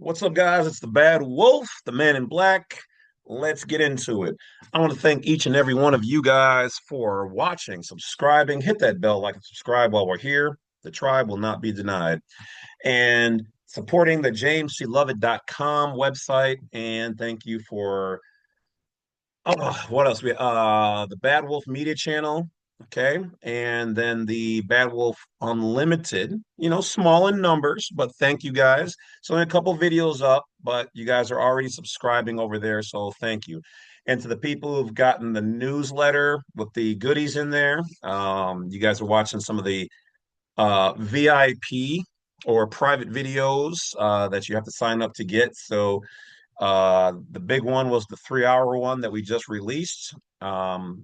What's up, guys? It's the Bad Wolf, the man in black. Let's get into it. I want to thank each and every one of you guys for watching, subscribing. Hit that bell, like and subscribe while we're here. The tribe will not be denied. And supporting the jamesclovett.com website. And thank you for what else? The Bad Wolf Media channel. Okay. And then the Bad Wolf Unlimited, small in numbers, but thank you guys. So a couple videos up, but you guys are already subscribing over there. So thank you. And to the people who've gotten the newsletter with the goodies in there, you guys are watching some of the VIP or private videos that you have to sign up to get. So the big one was the 3 hour one that we just released,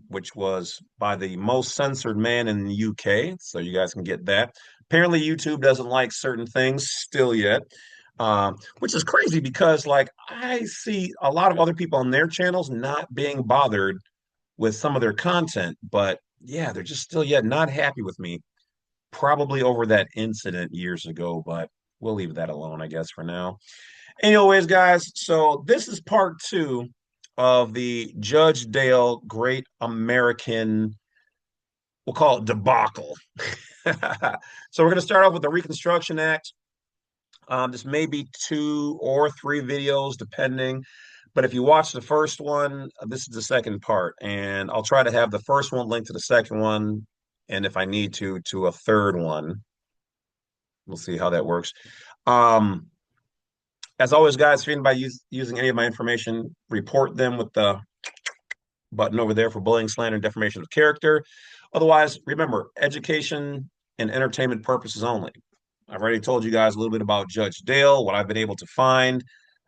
which was by the most censored man in the UK. So you guys can get that. Apparently, YouTube doesn't like certain things still yet, which is crazy because, like, I see a lot of other people on their channels not being bothered with some of their content, but yeah, they're just still yet not happy with me. Probably over that incident years ago, but we'll leave that alone, I guess, for now. Anyways, guys, so this is part two of the Judge Dale Great American, we'll call it debacle. So we're going to start off with the Reconstruction Act. This may be 2 or 3 videos, depending. But if you watch the first one, this is the second part. And I'll try to have the first one linked to the second one. And if I need to a third one. We'll see how that works. Um, As always, guys, if anybody using any of my information, report them with the button over there for bullying, slander, and defamation of character. Otherwise, remember, education and entertainment purposes only. I've already told you guys a little bit about Judge Dale, what I've been able to find.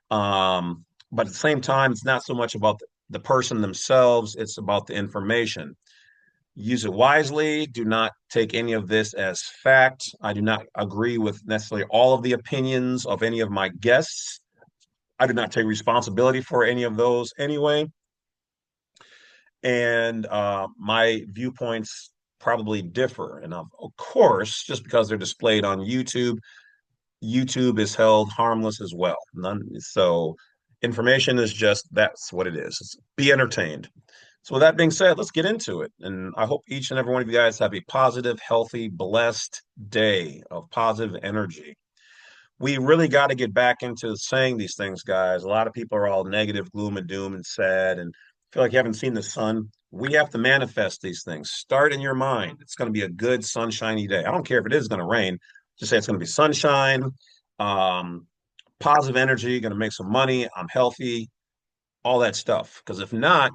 But at the same time, it's not so much about the person themselves, it's about the information. Use it wisely. Do not take any of this as fact. I do not agree with necessarily all of the opinions of any of my guests. I do not take responsibility for any of those anyway. And my viewpoints probably differ. And of course, just because they're displayed on YouTube, YouTube is held harmless as well. So information is just that's what it is. Be entertained. So with that being said, let's get into it. And I hope each and every one of you guys have a positive, healthy, blessed day of positive energy. We really got to get back into saying these things, guys. A lot of people are all negative, gloom and doom and sad and feel like you haven't seen the sun. We have to manifest these things. Start in your mind. It's going to be a good, sunshiny day. I don't care if it is going to rain. Just say it's going to be sunshine, um, positive energy, going to make some money. I'm healthy, all that stuff. Because if not,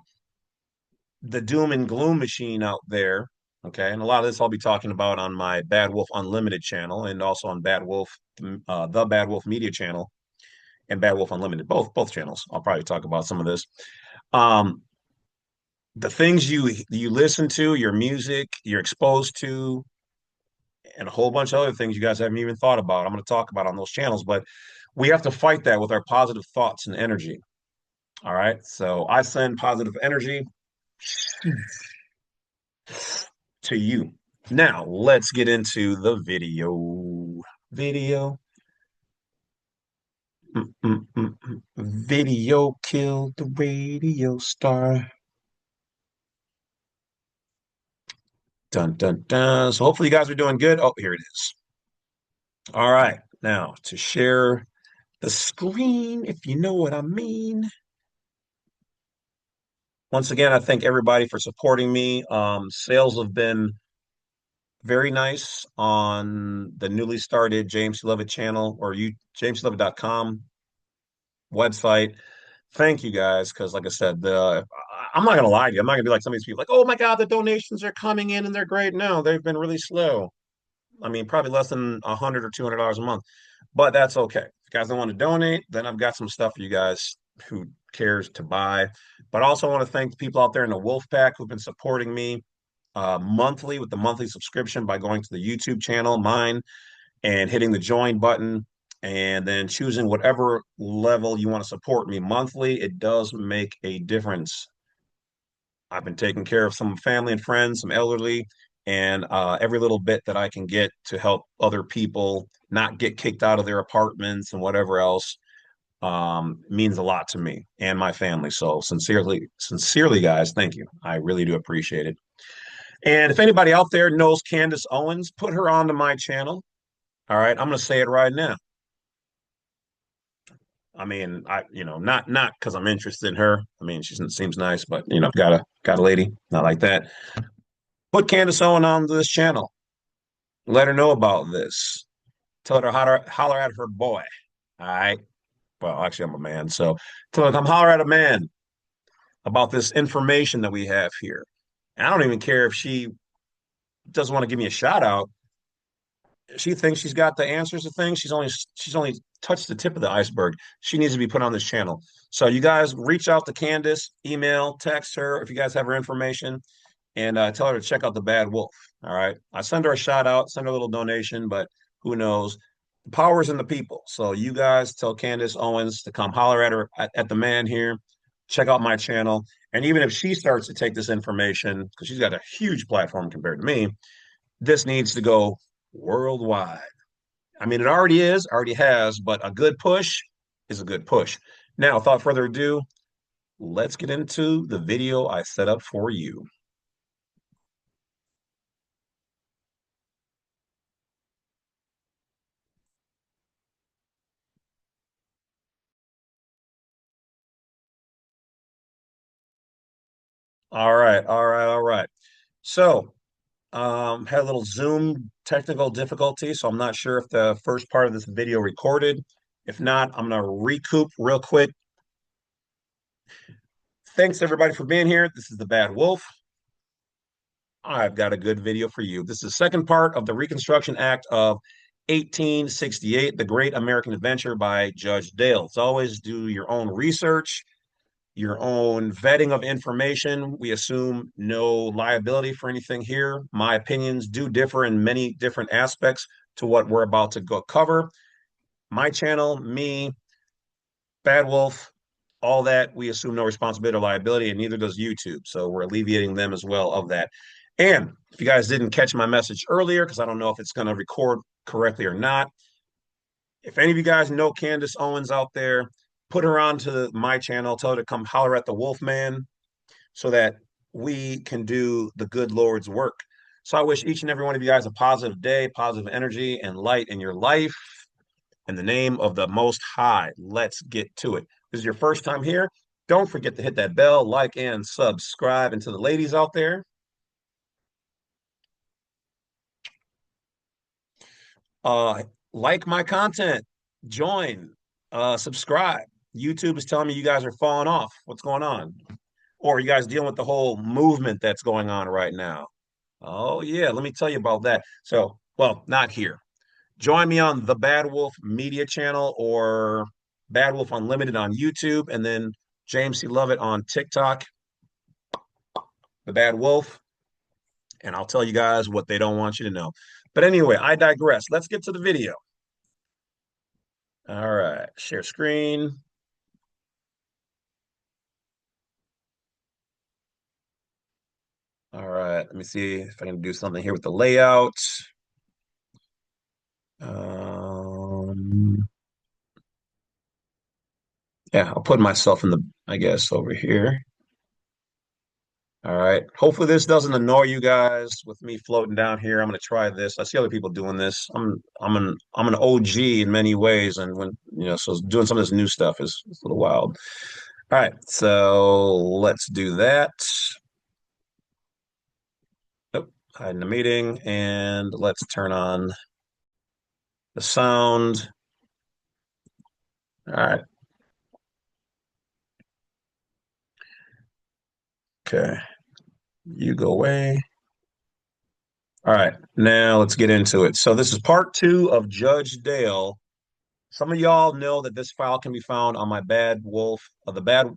the doom and gloom machine out there. Okay, and a lot of this I'll be talking about on my Bad Wolf Unlimited channel and also on Bad Wolf, the Bad Wolf Media channel and Bad Wolf Unlimited, both channels. I'll probably talk about some of this. Um, the things you listen to, your music, you're exposed to, and a whole bunch of other things you guys haven't even thought about. I'm going to talk about on those channels, but we have to fight that with our positive thoughts and energy. All right, so I send positive energy to you. Now, let's get into the video. Video. Video killed the radio star. Dun, dun, dun. So hopefully you guys are doing good. Oh, here it is. All right. Now, to share the screen, if you know what I mean. Once again, I thank everybody for supporting me. Sales have been very nice on the newly started James Lovett channel or jameslovett.com website. Thank you guys, because like I said, I'm not gonna lie to you. I'm not gonna be like some of these people like, oh my God, the donations are coming in and they're great. No, they've been really slow. I mean, probably less than $100 or $200 a month, but that's okay. If you guys don't want to donate, then I've got some stuff for you guys who cares to buy. But I also want to thank the people out there in the Wolf Pack who've been supporting me monthly with the monthly subscription by going to the YouTube channel, mine, and hitting the join button and then choosing whatever level you want to support me monthly. It does make a difference. I've been taking care of some family and friends, some elderly, and every little bit that I can get to help other people not get kicked out of their apartments and whatever else. means a lot to me and my family. So sincerely, guys, thank you. I really do appreciate it. And if anybody out there knows Candace Owens, put her onto my channel. All right, I'm going to say it right now. I mean, not because I'm interested in her. I mean, she seems nice, but got a lady, not like that. Put Candace Owens on this channel. Let her know about this. Tell her to holler at her boy. All right. Well, actually, I'm a man, so tell her to come holler at a man about this information that we have here. And I don't even care if she doesn't want to give me a shout out. She thinks she's got the answers to things. She's only touched the tip of the iceberg. She needs to be put on this channel. So you guys reach out to Candace, email, text her if you guys have her information, and tell her to check out the Bad Wolf. All right, I send her a shout out, send her a little donation, but who knows? The power's in the people. So you guys tell Candace Owens to come holler at her at the man here. Check out my channel, and even if she starts to take this information because she's got a huge platform compared to me, this needs to go worldwide. I mean, it already has, but a good push is a good push. Now, without further ado, let's get into the video I set up for you. All right, all right, all right. So, had a little Zoom technical difficulty, so I'm not sure if the first part of this video recorded. If not, I'm gonna recoup real quick. Thanks everybody for being here. This is the Bad Wolf. I've got a good video for you. This is the second part of the Reconstruction Act of 1868, The Great American Adventure by Judge Dale. As always, do your own research, your own vetting of information. We assume no liability for anything here. My opinions do differ in many different aspects to what we're about to go cover. My channel, me, Bad Wolf, all that, we assume no responsibility or liability, and neither does YouTube. So we're alleviating them as well of that. And if you guys didn't catch my message earlier, because I don't know if it's going to record correctly or not, if any of you guys know Candace Owens out there, put her on to my channel, tell her to come holler at the Wolfman so that we can do the good Lord's work. So I wish each and every one of you guys a positive day, positive energy, and light in your life. In the name of the Most High, let's get to it. This is your first time here. Don't forget to hit that bell, like, and subscribe. And to the ladies out there, uh, like my content, join, subscribe. YouTube is telling me you guys are falling off. What's going on? Or are you guys dealing with the whole movement that's going on right now? Oh, yeah, let me tell you about that. So, well, not here. Join me on the Bad Wolf Media channel or Bad Wolf Unlimited on YouTube, and then James C. Lovett on TikTok, the Bad Wolf, and I'll tell you guys what they don't want you to know. But anyway, I digress. Let's get to the video. All right, share screen. All right, let me see if I can do something here with the layout. Um, yeah, I'll put myself in the, I guess, over here. All right. Hopefully this doesn't annoy you guys with me floating down here. I'm going to try this. I see other people doing this. I'm an OG in many ways, and so doing some of this new stuff is a little wild. All right. So let's do that. Oh, hide in the meeting, and let's turn on the sound. All right. Okay. You go away. All right. Now let's get into it. So this is part two of Judge Dale. Some of y'all know that this file can be found on my Bad Wolf, the Bad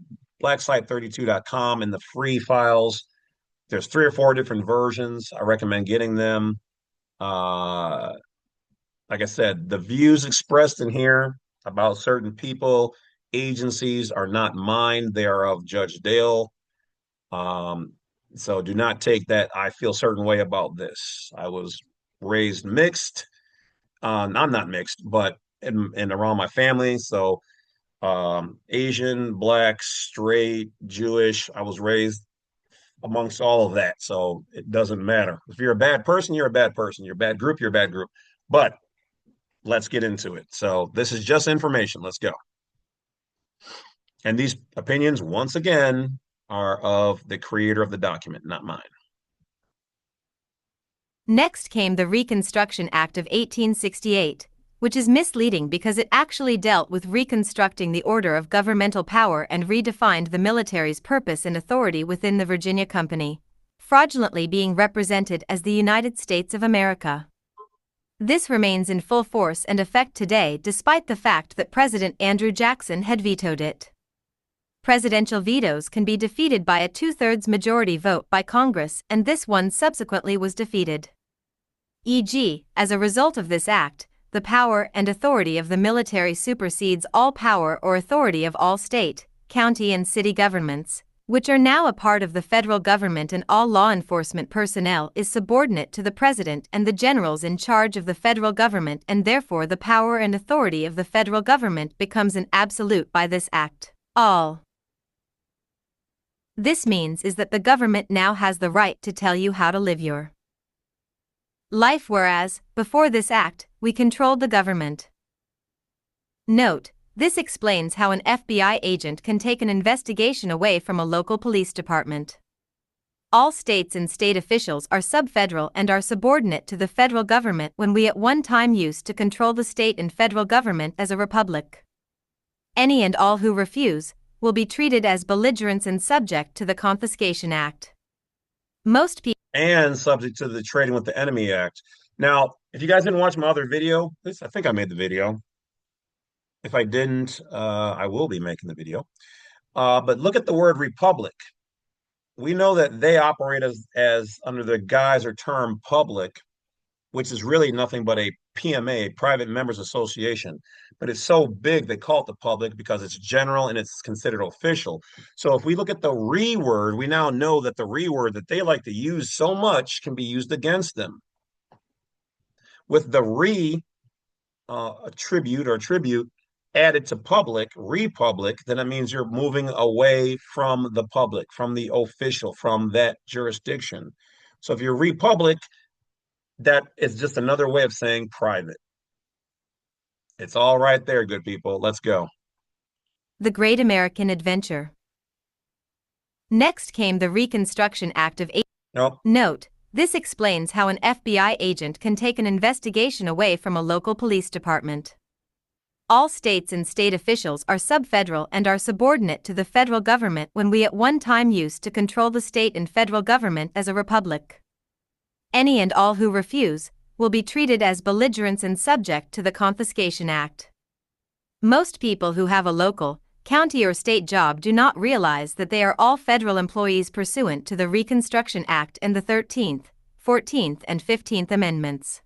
Blacksite32.com in the free files. There's three or four different versions. I recommend getting them. Uh, like I said, the views expressed in here about certain people, agencies are not mine. They are of Judge Dale. Um, so do not take that I feel a certain way about this. I was raised mixed. I'm not mixed, but in around my family. So Asian, black, straight, Jewish. I was raised amongst all of that. So it doesn't matter. If you're a bad person, you're a bad person. You're a bad group, you're a bad group. But let's get into it. So this is just information. Let's go. And these opinions, once again, are of the creator of the document, not mine. Next came the Reconstruction Act of 1868, which is misleading because it actually dealt with reconstructing the order of governmental power and redefined the military's purpose and authority within the Virginia Company, fraudulently being represented as the United States of America. This remains in full force and effect today despite the fact that President Andrew Jackson had vetoed it. Presidential vetoes can be defeated by a two-thirds majority vote by Congress, and this one subsequently was defeated. E.g., as a result of this act, the power and authority of the military supersedes all power or authority of all state, county and city governments, which are now a part of the federal government, and all law enforcement personnel is subordinate to the president and the generals in charge of the federal government, and therefore the power and authority of the federal government becomes an absolute by this act. All this means is that the government now has the right to tell you how to live your life, whereas, before this act, we controlled the government. Note, this explains how an FBI agent can take an investigation away from a local police department. All states and state officials are sub-federal and are subordinate to the federal government when we at one time used to control the state and federal government as a republic. Any and all who refuse will be treated as belligerents and subject to the Confiscation Act. Most people And subject to the Trading with the Enemy Act. Now, if you guys didn't watch my other video, I think I made the video. If I didn't, I will be making the video. But look at the word republic. We know that they operate as under the guise or term public, which is really nothing but a PMA, Private Members Association. But it's so big they call it the public because it's general and it's considered official. So if we look at the re word, we now know that the re word that they like to use so much can be used against them. With the re attribute or tribute added to public, republic, then it means you're moving away from the public, from the official, from that jurisdiction. So if you're republic, that is just another way of saying private. It's all right there, good people. Let's go. The Great American Adventure. Next came the Reconstruction Act of 18. No. Note, this explains how an FBI agent can take an investigation away from a local police department. All states and state officials are sub-federal and are subordinate to the federal government when we at one time used to control the state and federal government as a republic. Any and all who refuse will be treated as belligerents and subject to the Confiscation Act. Most people who have a local, county or state job do not realize that they are all federal employees pursuant to the Reconstruction Act and the 13th, 14th and 15th Amendments.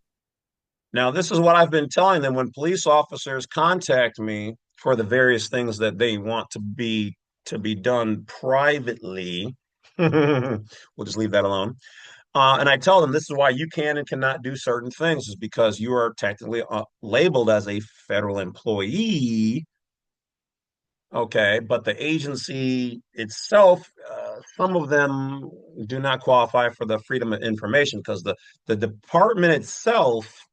Now, this is what I've been telling them when police officers contact me for the various things that they want to be done privately. We'll just leave that alone. And I tell them this is why you can and cannot do certain things, is because you are technically labeled as a federal employee. Okay, but the agency itself, some of them do not qualify for the Freedom of Information because the department itself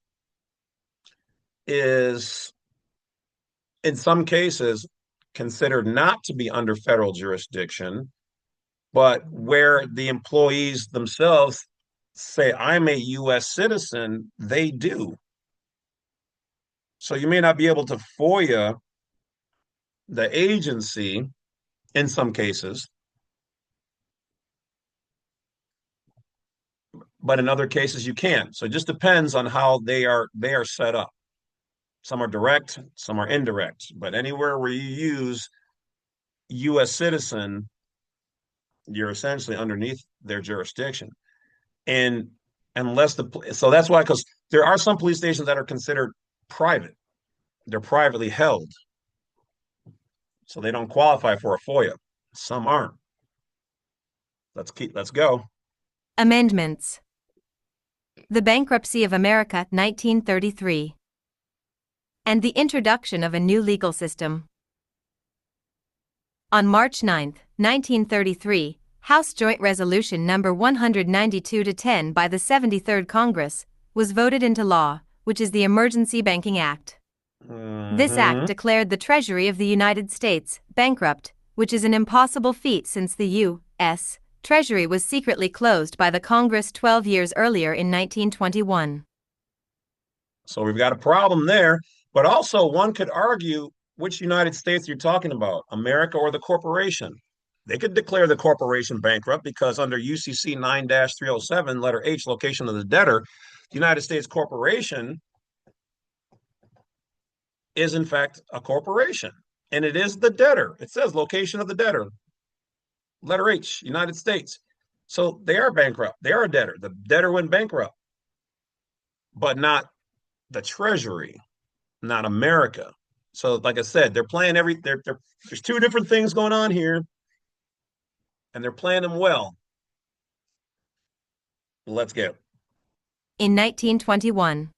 is, in some cases, considered not to be under federal jurisdiction, but where the employees themselves say, I'm a U.S. citizen, they do. So you may not be able to FOIA the agency in some cases, but in other cases you can. So it just depends on how they are set up. Some are direct, some are indirect, but anywhere where you use U.S. citizen, you're essentially underneath their jurisdiction. And so that's why, because there are some police stations that are considered private. They're privately held. So they don't qualify for a FOIA. Some aren't. Let's go. Amendments. The Bankruptcy of America, 1933. And the introduction of a new legal system. On March 9, 1933, House Joint Resolution No. 192-10 by the 73rd Congress was voted into law, which is the Emergency Banking Act. This act Hmm. declared the Treasury of the United States bankrupt, which is an impossible feat since the U.S. Treasury was secretly closed by the Congress 12 years earlier in 1921. So we've got a problem there. But also, one could argue which United States you're talking about, America or the corporation. They could declare the corporation bankrupt because under UCC 9-307, letter H, location of the debtor, the United States corporation is in fact a corporation. And it is the debtor. It says location of the debtor, letter H, United States. So they are bankrupt. They are a debtor. The debtor went bankrupt, but not the Treasury, not America. So, like I said, they're playing there's two different things going on here, and they're playing them well. Let's go. In 1921,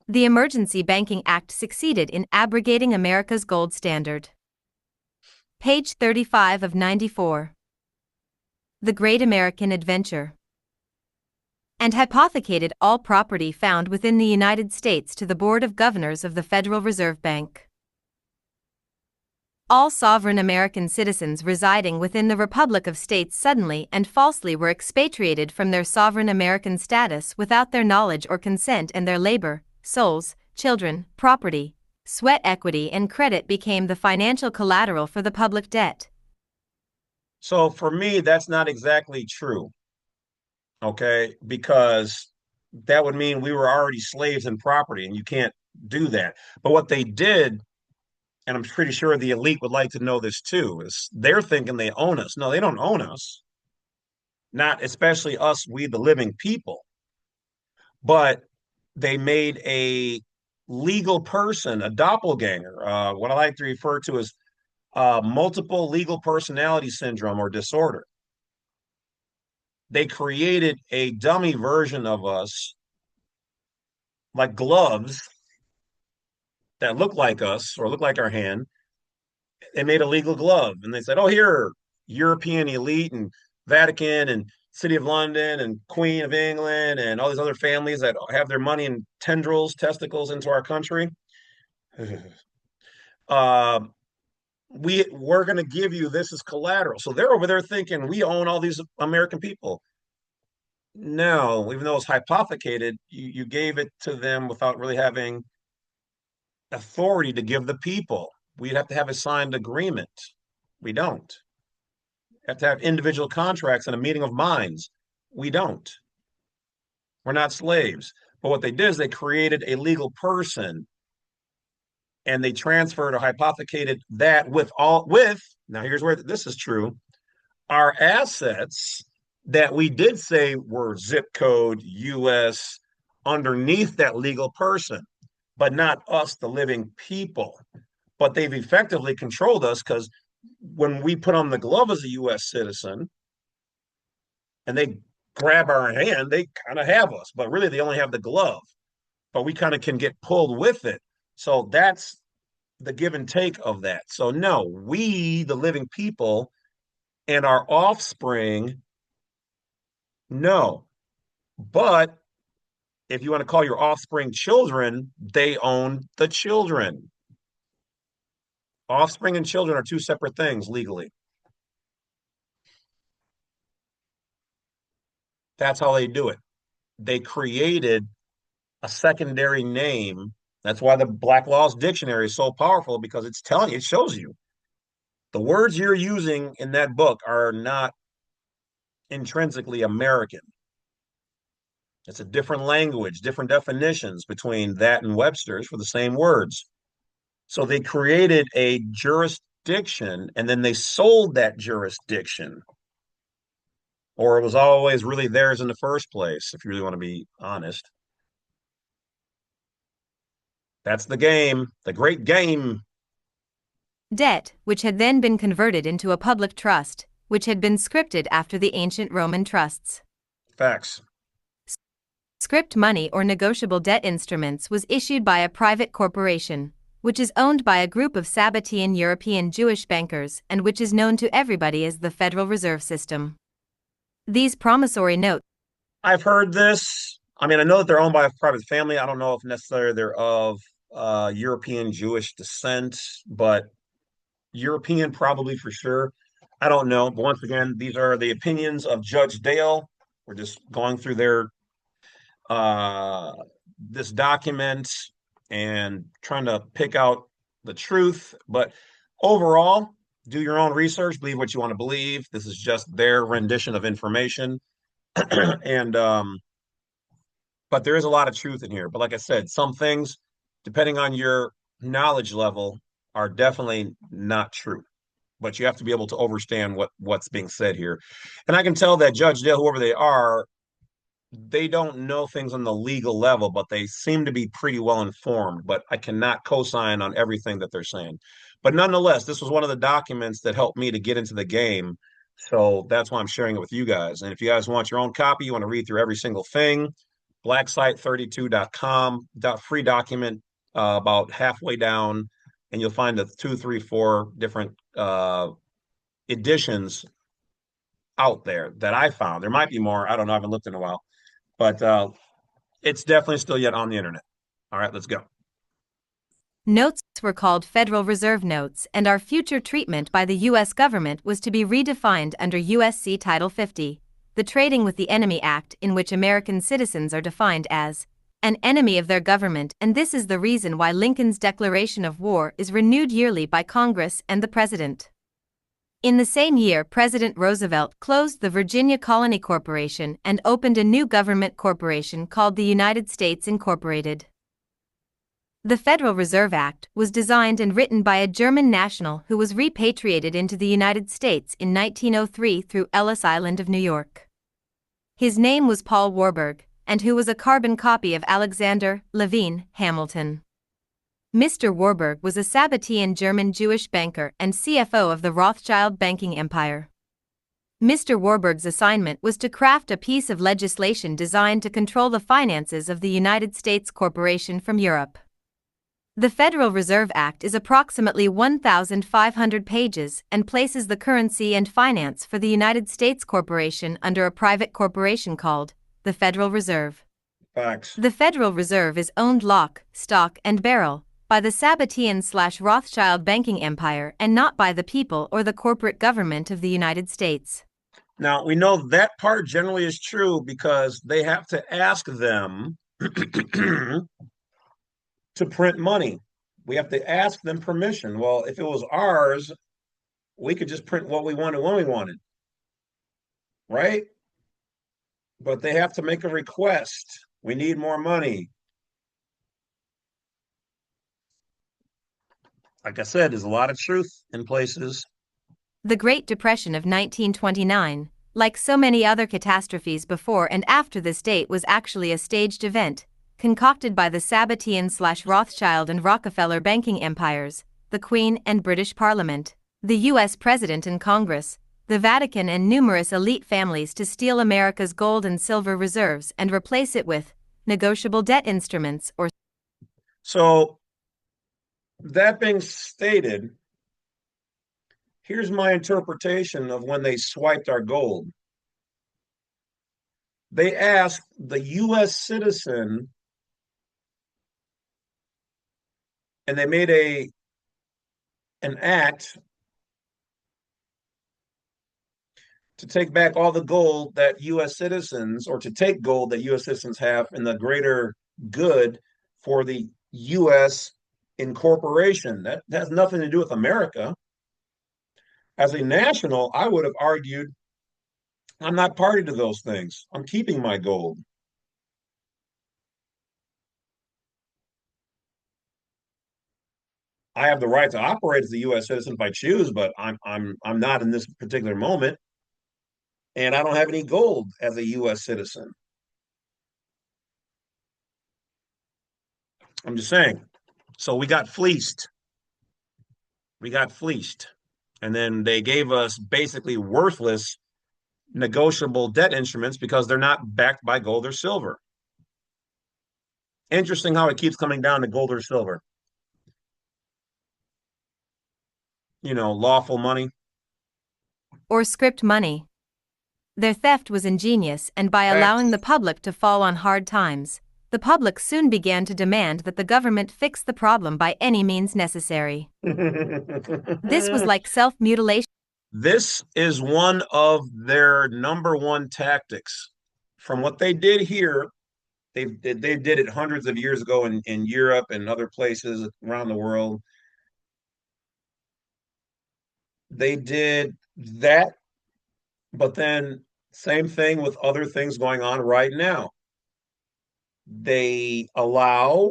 the Emergency Banking Act succeeded in abrogating America's gold standard. Page 35 of 94. The Great American Adventure. And hypothecated all property found within the United States to the Board of Governors of the Federal Reserve Bank. All sovereign American citizens residing within the Republic of States suddenly and falsely were expatriated from their sovereign American status without their knowledge or consent, and their labor, souls, children, property, sweat equity, and credit became the financial collateral for the public debt. So, for me, that's not exactly true, okay? Because that would mean we were already slaves and property, and you can't do that. But what they did, and I'm pretty sure the elite would like to know this too, is they're thinking they own us. No, they don't own us, not especially us, we the living people. But they made a legal person, a doppelganger, what I like to refer to as multiple legal personality syndrome or disorder. They created a dummy version of us, like gloves that look like us or look like our hand. They made a legal glove and they said, oh, here, European elite and Vatican and City of London and Queen of England and all these other families that have their money in tendrils, testicles into our country. uh, we're going to give you this as collateral. So they're over there thinking we own all these American people. No, even though it's hypothecated, you gave it to them without really having authority to give the people. We'd have to have a signed agreement. We don't. Have to have individual contracts and a meeting of minds. We don't. We're not slaves. But what they did is they created a legal person and they transferred or hypothecated that with now here's where this is true, our assets that we did say were zip code US underneath that legal person, but not us, the living people. But they've effectively controlled us because when we put on the glove as a US citizen and they grab our hand, they kind of have us, but really they only have the glove, but we kind of can get pulled with it. So that's the give and take of that. So, no, we, the living people, and our offspring, no. But if you want to call your offspring children, they own the children. Offspring and children are two separate things legally. That's how they do it. They created a secondary name. That's why the Black Laws Dictionary is so powerful because it's telling you, it shows you the words you're using in that book are not intrinsically American. It's a different language, different definitions between that and Webster's for the same words. So they created a jurisdiction and then they sold that jurisdiction, or it was always really theirs in the first place, if you really want to be honest. That's the game, the great game. Debt, which had then been converted into a public trust, which had been scripted after the ancient Roman trusts. Facts. Script money or negotiable debt instruments was issued by a private corporation, which is owned by a group of Sabbatean European Jewish bankers and which is known to everybody as the Federal Reserve System. These promissory notes. I've heard this. I mean, I know that they're owned by a private family. I don't know if necessarily they're of European Jewish descent, but European probably for sure. I don't know. But once again, these are the opinions of Judge Dale. We're just going through their uh, this document and trying to pick out the truth. But overall, do your own research, believe what you want to believe. This is just their rendition of information. and But there is a lot of truth in here. But like I said, some things, depending on your knowledge level, are definitely not true. But you have to be able to understand what's being said here. And I can tell that Judge Dale, whoever they are, they don't know things on the legal level, but they seem to be pretty well informed. But I cannot co-sign on everything that they're saying. But nonetheless, this was one of the documents that helped me to get into the game. So that's why I'm sharing it with you guys. And if you guys want your own copy, you want to read through every single thing, blacksite32.com, free document about halfway down, and you'll find the 2, 3, 4 different editions out there that I found. There might be more. I don't know. I haven't looked in a while, but it's definitely still yet on the internet. All right, let's go. Notes were called Federal Reserve Notes, and our future treatment by the U.S. government was to be redefined under U.S.C. Title 50, the Trading with the Enemy Act, in which American citizens are defined as an enemy of their government, and this is the reason why Lincoln's declaration of war is renewed yearly by Congress and the President. In the same year, President Roosevelt closed the Virginia Colony Corporation and opened a new government corporation called the United States Incorporated. The Federal Reserve Act was designed and written by a German national who was repatriated into the United States in 1903 through Ellis Island of New York. His name was Paul Warburg, and who was a carbon copy of Alexander Levine Hamilton. Mr. Warburg was a Sabbatean German Jewish banker and CFO of the Rothschild banking empire. Mr. Warburg's assignment was to craft a piece of legislation designed to control the finances of the United States Corporation from Europe. The Federal Reserve Act is approximately 1,500 pages and places the currency and finance for the United States Corporation under a private corporation called the Federal Reserve. Facts. The Federal Reserve is owned lock, stock, and barrel by the Sabbatean/Rothschild banking empire and not by the people or the corporate government of the United States. Now, we know that part generally is true because they have to ask them to print money. We have to ask them permission. Well, if it was ours, we could just print what we wanted when we wanted, right? But they have to make a request. We need more money. Like I said, there's a lot of truth in places. The Great Depression of 1929, like so many other catastrophes before and after this date, was actually a staged event, concocted by the Sabbatean/Rothschild and Rockefeller banking empires, the Queen and British Parliament, the U.S. President and Congress, the Vatican and numerous elite families to steal America's gold and silver reserves and replace it with negotiable debt instruments or. So, that being stated, here's my interpretation of when they swiped our gold. They asked the U.S. citizen, and they made an act to take back all the gold that U.S. citizens, or to take gold that U.S. citizens have in the greater good for the U.S. incorporation. That has nothing to do with America. As a national, I would have argued I'm not party to those things. I'm keeping my gold. I have the right to operate as a U.S. citizen if I choose, but I'm not in this particular moment, and I don't have any gold as a U.S. citizen. I'm just saying. So we got fleeced. We got fleeced, and then they gave us basically worthless negotiable debt instruments because they're not backed by gold or silver. Interesting how it keeps coming down to gold or silver. lawful money. or script money. Their theft was ingenious, and by allowing the public to fall on hard times, the public soon began to demand that the government fix the problem by any means necessary. This was like self-mutilation. This is one of their number one tactics. From what they did here, they did it hundreds of years ago in Europe and other places around the world. They did that, but then same thing with other things going on right now. They allow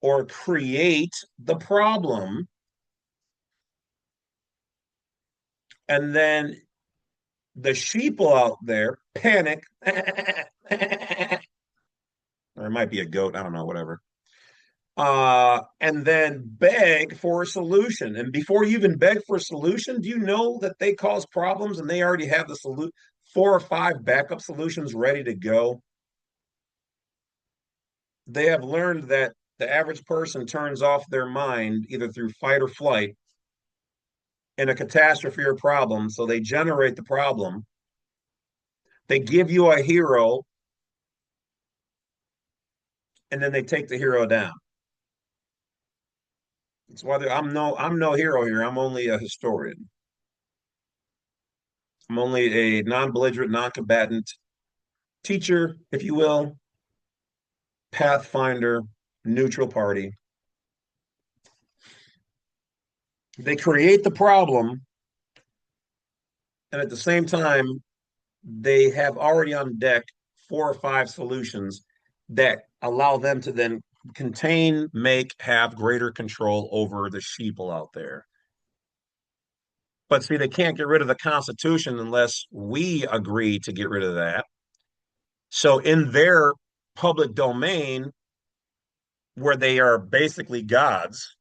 or create the problem, and then the sheeple out there panic, or it might be a goat, I don't know, whatever. And then beg for a solution. And before you even beg for a solution, do you know that they cause problems and they already have the solution, 4 or 5 backup solutions ready to go? They have learned that the average person turns off their mind either through fight or flight in a catastrophe or problem. So they generate the problem. They give you a hero, and then they take the hero down. That's why I'm no hero here. I'm only a historian. I'm only a non-belligerent, non-combatant teacher, if you will, pathfinder, neutral party. They create the problem, and at the same time, they have already on deck 4 or 5 solutions that allow them to then contain, have greater control over the sheeple out there. But see, they can't get rid of the Constitution unless we agree to get rid of that. So in their public domain, where they are basically gods,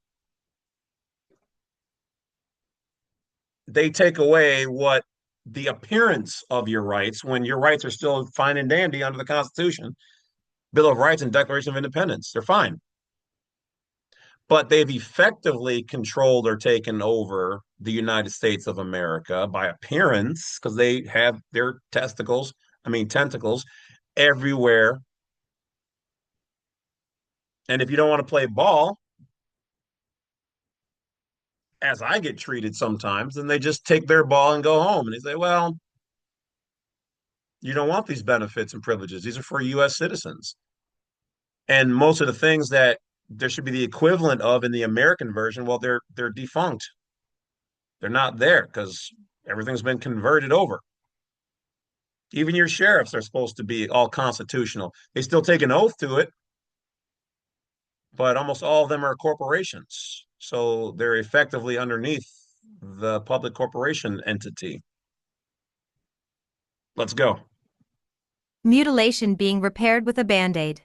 they take away what the appearance of your rights, when your rights are still fine and dandy under the Constitution, Bill of Rights and Declaration of Independence. They're fine. But they've effectively controlled or taken over the United States of America by appearance, because they have their tentacles everywhere. And if you don't want to play ball, as I get treated sometimes, then they just take their ball and go home. And they say, well, you don't want these benefits and privileges. These are for U.S. citizens. And most of the things that there should be the equivalent of in the American version, well, they're defunct. They're not there because everything's been converted over. Even your sheriffs are supposed to be all constitutional. They still take an oath to it, but almost all of them are corporations. So they're effectively underneath the public corporation entity. Let's go. Mutilation being repaired with a band-aid.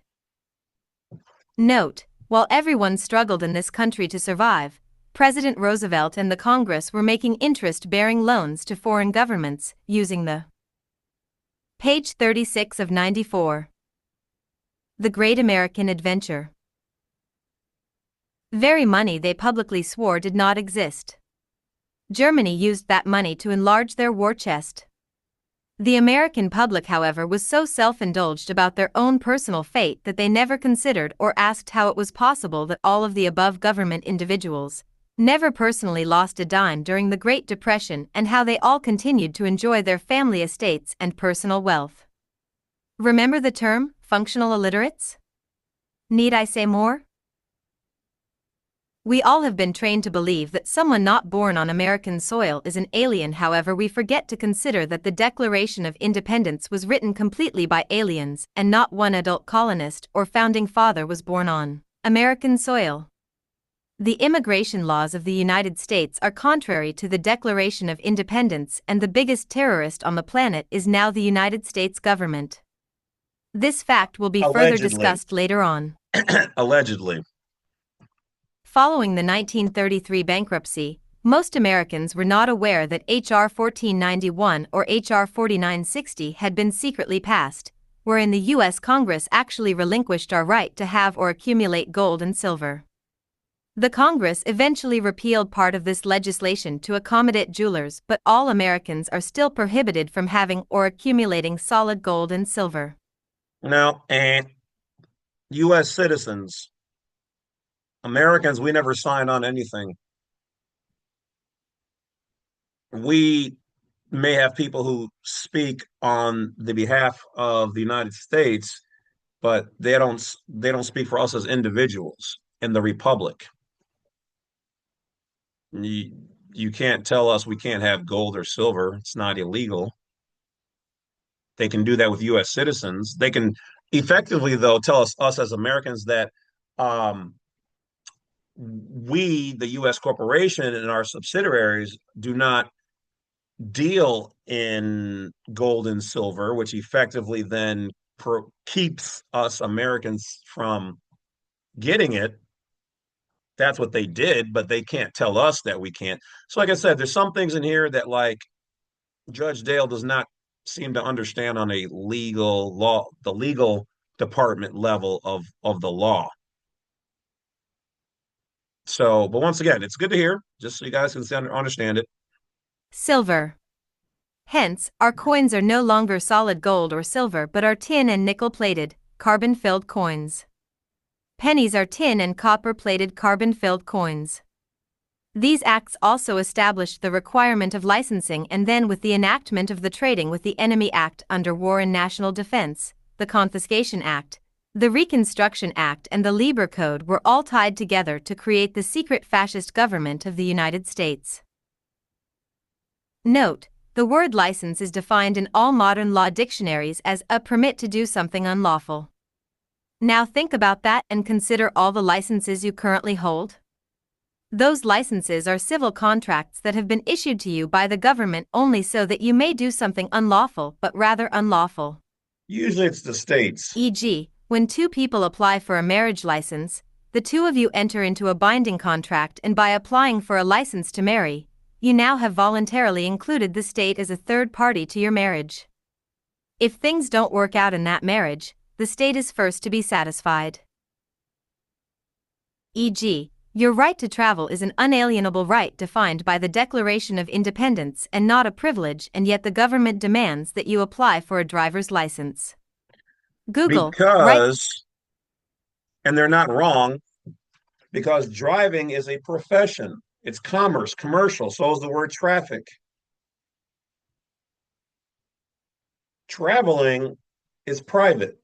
Note, while everyone struggled in this country to survive, President Roosevelt and the Congress were making interest-bearing loans to foreign governments, using the page 36 of 94. The Great American Adventure. Very money they publicly swore did not exist. Germany used that money to enlarge their war chest. The American public, however, was so self-indulged about their own personal fate that they never considered or asked how it was possible that all of the above government individuals never personally lost a dime during the Great Depression, and how they all continued to enjoy their family estates and personal wealth. Remember the term, functional illiterates? Need I say more? We all have been trained to believe that someone not born on American soil is an alien. However, we forget to consider that the Declaration of Independence was written completely by aliens, and not one adult colonist or founding father was born on American soil. The immigration laws of the United States are contrary to the Declaration of Independence, and the biggest terrorist on the planet is now the United States government. This fact will be further discussed later on. Allegedly. Following the 1933 bankruptcy, most Americans were not aware that H.R. 1491 or H.R. 4960 had been secretly passed, wherein the U.S. Congress actually relinquished our right to have or accumulate gold and silver. The Congress eventually repealed part of this legislation to accommodate jewelers, but all Americans are still prohibited from having or accumulating solid gold and silver. Now, and U.S. citizens, Americans, we never signed on anything. We may have people who speak on the behalf of the United States, but they don't speak for us as individuals in the republic. You, you can't tell us we can't have gold or silver. It's not illegal. They can do that with U.S. citizens. They can effectively, though, tell us as Americans that um, we, the U.S. corporation and our subsidiaries, do not deal in gold and silver, which effectively then keeps us Americans from getting it. That's what they did, but they can't tell us that we can't. So, like I said, there's some things in here that, like, Judge Dale does not seem to understand on a legal law, the legal department level of the law. So, but once again, it's good to hear, just so you guys can understand it. Silver. Hence, our coins are no longer solid gold or silver but are tin and nickel plated, carbon filled coins. Pennies are tin and copper plated carbon filled coins. These acts also established the requirement of licensing, and then with the enactment of the Trading with the Enemy Act under War and National Defense, the Confiscation Act, the Reconstruction Act and the Lieber Code were all tied together to create the secret fascist government of the United States. Note: the word license is defined in all modern law dictionaries as a permit to do something unlawful. Now think about that and consider all the licenses you currently hold. Those licenses are civil contracts that have been issued to you by the government only so that you may do something unlawful, but rather unlawful. Usually it's the states. E.g., when two people apply for a marriage license, the two of you enter into a binding contract, and by applying for a license to marry, you now have voluntarily included the state as a third party to your marriage. If things don't work out in that marriage, the state is first to be satisfied. E.g., your right to travel is an unalienable right defined by the Declaration of Independence and not a privilege, and yet the government demands that you apply for a driver's license. Google, right? Because, and they're not wrong, because driving is a profession. It's commerce, commercial. So is the word traffic. Traveling is private.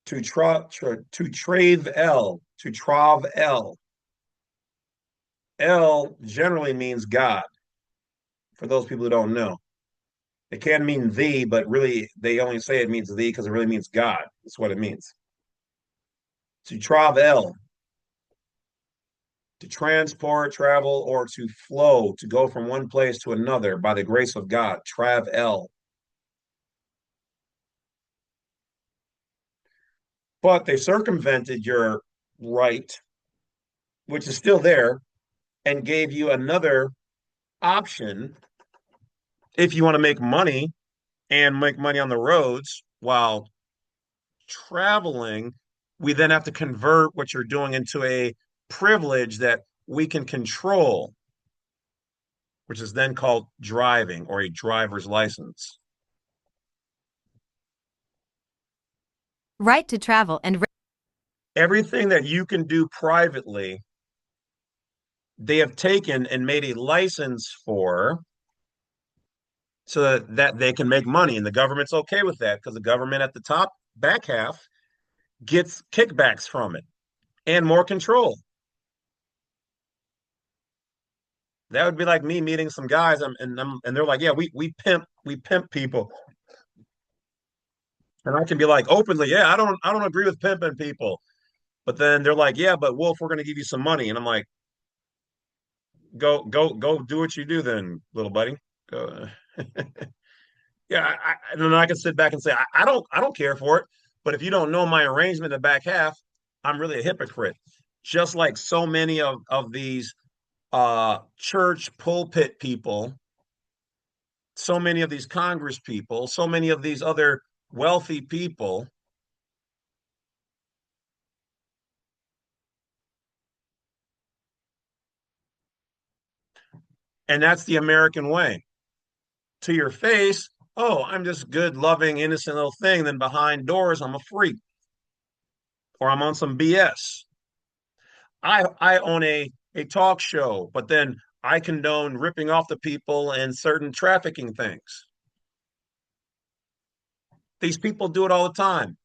To trave L, to trav L. L generally means God, for those people who don't know. It can mean thee, but really they only say it means thee because it really means God. That's what it means. To trav L, to transport, travel, or to flow, to go from one place to another by the grace of God. Trav L. But they circumvented your right, which is still there, and gave you another option if you want to make money and make money on the roads while traveling. We then have to convert what you're doing into a privilege that we can control, which is then called driving or a driver's license. Right to travel and Everything that you can do privately, they have taken and made a license for so that they can make money. And the government's okay with that because the government at the top back half gets kickbacks from it and more control. That would be like me meeting some guys and they're like, yeah, we pimp people. And I can be like openly, yeah, I don't agree with pimping people. But then they're like, yeah, but Wolf, we're gonna give you some money. And I'm like, go do what you do then, little buddy. Go. Yeah, and then I can sit back and say, I don't care for it. But if you don't know my arrangement in the back half, I'm really a hypocrite. Just like so many of these church pulpit people, so many of these Congress people, so many of these other wealthy people And that's the American way. To your face, oh, I'm just good, loving, innocent little thing. Then behind doors, I'm a freak or I'm on some BS. I own a talk show, but then I condone ripping off the people and certain trafficking things. These people do it all the time.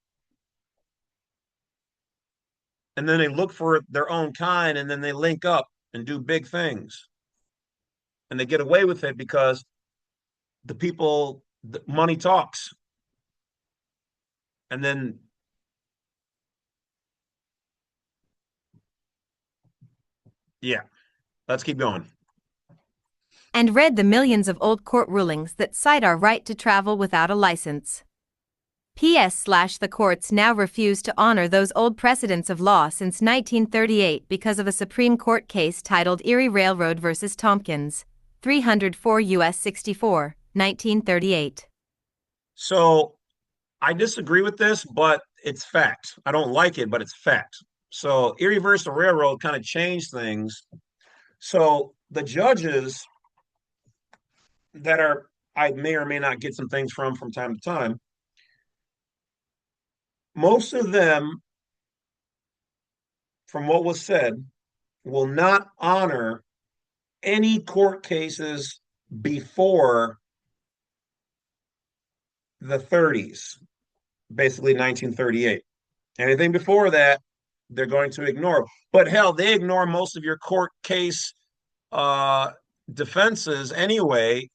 And then they look for their own kind and then they link up and do big things. And they get away with it because the people, the money talks. And then, yeah, let's keep going. And read the millions of old court rulings that cite our right to travel without a license. The courts now refuse to honor those old precedents of law since 1938 because of a Supreme Court case titled Erie Railroad v. Tompkins, 304 U.S. 64, 1938. So I disagree with this, but it's fact. I don't like it, but it's fact. So Erie versus Railroad kind of changed things. So the judges that are, I may or may not get some things from time to time, most of them, from what was said, will not honor any court cases before the 30s, basically 1938. Anything before that, they're going to ignore. But hell, they ignore most of your court case uh, defenses anyway,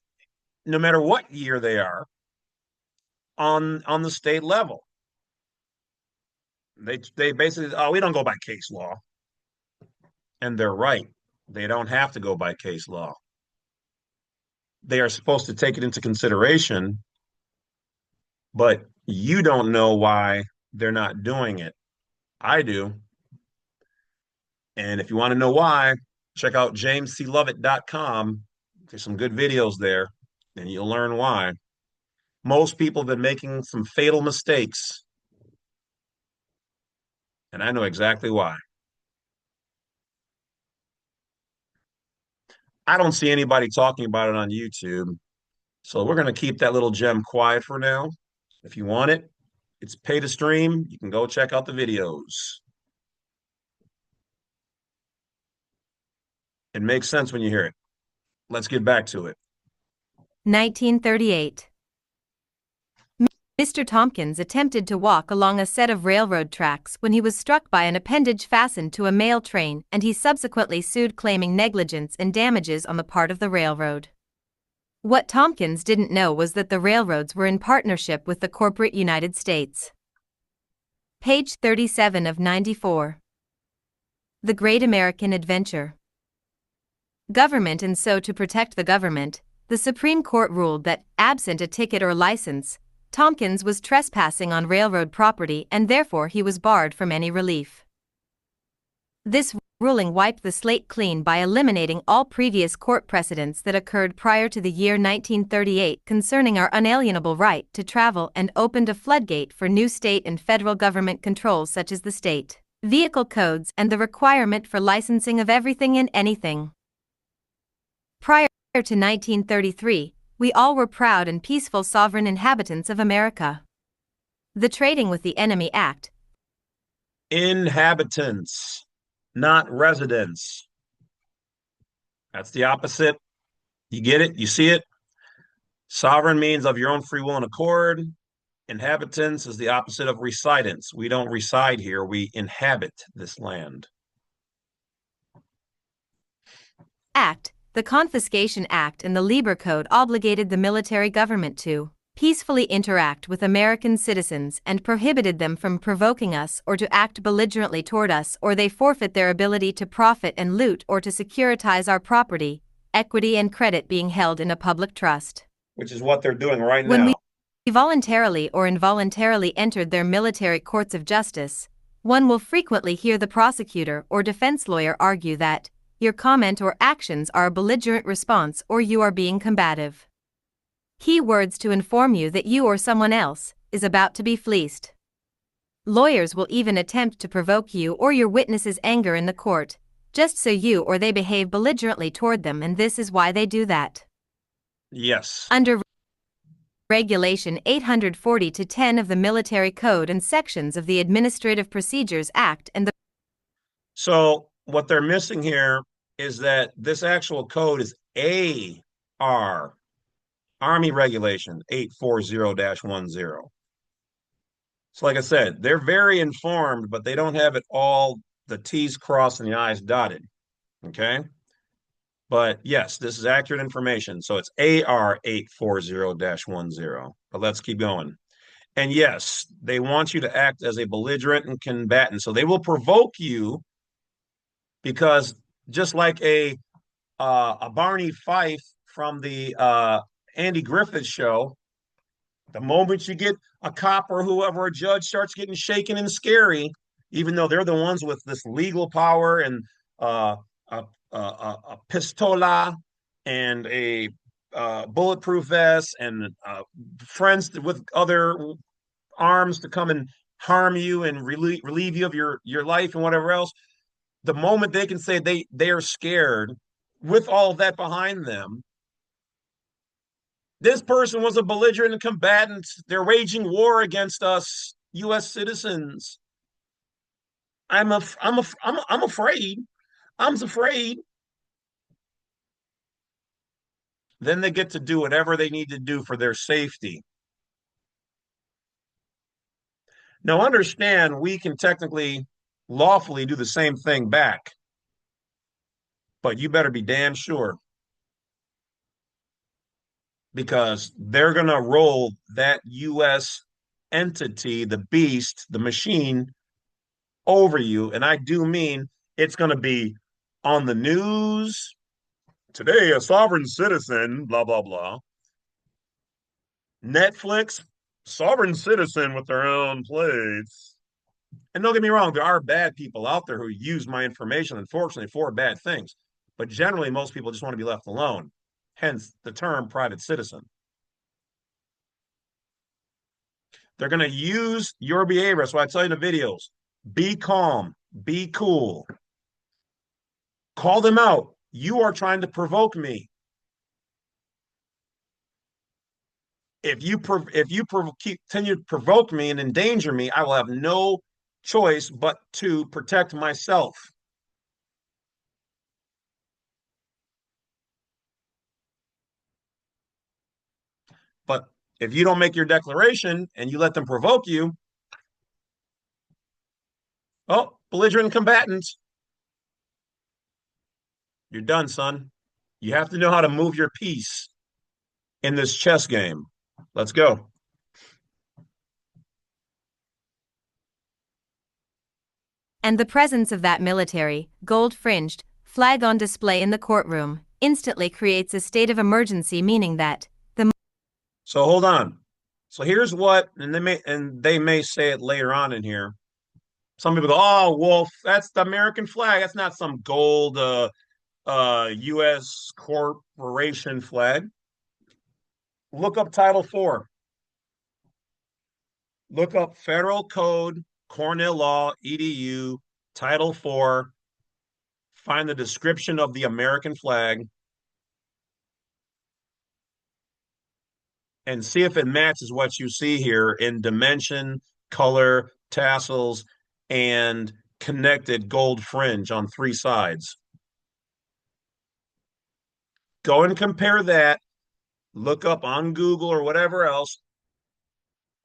no matter what year they are on the state level. They basically, oh, we don't go by case law. And they're right. They don't have to go by case law. They are supposed to take it into consideration, but you don't know why they're not doing it. I do. And if you want to know why, check out jamesclovett.com. There's some good videos there, and you'll learn why. Most people have been making some fatal mistakes, and I know exactly why. I don't see anybody talking about it on YouTube, so we're going to keep that little gem quiet for now. If you want it, it's pay to stream. You can go check out the videos. It makes sense when you hear it. Let's get back to it. 1938. Mr. Tompkins attempted to walk along a set of railroad tracks when he was struck by an appendage fastened to a mail train, and he subsequently sued claiming negligence and damages on the part of the railroad. What Tompkins didn't know was that the railroads were in partnership with the corporate United States. Page 37 of 94. The Great American Adventure. Government. And so to protect the government, the Supreme Court ruled that, absent a ticket or license, Tompkins was trespassing on railroad property and therefore he was barred from any relief. This ruling wiped the slate clean by eliminating all previous court precedents that occurred prior to the year 1938 concerning our unalienable right to travel and opened a floodgate for new state and federal government controls such as the state vehicle codes and the requirement for licensing of everything and anything. Prior to 1933, we all were proud and peaceful sovereign inhabitants of America. The Trading with the Enemy Act. Inhabitants, not residents. That's the opposite. You get it? You see it? Sovereign means of your own free will and accord. Inhabitants is the opposite of residents. We don't reside here, we inhabit this land. Act. The Confiscation Act and the Lieber Code obligated the military government to peacefully interact with American citizens and prohibited them from provoking us or to act belligerently toward us, or they forfeit their ability to profit and loot or to securitize our property, equity and credit being held in a public trust. Which is what they're doing right now. When we voluntarily or involuntarily entered their military courts of justice, one will frequently hear the prosecutor or defense lawyer argue that your comment or actions are a belligerent response or you are being combative. Key words to inform you that you or someone else is about to be fleeced. Lawyers will even attempt to provoke you or your witness's anger in the court, just so you or they behave belligerently toward them, and this is why they do that. Yes. Under Regulation 840 to 10 of the Military Code and sections of the Administrative Procedures Act and the So what they're missing here is that this actual code is AR, Army Regulation 840-10. So like I said, they're very informed, but they don't have it all the T's crossed and the I's dotted. Okay. But yes, this is accurate information. So it's AR 840-10. But let's keep going. And yes, they want you to act as a belligerent and combatant. So they will provoke you because just like a Barney Fife from the Andy Griffith show, the moment you get a cop or whoever, a judge starts getting shaken and scary, even though they're the ones with this legal power and a pistola and a bulletproof vest and friends with other arms to come and harm you and relieve you of your life and whatever else. The moment they can say they are scared with all of that behind them, this person was a belligerent combatant. They're waging war against us, U.S. citizens. I'm afraid. I'm afraid. Then they get to do whatever they need to do for their safety. Now, understand, we can technically, lawfully do the same thing back, but you better be damn sure because they're going to roll that U.S. entity, the beast, the machine, over you. And I do mean it's going to be on the news. Today, a sovereign citizen, blah, blah, blah. Netflix, sovereign citizen with their own plates. And don't get me wrong, there are bad people out there who use my information, unfortunately, for bad things. But generally, most people just want to be left alone. Hence the term private citizen. They're going to use your behavior. So I tell you in the videos, be calm, be cool. Call them out. You are trying to provoke me. If you continue to provoke me and endanger me, I will have no choice but to protect myself. But if you don't make your declaration and you let them provoke you, oh, belligerent combatant, you're done, son. You have to know how to move your piece in this chess game. Let's go. and the presence of that military, gold-fringed, flag on display in the courtroom instantly creates a state of emergency, meaning that the So hold on. So here's what, and they may say it later on in here. Some people go, "Oh, Wolf, that's the American flag. That's not some gold U.S. corporation flag." Look up Title 4. Look up Federal Code, Cornell Law, EDU, Title 4. Find the description of the American flag and see if it matches what you see here in dimension, color, tassels, and connected gold fringe on three sides. Go and compare that. Look up on Google or whatever else.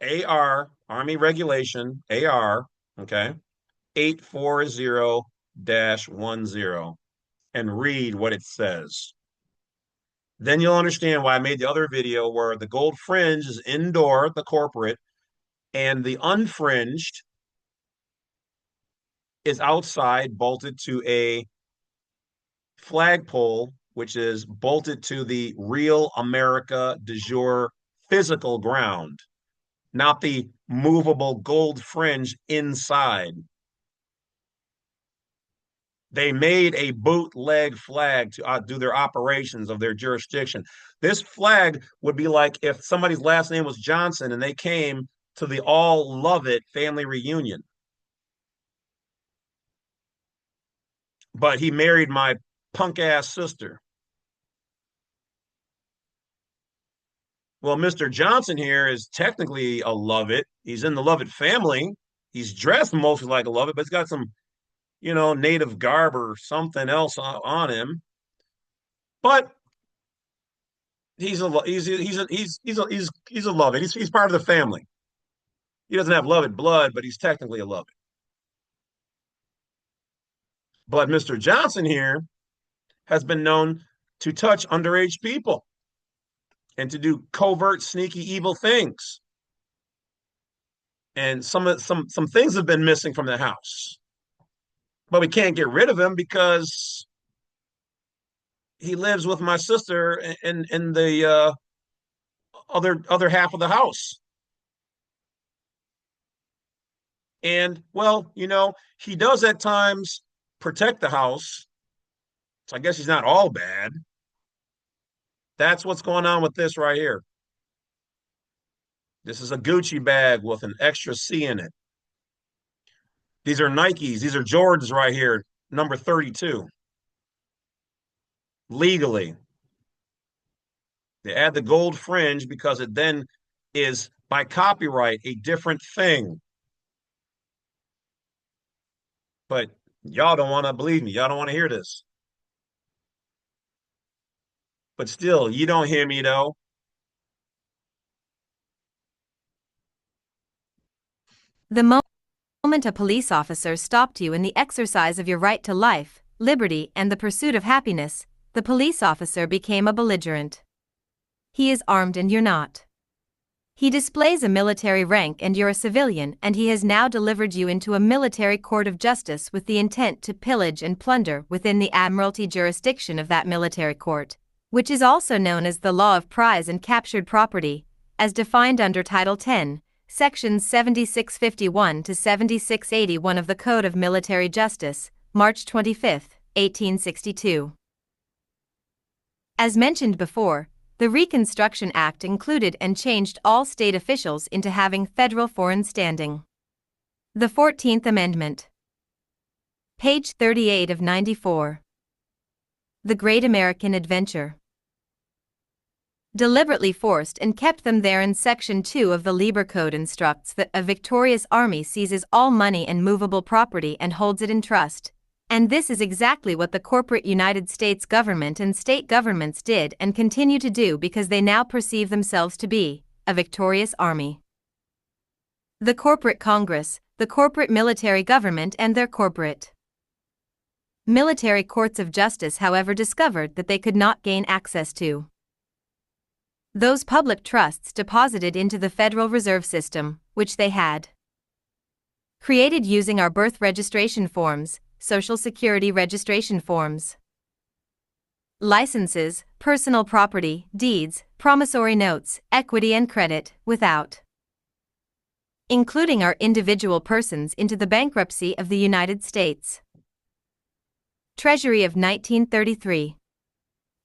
AR, Army Regulation, AR, okay, 840-10, and read what it says. Then you'll understand why I made the other video where the gold fringe is indoor, the corporate, and the unfringed is outside, bolted to a flagpole, which is bolted to the real America de jure physical ground, not the movable gold fringe inside. They made a bootleg flag to do their operations of their jurisdiction. This flag would be like if somebody's last name was Johnson and they came to the All Lovett family reunion. but he married my punk ass sister. Well, Mr. Johnson here is technically a Lovett. He's in the Lovett family. He's dressed mostly like a Lovett, but he's got some, native garb or something else on him. But he's a Lovett. He's part of the family. He doesn't have Lovett blood, but he's technically a Lovett. But Mr. Johnson here has been known to touch underage people and to do covert, sneaky, evil things. And some things have been missing from the house, but we can't get rid of him because he lives with my sister in the other half of the house. And well, he does at times protect the house. So I guess he's not all bad. That's what's going on with this right here. This is a Gucci bag with an extra C in it. These are Nikes. These are Jordans right here, number 32. Legally. They add the gold fringe because it then is by copyright a different thing. But y'all don't want to believe me. Y'all don't want to hear this. But still, you don't hear me though. The moment a police officer stopped you in the exercise of your right to life, liberty, and the pursuit of happiness, the police officer became a belligerent. He is armed and you're not. He displays a military rank and you're a civilian, and he has now delivered you into a military court of justice with the intent to pillage and plunder within the admiralty jurisdiction of that military court, which is also known as the law of prize and captured property, as defined under Title 10, Sections 7651 to 7681 of the Code of Military Justice, March 25, 1862. As mentioned before, the Reconstruction Act included and changed all state officials into having federal foreign standing. The 14th Amendment. Page 38 of 94. The Great American Adventure. Deliberately forced and kept them there in Section 2 of the Lieber Code instructs that a victorious army seizes all money and movable property and holds it in trust. And this is exactly what the corporate United States government and state governments did and continue to do because they now perceive themselves to be a victorious army. The corporate Congress, the corporate military government, and their corporate military courts of justice, however, discovered that they could not gain access to those public trusts deposited into the Federal Reserve System, which they had created using our birth registration forms, Social Security registration forms, licenses, personal property, deeds, promissory notes, equity and credit, without including our individual persons into the bankruptcy of the United States Treasury of 1933.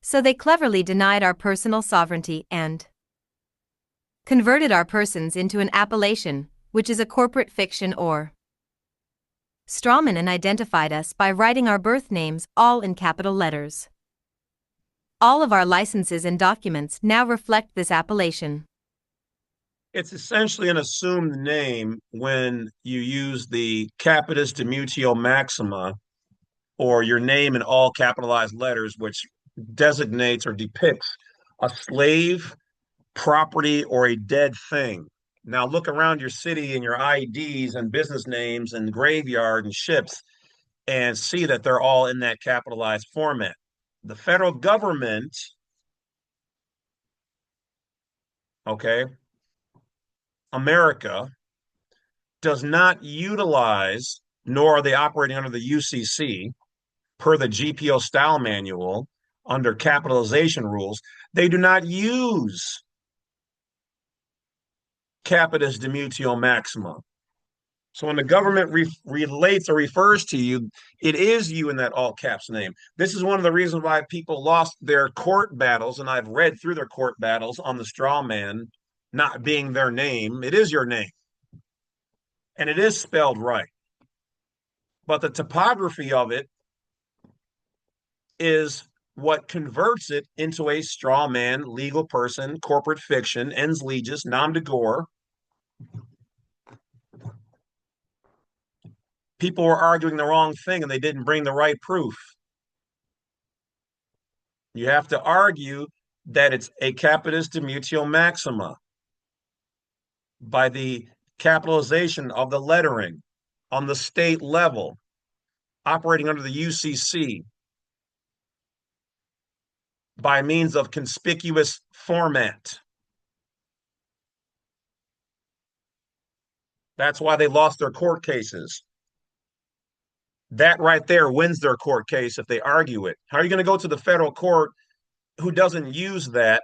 So they cleverly denied our personal sovereignty and converted our persons into an appellation, which is a corporate fiction or strawman, and identified us by writing our birth names all in capital letters. All of our licenses and documents now reflect this appellation. It's essentially an assumed name when you use the capitis dimitio maxima, or your name in all capitalized letters, which designates or depicts a slave, property, or a dead thing. Now look around your city and your IDs and business names and graveyard and ships and see that they're all in that capitalized format. The federal government, okay, America, does not utilize, nor are they operating under the U.C.C. per the GPO style manual under capitalization rules. They do not use capitis dimitio maxima. So when the government relates or refers to you, it is you in that all caps name. This is one of the reasons why people lost their court battles, and I've read through their court battles on the straw man not being their name. It is your name, and it is spelled right. But the topography of it is what converts it into a straw man, legal person, corporate fiction, ens legis, nom de gore. People were arguing the wrong thing and they didn't bring the right proof. You have to argue that it's a capitis demutio maxima by the capitalization of the lettering on the state level, operating under the U.C.C. by means of conspicuous format. That's why they lost their court cases. That right there wins their court case if they argue it. How are you going to go to the federal court who doesn't use that?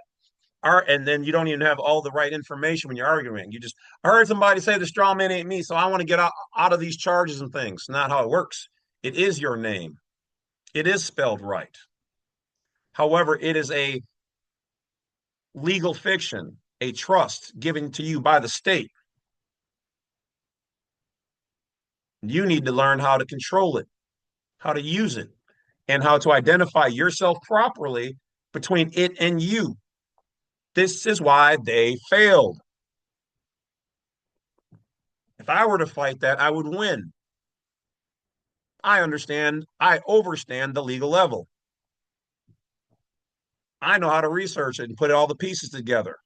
And then you don't even have all the right information when you're arguing. You just, I heard somebody say the straw man ain't me, so I want to get out of these charges and things. Not how it works. It is your name. It is spelled right. However, it is a legal fiction, a trust given to you by the state. You need to learn how to control it, how to use it, and how to identify yourself properly between it and you. This is why they failed. If I were to fight that, I would win. I understand, I overstand the legal level. I know how to research it and put all the pieces together.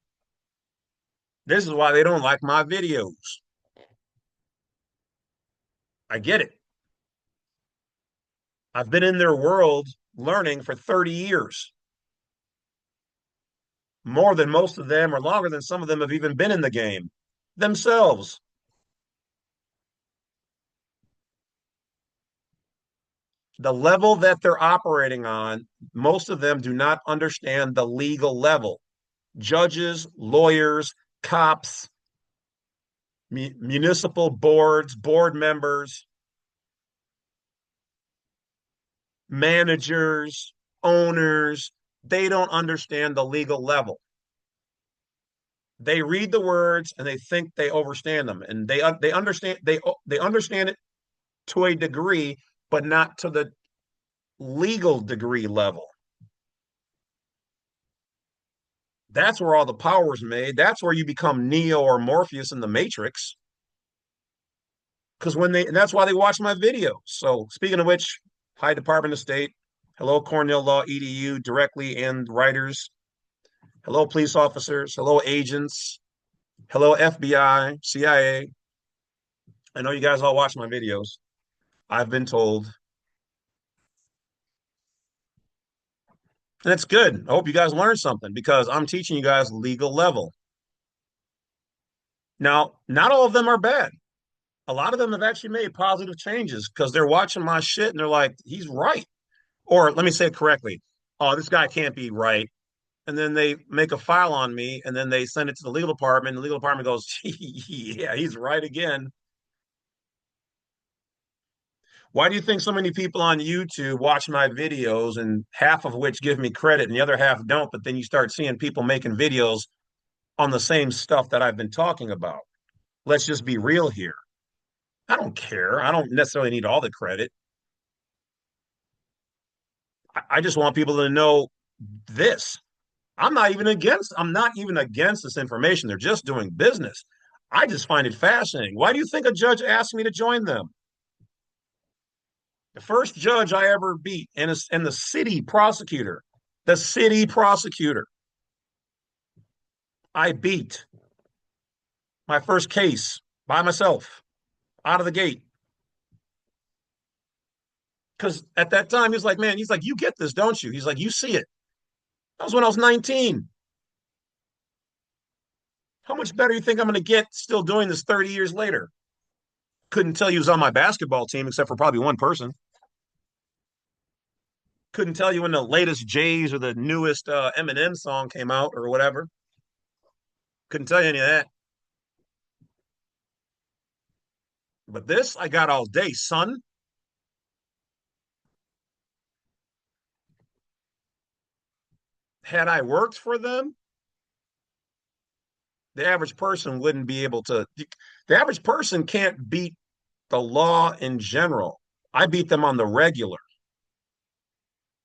This is why they don't like my videos. I get it. I've been in their world learning for 30 years. More than most of them, or longer than some of them have even been in the game themselves. The level that they're operating on, most of them do not understand the legal level. Judges, lawyers, cops, municipal boards, board members, managers, owners, they don't understand the legal level. They read the words and they think they understand them, and they understand it to a degree, but not to the legal degree level. That's where all the power is made. That's where you become Neo or Morpheus in the Matrix. Because that's why they watch my videos. So speaking of which, hi Department of State, hello Cornell Law EDU directly and writers, hello police officers, hello agents, hello FBI, CIA. I know you guys all watch my videos. I've been told. And it's good. I hope you guys learned something because I'm teaching you guys legal level. Now, not all of them are bad. A lot of them have actually made positive changes because they're watching my shit and they're like, he's right. Or let me say it correctly. Oh, this guy can't be right. And then they make a file on me and then they send it to the legal department. And the legal department goes, yeah, he's right again. Why do you think so many people on YouTube watch my videos and half of which give me credit and the other half don't? But then you start seeing people making videos on the same stuff that I've been talking about. Let's just be real here. I don't care. I don't necessarily need all the credit. I just want people to know this. I'm not even against this information. They're just doing business. I just find it fascinating. Why do you think a judge asked me to join them? The first judge I ever beat and the city prosecutor, I beat my first case by myself out of the gate. Because at that time, he's like, man, he's like, you get this, don't you? He's like, you see it. That was when I was 19. How much better do you think I'm going to get still doing this 30 years later? Couldn't tell you he was on my basketball team except for probably one person. Couldn't tell you when the latest J's or the newest Eminem song came out or whatever. Couldn't tell you any of that. But this I got all day, son. Had I worked for them, the average person wouldn't be able to. The average person can't beat the law in general. I beat them on the regular.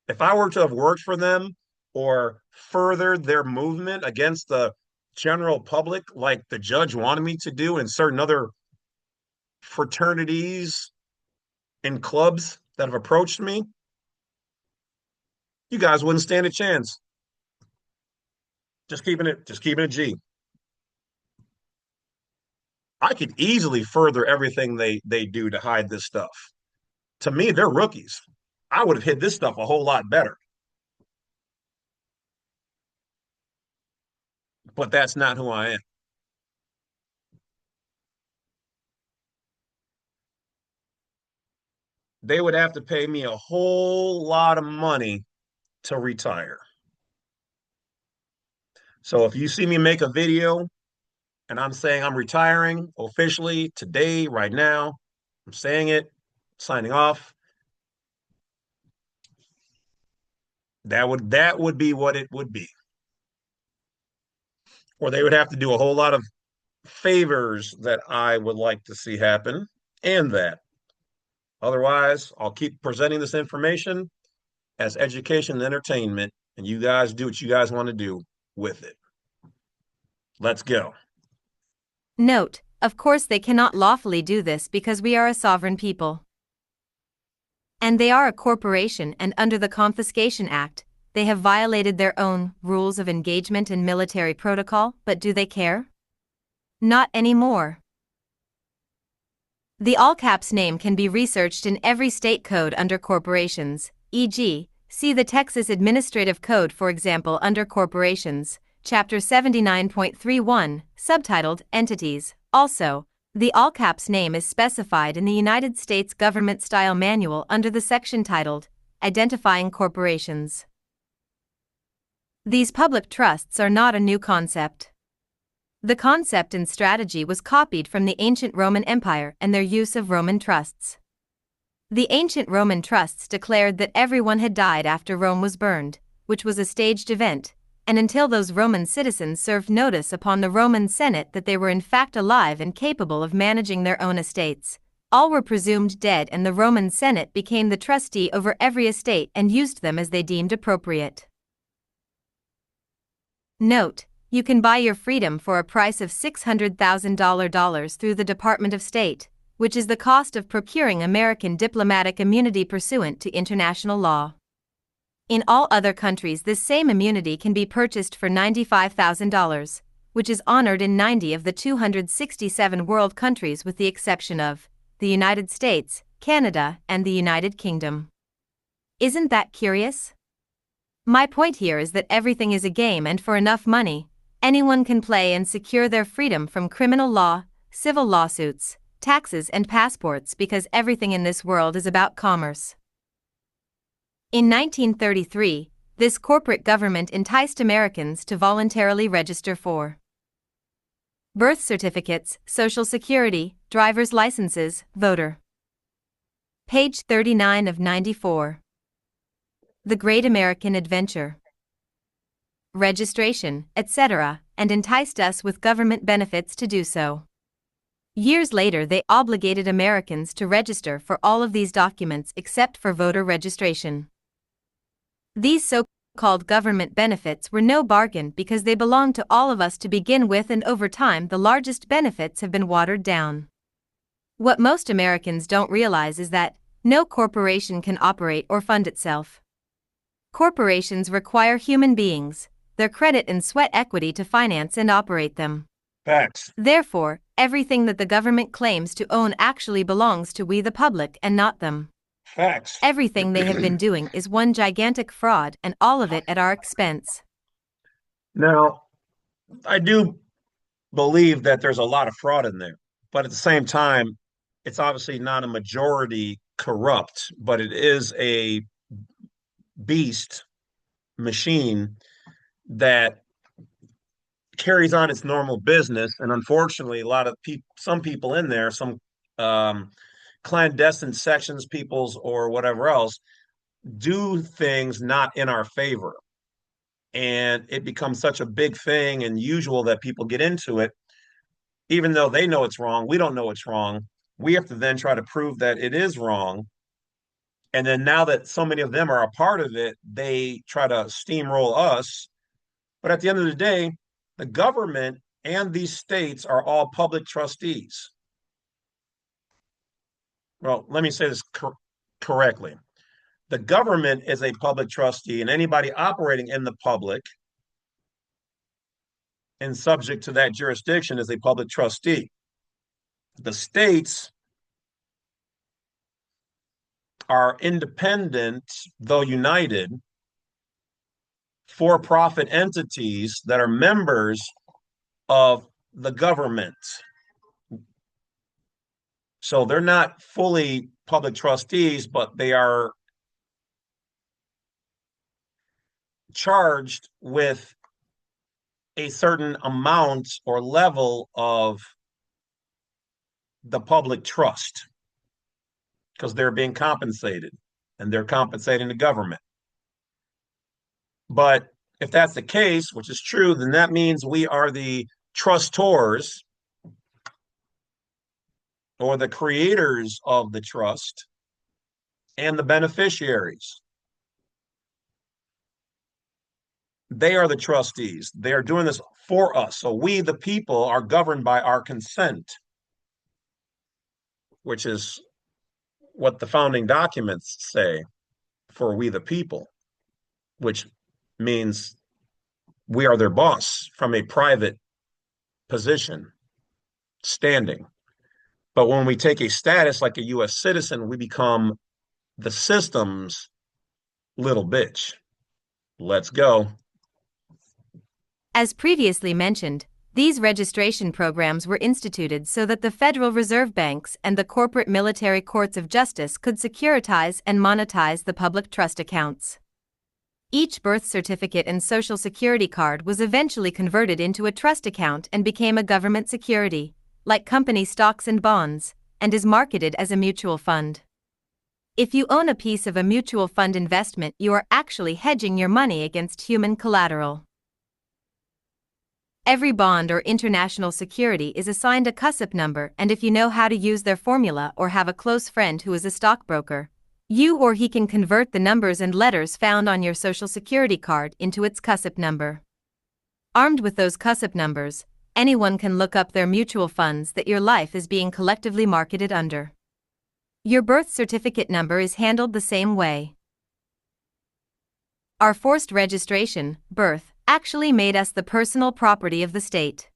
If I were to have worked for them or furthered their movement against the general public, like the judge wanted me to do in certain other fraternities and clubs that have approached me, you guys wouldn't stand a chance. Just keeping it G. I could easily further everything they do to hide this stuff. To me, they're rookies. I would have hid this stuff a whole lot better, but that's not who I am. They would have to pay me a whole lot of money to retire. So if you see me make a video and I'm saying I'm retiring officially today, right now, I'm saying it, signing off, that would be what it would be. Or they would have to do a whole lot of favors that I would like to see happen, and that. Otherwise, I'll keep presenting this information as education and entertainment, and you guys do what you guys want to do with it. Let's go. Note, of course they cannot lawfully do this because we are a sovereign people. And they are a corporation, and under the Confiscation Act, they have violated their own rules of engagement and military protocol, but do they care? Not anymore. The all caps name can be researched in every state code under corporations, e.g., see the Texas Administrative Code, for example, under corporations, Chapter 79.31, subtitled Entities. Also, the all caps name is specified in the United States Government Style Manual under the section titled Identifying Corporations. These public trusts are not a new concept. The concept and strategy was copied from the ancient Roman Empire and their use of Roman trusts. The ancient Roman trusts declared that everyone had died after Rome was burned, which was a staged event, and until those Roman citizens served notice upon the Roman Senate that they were in fact alive and capable of managing their own estates, all were presumed dead, and the Roman Senate became the trustee over every estate and used them as they deemed appropriate. Note, you can buy your freedom for a price of $600,000 through the Department of State, which is the cost of procuring American diplomatic immunity pursuant to international law. In all other countries, this same immunity can be purchased for $95,000, which is honored in 90 of the 267 world countries with the exception of the United States, Canada, and the United Kingdom. Isn't that curious? My point here is that everything is a game, and for enough money, anyone can play and secure their freedom from criminal law, civil lawsuits, taxes, and passports, because everything in this world is about commerce. In 1933, this corporate government enticed Americans to voluntarily register for birth certificates, Social Security, driver's licenses, voter. Page 39 of 94. The Great American Adventure. Registration, etc., and enticed us with government benefits to do so. Years later, they obligated Americans to register for all of these documents except for voter registration. These so-called government benefits were no bargain because they belonged to all of us to begin with, and over time the largest benefits have been watered down. What most Americans don't realize is that no corporation can operate or fund itself. Corporations require human beings, their credit and sweat equity to finance and operate them. Facts. Therefore, everything that the government claims to own actually belongs to we the public and not them. Facts. Everything they have been doing is one gigantic fraud, and all of it at our expense. Now, I do believe that there's a lot of fraud in there, but at the same time, it's obviously not a majority corrupt, but it is a beast machine that carries on its normal business. And unfortunately, a lot of people, some people in there, some um, clandestine sections, peoples, or whatever else, do things not in our favor. And it becomes such a big thing and usual that people get into it, even though they know it's wrong. We don't know it's wrong. We have to then try to prove that it is wrong And then now that so many of them are a part of it, they try to steamroll us. But at the end of the day, the government and these states are all public trustees. Well, let me say this correctly. The government is a public trustee, and anybody operating in the public and subject to that jurisdiction is a public trustee. The states are independent, though united, for profit entities that are members of the government. So they're not fully public trustees, but they are charged with a certain amount or level of the public trust because they're being compensated and they're compensating the government. But if that's the case, which is true, then that means we are the trustors or the creators of the trust and the beneficiaries. They are the trustees. They are doing this for us. So we, the people, are governed by our consent, which is what the founding documents say for we, the people, which means we are their boss from a private position, standing. But when we take a status like a U.S. citizen, we become the system's little bitch. Let's go. As previously mentioned, these registration programs were instituted so that the Federal Reserve banks and the corporate military courts of justice could securitize and monetize the public trust accounts. Each birth certificate and Social Security card was eventually converted into a trust account and became a government security, like company stocks and bonds, and is marketed as a mutual fund. If you own a piece of a mutual fund investment, you are actually hedging your money against human collateral. Every bond or international security is assigned a CUSIP number, and if you know how to use their formula or have a close friend who is a stockbroker, you or he can convert the numbers and letters found on your Social Security card into its CUSIP number. Armed with those CUSIP numbers, anyone can look up their mutual funds that your life is being collectively marketed under. Your birth certificate number is handled the same way. Our forced registration, birth, actually made us the personal property of the state.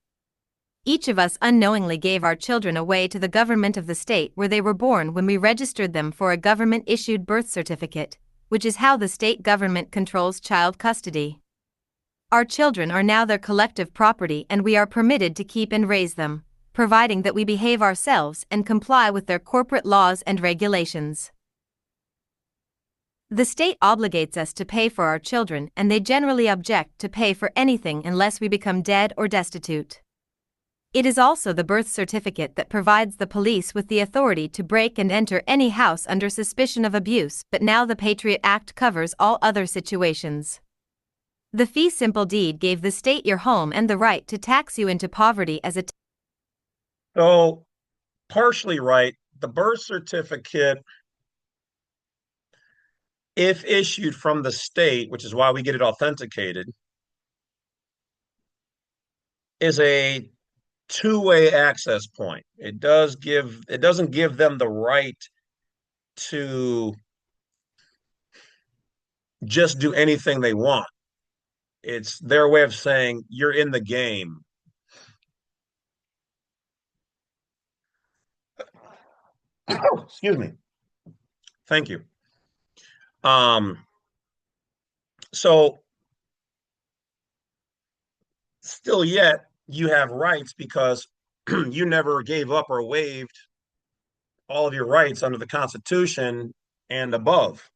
Each of us unknowingly gave our children away to the government of the state where they were born when we registered them for a government-issued birth certificate, which is how the state government controls child custody. Our children are now their collective property and we are permitted to keep and raise them, providing that we behave ourselves and comply with their corporate laws and regulations. The state obligates us to pay for our children, and they generally object to pay for anything unless we become dead or destitute. It is also the birth certificate that provides the police with the authority to break and enter any house under suspicion of abuse, but now the Patriot Act covers all other situations. The fee simple deed gave the state your home and the right to tax you into poverty as a So, partially right, the birth certificate, if issued from the state, which is why we get it authenticated, is a two-way access point. It doesn't give them the right to just do anything they want. It's their way of saying you're in the game. Excuse me. Thank you. Um, so still yet you have rights because you never gave up or waived all of your rights under the Constitution and above.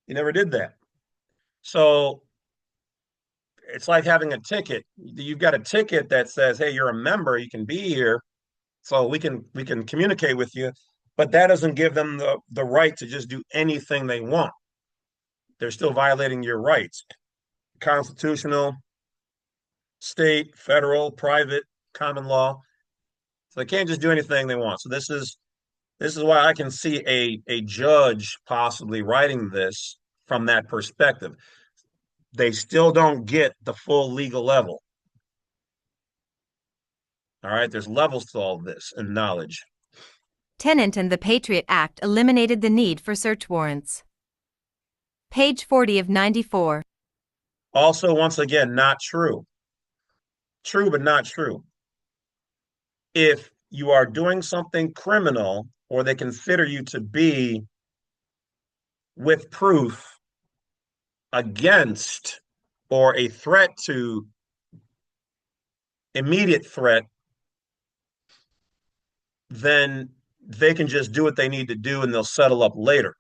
You never did that. So it's like having a ticket. You've got a ticket that says, "Hey, you're a member. You can be here, so we can communicate with you." But that doesn't give them the right to just do anything they want. They're still violating your rights, constitutional, state, federal, private, common law. So they can't just do anything they want. So this is This is why I can see a judge possibly writing this from that perspective. They still don't get the full legal level. All right, there's levels to all this and knowledge. Tenant and the Patriot Act eliminated the need for search warrants. Page 40 of 94. Also, once again, not true. True, but not true. If you are doing something criminal or they consider you to be with proof against or a threat to immediate threat, then they can just do what they need to do and they'll settle up later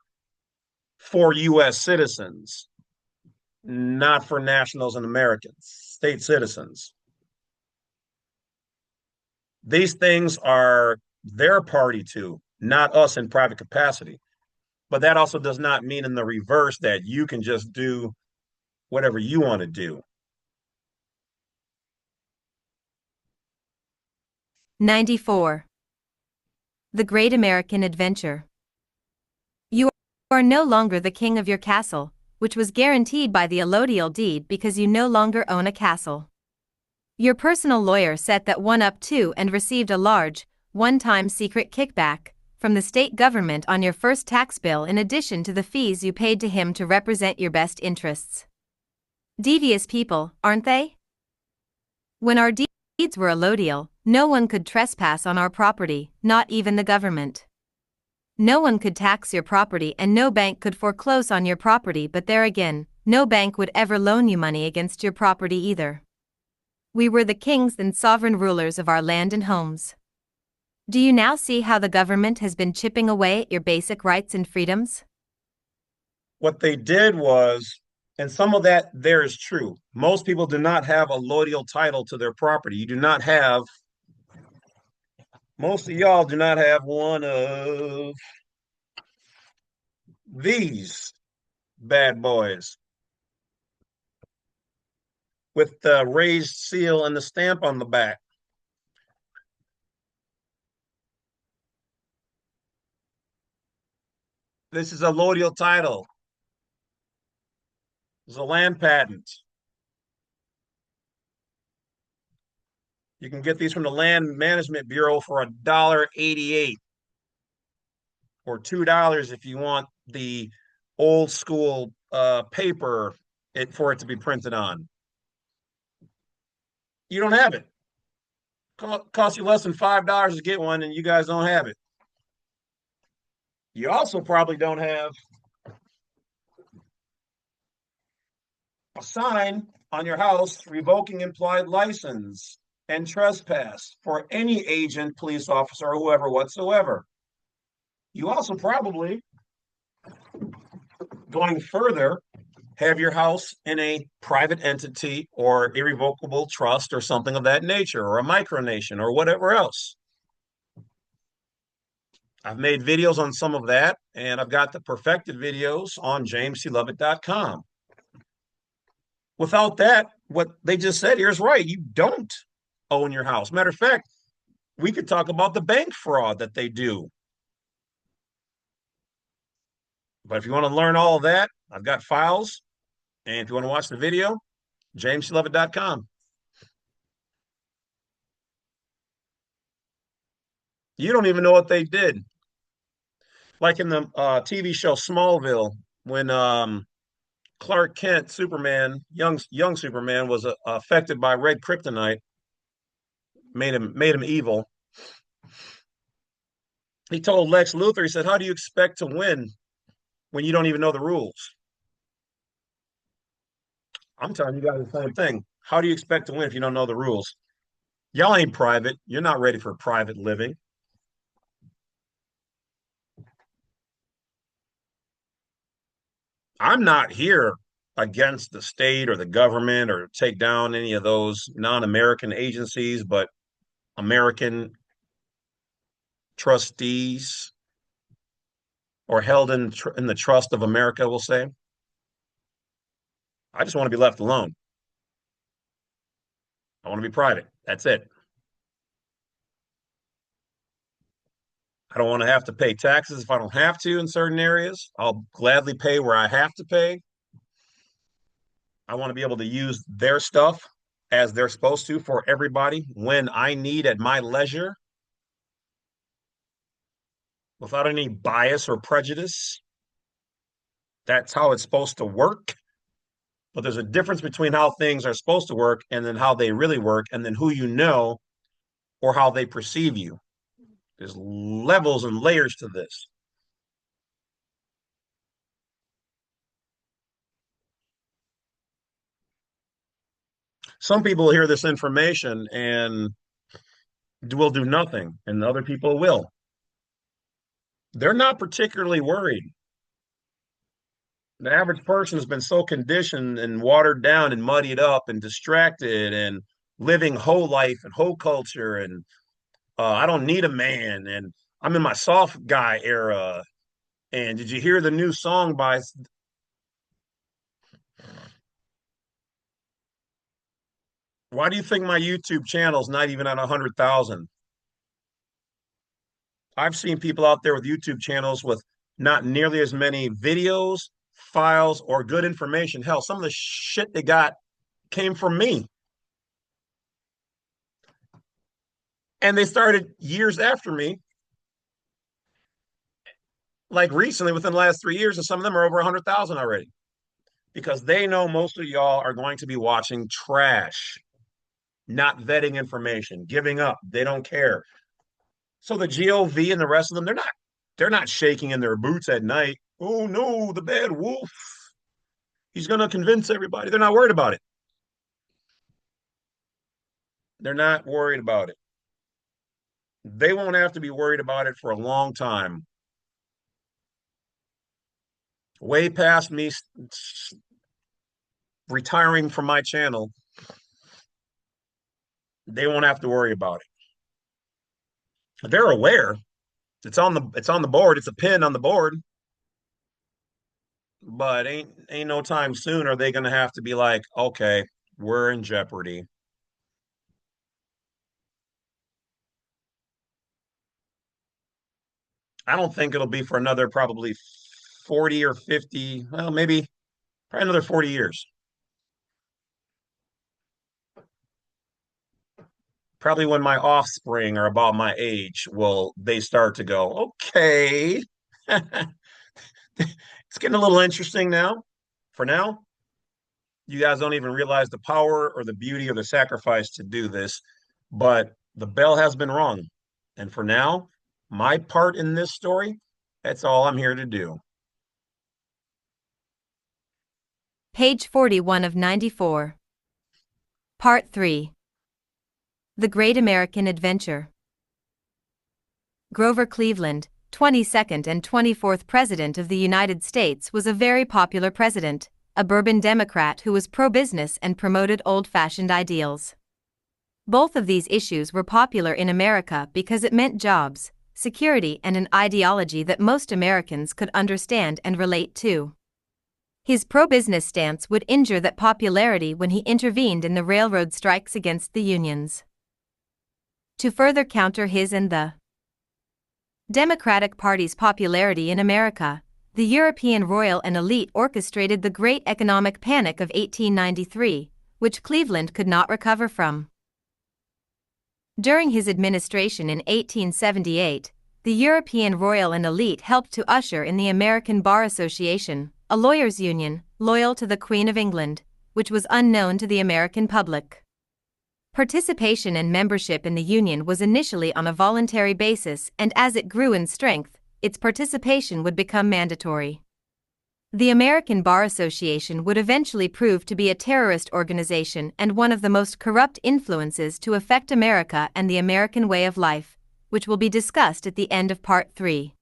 for U.S. citizens, not for nationals and Americans, state citizens. These things are their party to, not us in private capacity. But that also does not mean in the reverse that you can just do whatever you want to do. 94. The Great American Adventure. You are no longer the king of your castle, which was guaranteed by the allodial deed because you no longer own a castle. Your personal lawyer set that one up too and received a large, one-time secret kickback from the state government on your first tax bill in addition to the fees you paid to him to represent your best interests. Devious people, aren't they? When our deeds were allodial, no one could trespass on our property, not even the government. No one could tax your property and no bank could foreclose on your property, but there again, no bank would ever loan you money against your property either. We were the kings and sovereign rulers of our land and homes. Do you now see how the government has been chipping away at your basic rights and freedoms? What they did was, and some of that there is true. Most people do not have a allodial title to their property. You do not have, most of y'all do not have one of these bad boys with the raised seal and the stamp on the back. This is a allodial title. It's a land patent. You can get these from the Land Management Bureau for $1.88 or $2 if you want the old school paper for it to be printed on. You don't have it. Cost you less than $5 to get one, and you guys don't have it. You also probably don't have a sign on your house revoking implied license and trespass for any agent, police officer, or whoever whatsoever. You also probably, going further, have your house in a private entity or irrevocable trust or something of that nature, or a micronation or whatever else. I've made videos on some of that, and I've got the perfected videos on jamesclovett.com. Without that, what they just said here is right. You don't own your house. Matter of fact, we could talk about the bank fraud that they do. But if you want to learn all of that, I've got files. And if you want to watch the video, jamesclovett.com. You don't even know what they did. Like in the TV show Smallville, when Clark Kent, Superman, young Superman, was affected by red kryptonite, made him evil. He told Lex Luthor, he said, "How do you expect to win when you don't even know the rules?" I'm telling you guys the same thing. How do you expect to win if you don't know the rules? Y'all ain't private. You're not ready for private living. I'm not here against the state or the government or take down any of those non-American agencies, but American trustees or held in the trust of America, we'll say. I just want to be left alone. I want to be private. That's it. I don't want to have to pay taxes if I don't have to in certain areas. I'll gladly pay where I have to pay. I want to be able to use their stuff as they're supposed to for everybody when I need at my leisure without any bias or prejudice. That's how it's supposed to work. But there's a difference between how things are supposed to work and then how they really work, and then who you know or how they perceive you. There's levels and layers to this. Some people hear this information and will do nothing, and other people will. They're not particularly worried. The average person has been so conditioned and watered down and muddied up and distracted and living whole life and whole culture and I don't need a man and I'm in my soft guy era. And did you hear the new song by? Why do you think my YouTube channel is not even at 100,000? I've seen people out there with YouTube channels with not nearly as many videos, files, or good information. Hell, some of the shit they got came from me. And they started years after me, like recently within the last 3 years, and some of them are over 100,000 already because they know most of y'all are going to be watching trash, not vetting information, giving up. They don't care. So the GOV and the rest of them, they're not shaking in their boots at night. Oh no, the bad wolf. He's gonna convince everybody. They're not worried about it. They're not worried about it. They won't have to be worried about it for a long time. Way past me retiring from my channel, they won't have to worry about it. They're aware. It's on the board. It's a pin on the board. But ain't no time soon are they gonna have to be like, okay, we're in jeopardy. I don't think it'll be for another probably 40 or 50, well, maybe probably another 40 years. Probably when my offspring are about my age, will they start to go, okay. It's getting a little interesting now. For now, you guys don't even realize the power or the beauty or the sacrifice to do this, but the bell has been rung. And for now, my part in this story, that's all I'm here to do. Page 41 of 94. Part 3. The Great American Adventure. Grover Cleveland, 22nd and 24th President of the United States, was a very popular president, a bourbon Democrat who was pro-business and promoted old-fashioned ideals. Both of these issues were popular in America because it meant jobs, security, and an ideology that most Americans could understand and relate to. His pro-business stance would injure that popularity when he intervened in the railroad strikes against the unions. To further counter his and the Democratic Party's popularity in America, the European royal and elite orchestrated the Great Economic Panic of 1893, which Cleveland could not recover from. During his administration in 1878, the European royal and elite helped to usher in the American Bar Association, a lawyers' union, loyal to the Queen of England, which was unknown to the American public. Participation and membership in the union was initially on a voluntary basis, and as it grew in strength, its participation would become mandatory. The American Bar Association would eventually prove to be a terrorist organization and one of the most corrupt influences to affect America and the American way of life, which will be discussed at the end of Part 3.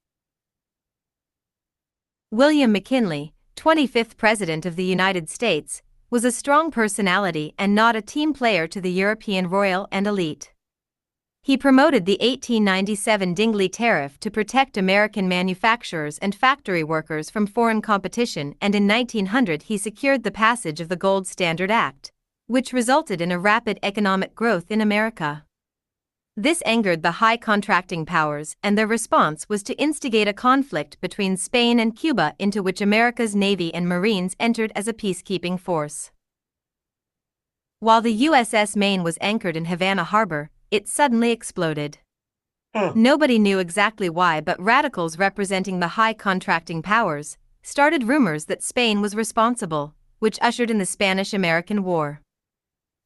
William McKinley, 25th President of the United States, was a strong personality and not a team player to the European royal and elite. He promoted the 1897 Dingley Tariff to protect American manufacturers and factory workers from foreign competition, and in 1900 he secured the passage of the Gold Standard Act, which resulted in a rapid economic growth in America. This angered the high contracting powers, and their response was to instigate a conflict between Spain and Cuba, into which America's Navy and Marines entered as a peacekeeping force. While the USS Maine was anchored in Havana Harbor, it suddenly exploded. Nobody knew exactly why, but radicals representing the high contracting powers started rumors that Spain was responsible, which ushered in the Spanish-American War.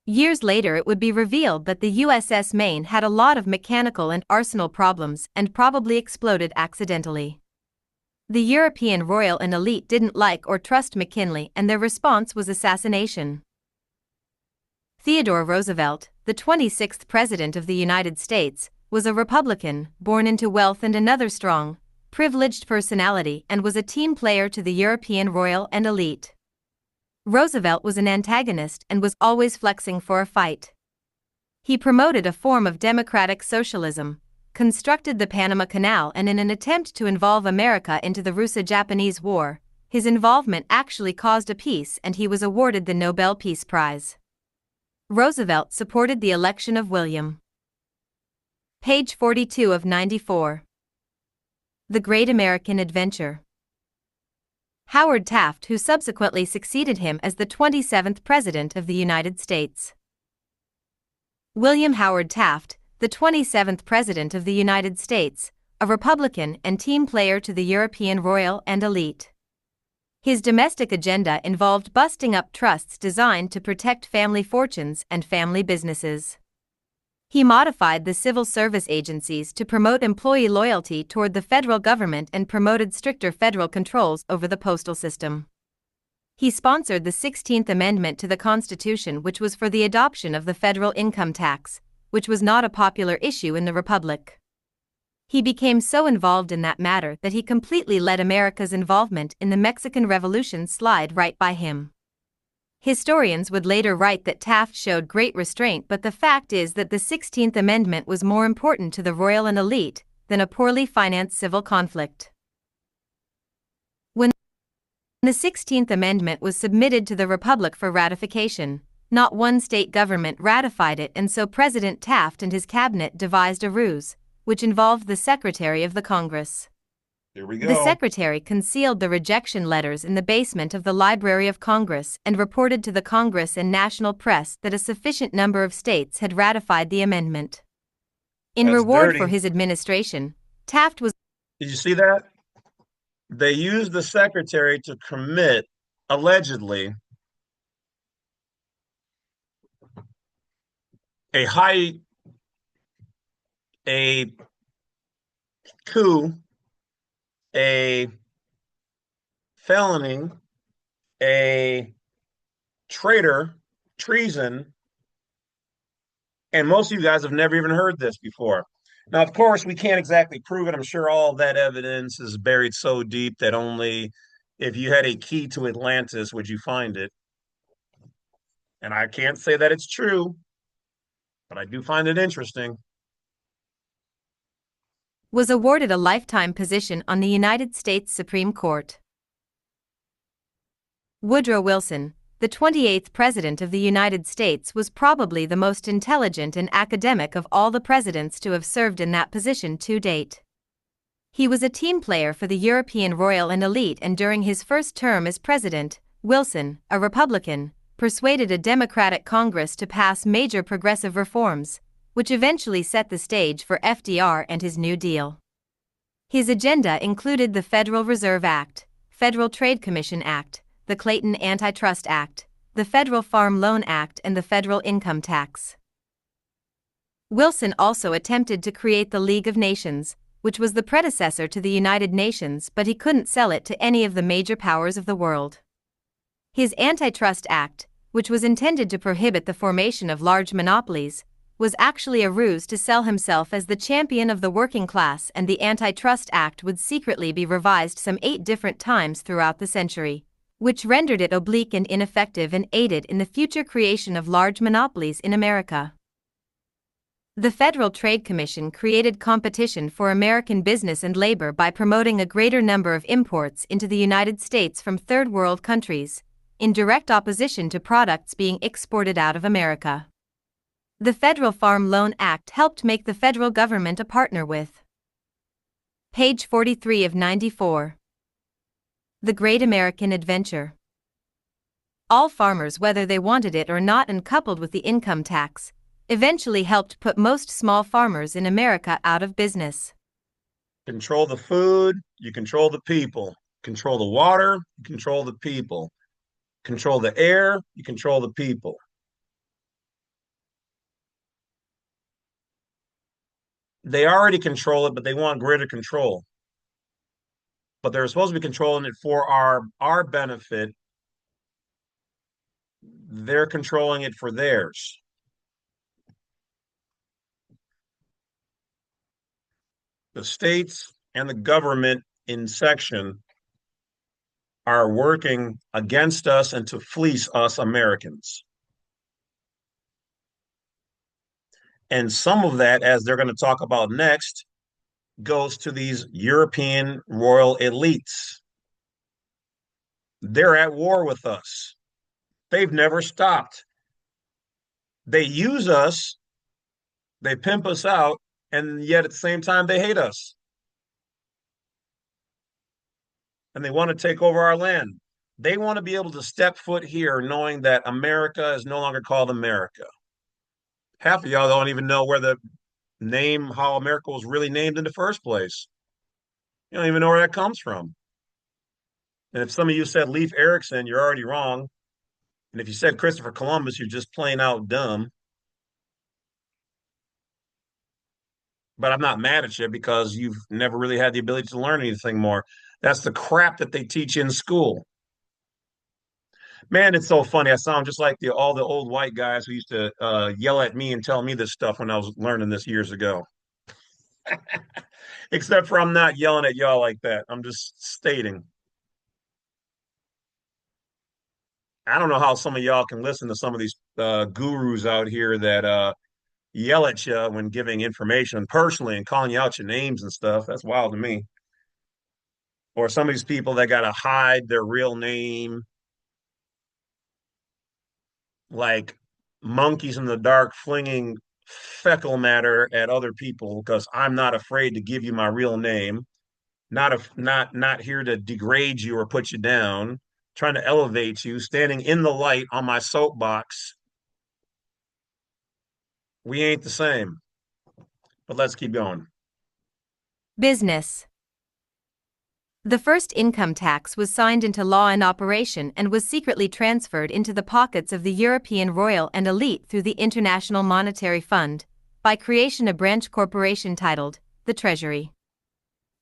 Years later, it would be revealed that the USS Maine had a lot of mechanical and arsenal problems and probably exploded accidentally. The European royal and elite didn't like or trust McKinley, and their response was assassination. Theodore Roosevelt, the 26th President of the United States, was a Republican, born into wealth and another strong, privileged personality, and was a team player to the European royal and elite. Roosevelt was an antagonist and was always flexing for a fight. He promoted a form of democratic socialism, constructed the Panama Canal, and in an attempt to involve America into the Russo-Japanese War, his involvement actually caused a peace and he was awarded the Nobel Peace Prize. Roosevelt supported the election of William. Page 42 of 94. The Great American Adventure. Howard Taft, who subsequently succeeded him as the 27th President of the United States. William Howard Taft, the 27th President of the United States, a Republican and team player to the European royal and elite. His domestic agenda involved busting up trusts designed to protect family fortunes and family businesses. He modified the civil service agencies to promote employee loyalty toward the federal government and promoted stricter federal controls over the postal system. He sponsored the 16th Amendment to the Constitution, which was for the adoption of the federal income tax, which was not a popular issue in the Republic. He became so involved in that matter that he completely let America's involvement in the Mexican Revolution slide right by him. Historians would later write that Taft showed great restraint, but the fact is that the 16th Amendment was more important to the royal and elite than a poorly financed civil conflict. When the 16th Amendment was submitted to the Republic for ratification, not one state government ratified it, and so President Taft and his cabinet devised a ruse, which involved the Secretary of the Congress. Here we go. The secretary concealed the rejection letters in the basement of the Library of Congress and reported to the Congress and national press that a sufficient number of states had ratified the amendment. In That's reward dirty. for his administration, Taft was... Did you see that? They used the secretary to commit, allegedly, a coup, a felony, a treason, and most of you guys have never even heard this before. Now, of course, we can't exactly prove it. I'm sure all that evidence is buried so deep that only if you had a key to Atlantis would you find it. And I can't say that it's true, but I do find it interesting. awarded a lifetime position on the United States Supreme Court. Woodrow Wilson, the 28th President of the United States, was probably the most intelligent and academic of all the presidents to have served in that position to date. He was a team player for the European royal and elite, and during his first term as president, Wilson, a Republican, persuaded a Democratic Congress to pass major progressive reforms, which eventually set the stage for FDR and his New Deal. His agenda included the Federal Reserve Act, Federal Trade Commission Act, the Clayton Antitrust Act, the Federal Farm Loan Act, and the federal income tax. Wilson also attempted to create the League of Nations, which was the predecessor to the United Nations, but he couldn't sell it to any of the major powers of the world. His Antitrust Act, which was intended to prohibit the formation of large monopolies, was actually a ruse to sell himself as the champion of the working class, and the Antitrust Act would secretly be revised some 8 different times throughout the century, which rendered it oblique and ineffective and aided in the future creation of large monopolies in America. The Federal Trade Commission created competition for American business and labor by promoting a greater number of imports into the United States from third world countries, in direct opposition to products being exported out of America. The Federal Farm Loan Act helped make the federal government a partner with. Page 43 of 94. The Great American Adventure. All farmers, whether they wanted it or not, and coupled with the income tax, eventually helped put most small farmers in America out of business. Control the food, you control the people. Control the water, you control the people. Control the air, you control the people. They already control it, but they want greater control. But they're supposed to be controlling it for our benefit. They're controlling it for theirs. The states and the government in section are working against us and to fleece us Americans. And some of that, as they're going to talk about next, goes to these European royal elites. They're at war with us. They've never stopped. They use us, they pimp us out, and yet at the same time, they hate us. And they want to take over our land. They want to be able to step foot here knowing that America is no longer called America. Half of y'all don't even know where the name, how America was really named in the first place. You don't even know where that comes from. And if some of you said Leif Erikson, you're already wrong. And if you said Christopher Columbus, you're just plain out dumb. But I'm not mad at you because you've never really had the ability to learn anything more. That's the crap that they teach in school. Man, it's so funny. I sound just like all the old white guys who used to yell at me and tell me this stuff when I was learning this years ago. Except for I'm not yelling at y'all like that. I'm just stating. I don't know how some of y'all can listen to some of these gurus out here that yell at you when giving information personally and calling you out your names and stuff. That's wild to me. Or some of these people that got to hide their real name, like monkeys in the dark, flinging fecal matter at other people because I'm not afraid to give you my real name. Not here to degrade you or put you down. Trying to elevate you, standing in the light on my soapbox. We ain't the same. But let's keep going. Business. The first income tax was signed into law in operation and was secretly transferred into the pockets of the European royal and elite through the International Monetary Fund, by creation a branch corporation titled the Treasury.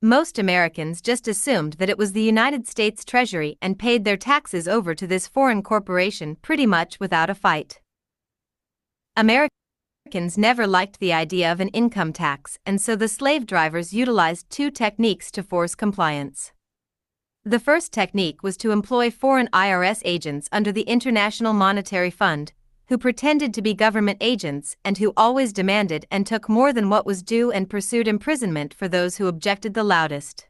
Most Americans just assumed that it was the United States Treasury and paid their taxes over to this foreign corporation pretty much without a fight. Americans never liked the idea of an income tax, and so the slave drivers utilized two techniques to force compliance. The first technique was to employ foreign IRS agents under the International Monetary Fund, who pretended to be government agents and who always demanded and took more than what was due and pursued imprisonment for those who objected the loudest.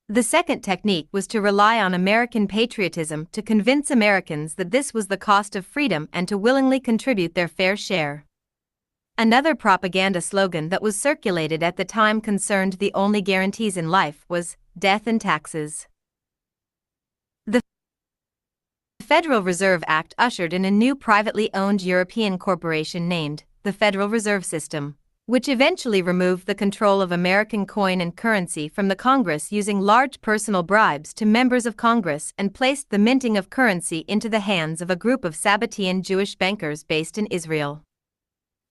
The second technique was to rely on American patriotism to convince Americans that this was the cost of freedom and to willingly contribute their fair share. Another propaganda slogan that was circulated at the time concerned the only guarantees in life was death and taxes. The Federal Reserve Act ushered in a new privately owned European corporation named the Federal Reserve System, which eventually removed the control of American coin and currency from the Congress using large personal bribes to members of Congress and placed the minting of currency into the hands of a group of Sabbatean Jewish bankers based in Israel.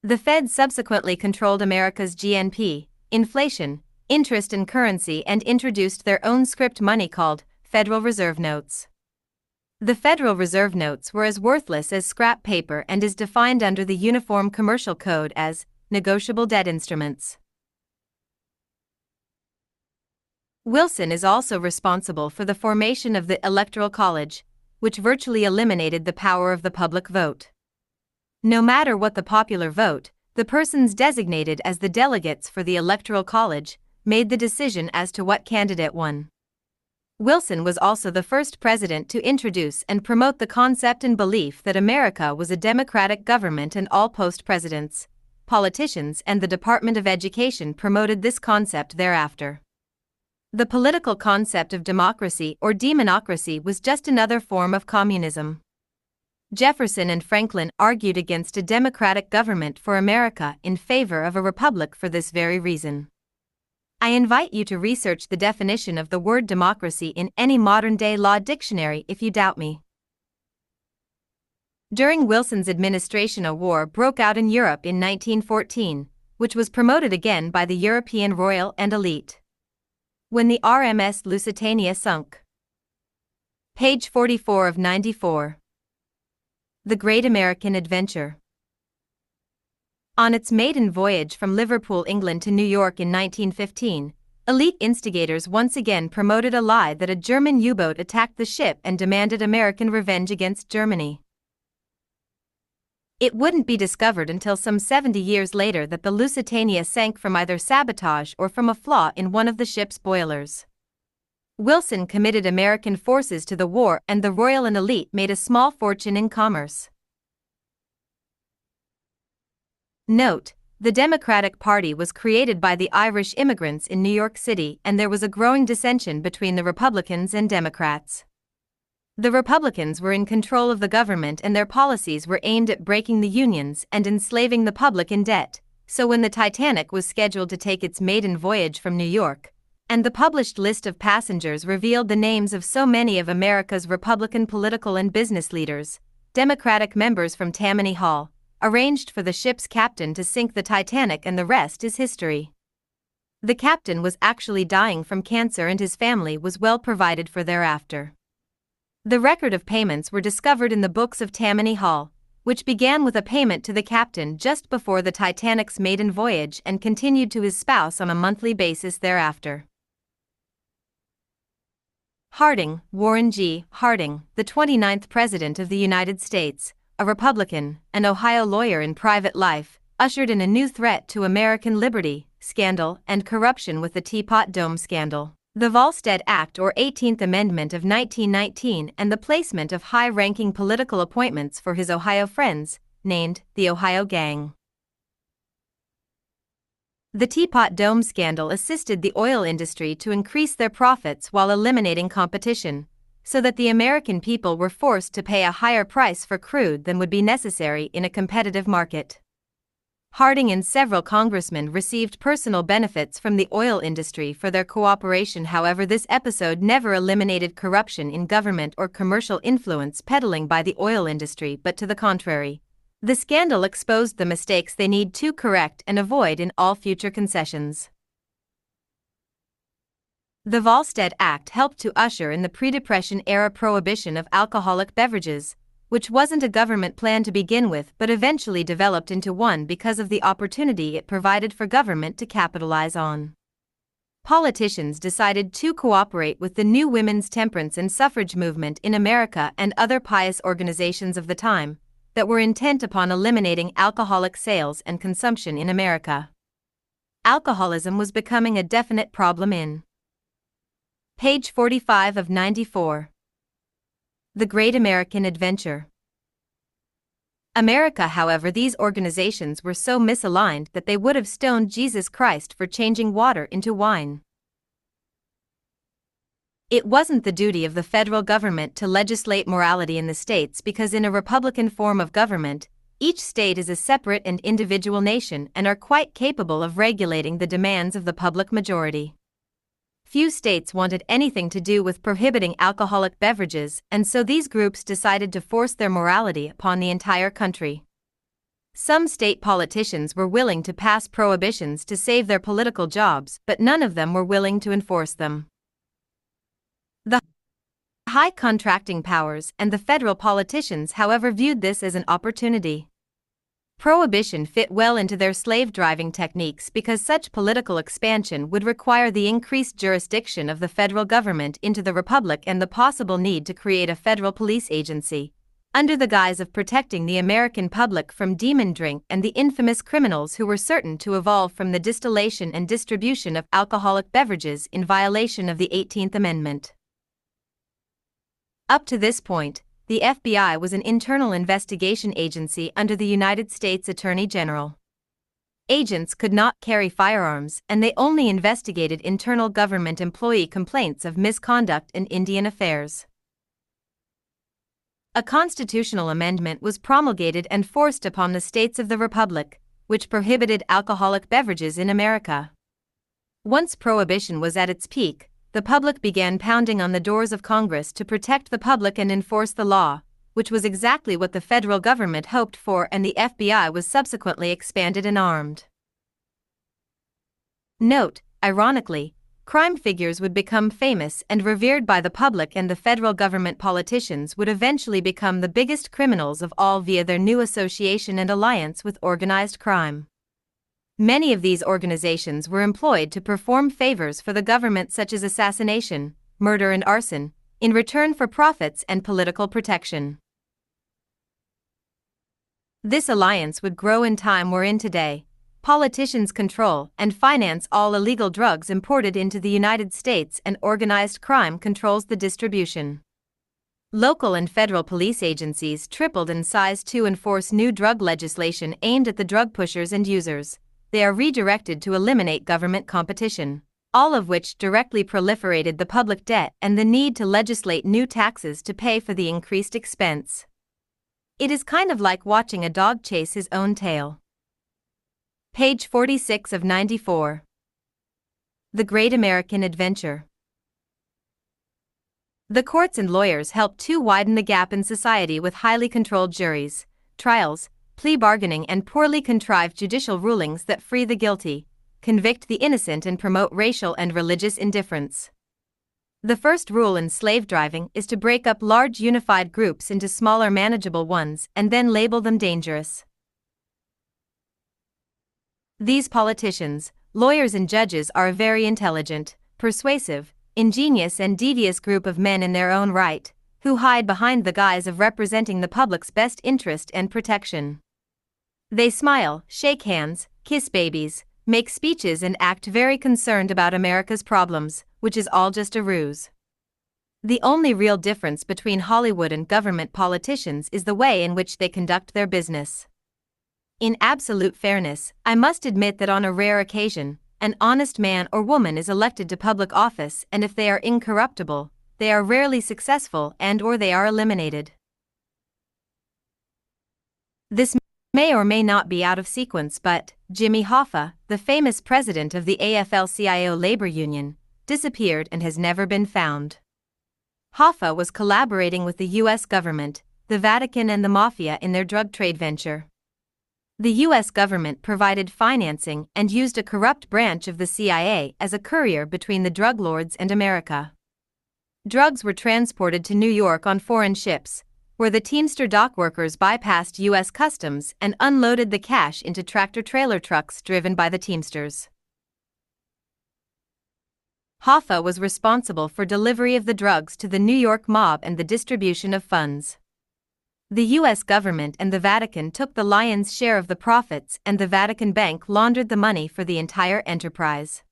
The Fed subsequently controlled America's GNP, inflation, interest and currency, and introduced their own script money called Federal Reserve Notes. The Federal Reserve Notes were as worthless as scrap paper and is defined under the Uniform Commercial Code as negotiable debt instruments. Wilson is also responsible for the formation of the Electoral College, which virtually eliminated the power of the public vote. No matter what the popular vote, the persons designated as the delegates for the Electoral College made the decision as to what candidate won. Wilson was also the first president to introduce and promote the concept and belief that America was a democratic government, and all post-presidents, politicians, and the Department of Education promoted this concept thereafter. The political concept of democracy or demonocracy was just another form of communism. Jefferson and Franklin argued against a democratic government for America in favor of a republic for this very reason. I invite you to research the definition of the word democracy in any modern-day law dictionary if you doubt me. During Wilson's administration, a war broke out in Europe in 1914, which was promoted again by the European royal and elite. When the RMS Lusitania sunk. Page 44 of 94. The Great American Adventure. On its maiden voyage from Liverpool, England to New York in 1915, elite instigators once again promoted a lie that a German U-boat attacked the ship and demanded American revenge against Germany. It wouldn't be discovered until some 70 years later that the Lusitania sank from either sabotage or from a flaw in one of the ship's boilers. Wilson committed American forces to the war, and the royal and elite made a small fortune in commerce. Note: the Democratic Party was created by the Irish immigrants in New York City, and there was a growing dissension between the Republicans and Democrats. The Republicans were in control of the government, and their policies were aimed at breaking the unions and enslaving the public in debt. So when the Titanic was scheduled to take its maiden voyage from New York, and the published list of passengers revealed the names of so many of America's Republican political and business leaders, Democratic members from Tammany Hall arranged for the ship's captain to sink the Titanic, and the rest is history. The captain was actually dying from cancer, and his family was well provided for thereafter. The record of payments were discovered in the books of Tammany Hall, which began with a payment to the captain just before the Titanic's maiden voyage and continued to his spouse on a monthly basis thereafter. Harding, Warren G. Harding, the 29th President of the United States, a Republican, an Ohio lawyer in private life, ushered in a new threat to American liberty, scandal, and corruption with the Teapot Dome scandal, the Volstead Act or 18th Amendment of 1919, and the placement of high-ranking political appointments for his Ohio friends, named the Ohio Gang. The Teapot Dome scandal assisted the oil industry to increase their profits while eliminating competition, so that the American people were forced to pay a higher price for crude than would be necessary in a competitive market. Harding and several congressmen received personal benefits from the oil industry for their cooperation. However, this episode never eliminated corruption in government or commercial influence peddling by the oil industry, but to the contrary. The scandal exposed the mistakes they need to correct and avoid in all future concessions. The Volstead Act helped to usher in the pre-Depression era prohibition of alcoholic beverages, which wasn't a government plan to begin with but eventually developed into one because of the opportunity it provided for government to capitalize on. Politicians decided to cooperate with the new women's temperance and suffrage movement in America and other pious organizations of the time that were intent upon eliminating alcoholic sales and consumption in America. Alcoholism was becoming a definite problem in page 45 of 94. The Great American Adventure. America, however, these organizations were so misaligned that they would have stoned Jesus Christ for changing water into wine. It wasn't the duty of the federal government to legislate morality in the states because in a Republican form of government, each state is a separate and individual nation and are quite capable of regulating the demands of the public majority. Few states wanted anything to do with prohibiting alcoholic beverages, and so these groups decided to force their morality upon the entire country. Some state politicians were willing to pass prohibitions to save their political jobs, but none of them were willing to enforce them. The high contracting powers and the federal politicians, however, viewed this as an opportunity. Prohibition fit well into their slave-driving techniques because such political expansion would require the increased jurisdiction of the federal government into the republic and the possible need to create a federal police agency, under the guise of protecting the American public from demon drink and the infamous criminals who were certain to evolve from the distillation and distribution of alcoholic beverages in violation of the 18th Amendment. Up to this point, the FBI was an internal investigation agency under the United States Attorney General. Agents could not carry firearms, and they only investigated internal government employee complaints of misconduct in Indian affairs. A constitutional amendment was promulgated and forced upon the states of the Republic, which prohibited alcoholic beverages in America. Once Prohibition was at its peak, the public began pounding on the doors of Congress to protect the public and enforce the law, which was exactly what the federal government hoped for, and the FBI was subsequently expanded and armed. Note, ironically, crime figures would become famous and revered by the public, and the federal government politicians would eventually become the biggest criminals of all via their new association and alliance with organized crime. Many of these organizations were employed to perform favors for the government, such as assassination, murder, and arson, in return for profits and political protection. This alliance would grow in time we're in today. Politicians control and finance all illegal drugs imported into the United States, and organized crime controls the distribution. Local and federal police agencies tripled in size to enforce new drug legislation aimed at the drug pushers and users. They are redirected to eliminate government competition, all of which directly proliferated the public debt and the need to legislate new taxes to pay for the increased expense. It is kind of like watching a dog chase his own tail. Page 46 of 94. The Great American Adventure. The courts and lawyers helped to widen the gap in society with highly controlled juries, trials, plea bargaining, and poorly contrived judicial rulings that free the guilty, convict the innocent, and promote racial and religious indifference. The first rule in slave driving is to break up large unified groups into smaller manageable ones and then label them dangerous. These politicians, lawyers, and judges are a very intelligent, persuasive, ingenious, and devious group of men in their own right, who hide behind the guise of representing the public's best interest and protection. They smile, shake hands, kiss babies, make speeches, and act very concerned about America's problems, which is all just a ruse. The only real difference between Hollywood and government politicians is the way in which they conduct their business. In absolute fairness, I must admit that on a rare occasion, an honest man or woman is elected to public office, and if they are incorruptible, they are rarely successful and/or they are eliminated. This may or may not be out of sequence, but Jimmy Hoffa, the famous president of the AFL-CIO labor union, disappeared and has never been found. Hoffa was collaborating with the U.S. government, the Vatican, and the Mafia in their drug trade venture. The U.S. government provided financing and used a corrupt branch of the CIA as a courier between the drug lords and America. Drugs were transported to New York on foreign ships, where the Teamster dock workers bypassed U.S. customs and unloaded the cash into tractor-trailer trucks driven by the Teamsters. Hoffa was responsible for delivery of the drugs to the New York mob and the distribution of funds. The U.S. government and the Vatican took the lion's share of the profits, and the Vatican Bank laundered the money for the entire enterprise.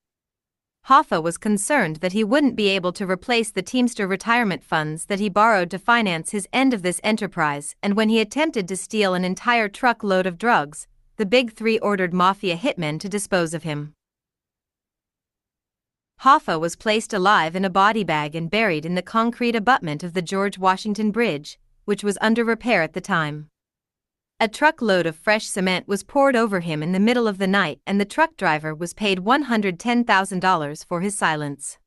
Hoffa was concerned that he wouldn't be able to replace the Teamster retirement funds that he borrowed to finance his end of this enterprise, and when he attempted to steal an entire truckload of drugs, the Big Three ordered Mafia hitmen to dispose of him. Hoffa was placed alive in a body bag and buried in the concrete abutment of the George Washington Bridge, which was under repair at the time. A truckload of fresh cement was poured over him in the middle of the night, and the truck driver was paid $110,000 for his silence.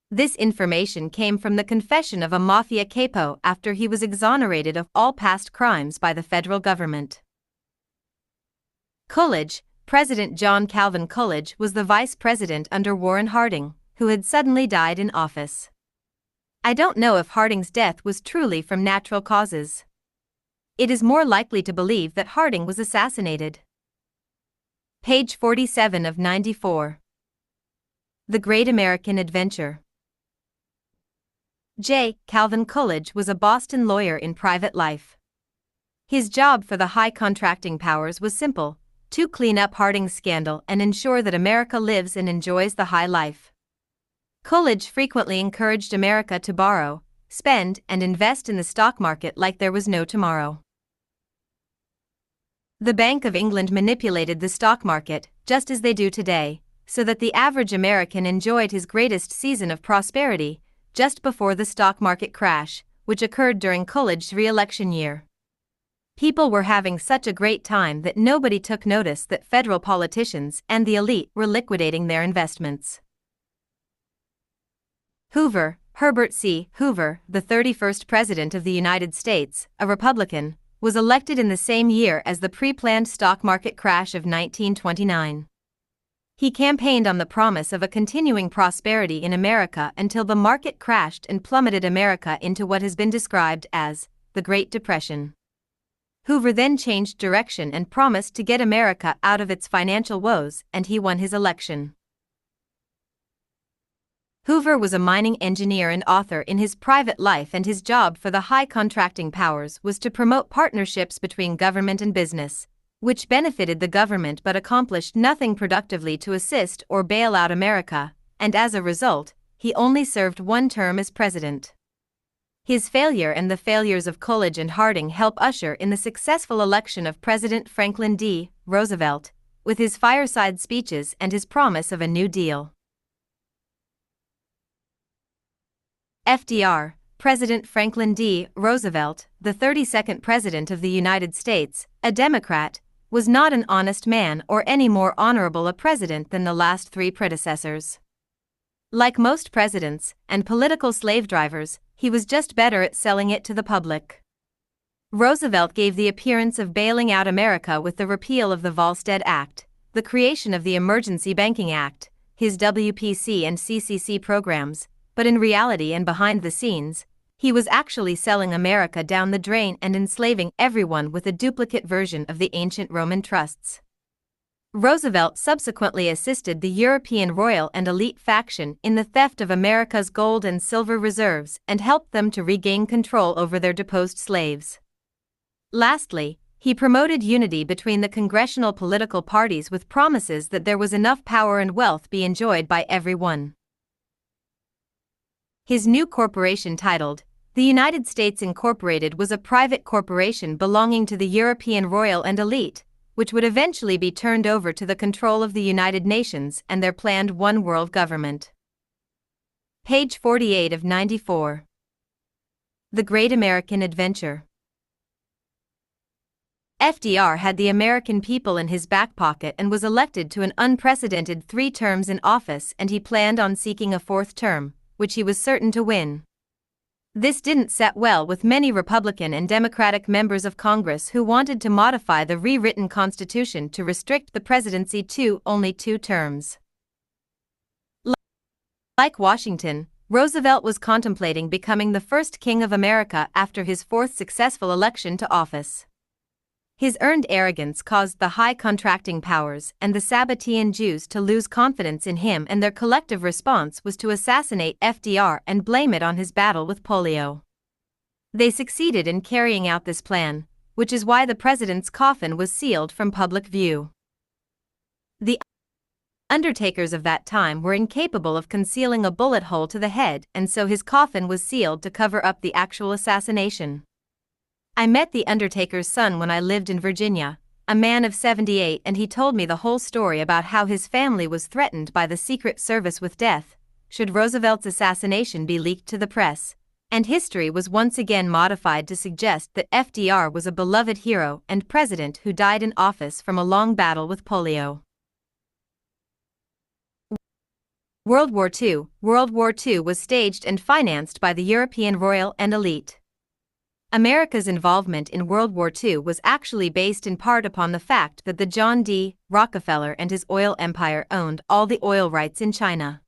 This information came from the confession of a mafia capo after he was exonerated of all past crimes by the federal government. Coolidge, President John Calvin Coolidge, was the vice president under Warren Harding, who had suddenly died in office. I don't know if Harding's death was truly from natural causes. It is more likely to believe that Harding was assassinated. Page 47 of 94. The Great American Adventure. J. Calvin Coolidge was a Boston lawyer in private life. His job for the high contracting powers was simple: to clean up Harding's scandal and ensure that America lives and enjoys the high life. Coolidge frequently encouraged America to borrow, spend, and invest in the stock market like there was no tomorrow. The Bank of England manipulated the stock market, just as they do today, so that the average American enjoyed his greatest season of prosperity just before the stock market crash, which occurred during Coolidge's re-election year. People were having such a great time that nobody took notice that federal politicians and the elite were liquidating their investments. Hoover, Herbert C. Hoover, the 31st President of the United States, a Republican, was elected in the same year as the pre-planned stock market crash of 1929. He campaigned on the promise of a continuing prosperity in America until the market crashed and plummeted America into what has been described as the Great Depression. Hoover then changed direction and promised to get America out of its financial woes, and he won his election. Hoover was a mining engineer and author in his private life, and his job for the high contracting powers was to promote partnerships between government and business, which benefited the government but accomplished nothing productively to assist or bail out America, and as a result, he only served one term as president. His failure and the failures of Coolidge and Harding help usher in the successful election of President Franklin D. Roosevelt, with his fireside speeches and his promise of a New Deal. FDR, President Franklin D. Roosevelt, the 32nd President of the United States, a Democrat, was not an honest man or any more honorable a president than the last three predecessors. Like most presidents and political slave drivers, he was just better at selling it to the public. Roosevelt gave the appearance of bailing out America with the repeal of the Volstead Act, the creation of the Emergency Banking Act, his WPC and CCC programs, but in reality and behind the scenes, he was actually selling America down the drain and enslaving everyone with a duplicate version of the ancient Roman trusts. Roosevelt subsequently assisted the European royal and elite faction in the theft of America's gold and silver reserves and helped them to regain control over their deposed slaves. Lastly, he promoted unity between the congressional political parties with promises that there was enough power and wealth be enjoyed by everyone. His new corporation, titled the United States Incorporated, was a private corporation belonging to the European royal and elite, which would eventually be turned over to the control of the United Nations and their planned one world government. Page 48 of 94. The Great American Adventure. FDR had the American people in his back pocket and was elected to an unprecedented 3 terms in office, and he planned on seeking a 4th term, which he was certain to win. This didn't set well with many Republican and Democratic members of Congress who wanted to modify the rewritten Constitution to restrict the presidency to only 2 terms. Like Washington, Roosevelt was contemplating becoming the first king of America after his 4th successful election to office. His earned arrogance caused the high contracting powers and the Sabbatean Jews to lose confidence in him, and their collective response was to assassinate FDR and blame it on his battle with polio. They succeeded in carrying out this plan, which is why the president's coffin was sealed from public view. The undertakers of that time were incapable of concealing a bullet hole to the head, and so his coffin was sealed to cover up the actual assassination. I met the undertaker's son when I lived in Virginia, a man of 78, and he told me the whole story about how his family was threatened by the Secret Service with death should Roosevelt's assassination be leaked to the press, and history was once again modified to suggest that FDR was a beloved hero and president who died in office from a long battle with polio. World War II. World War II was staged and financed by the European royal and elite. America's involvement in World War II was actually based in part upon the fact that the John D. Rockefeller and his oil empire owned all the oil rights in China.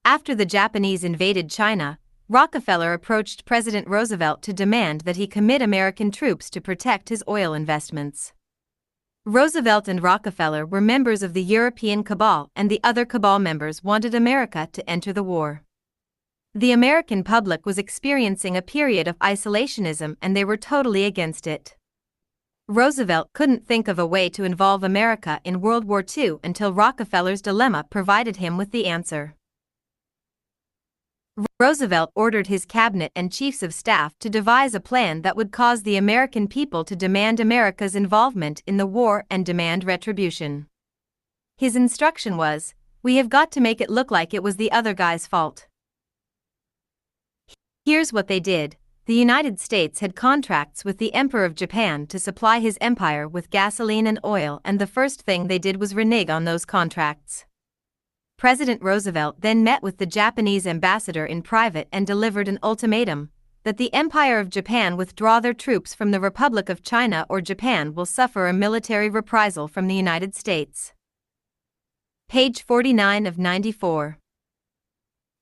After the Japanese invaded China, Rockefeller approached President Roosevelt to demand that he commit American troops to protect his oil investments. Roosevelt and Rockefeller were members of the European cabal, and the other cabal members wanted America to enter the war. The American public was experiencing a period of isolationism, and they were totally against it. Roosevelt couldn't think of a way to involve America in World War II until Rockefeller's dilemma provided him with the answer. Roosevelt ordered his cabinet and chiefs of staff to devise a plan that would cause the American people to demand America's involvement in the war and demand retribution. His instruction was, "We have got to make it look like it was the other guy's fault." Here's what they did. The United States had contracts with the Emperor of Japan to supply his empire with gasoline and oil, and the first thing they did was renege on those contracts. President Roosevelt then met with the Japanese ambassador in private and delivered an ultimatum that the Empire of Japan withdraw their troops from the Republic of China or Japan will suffer a military reprisal from the United States. Page 49 of 94.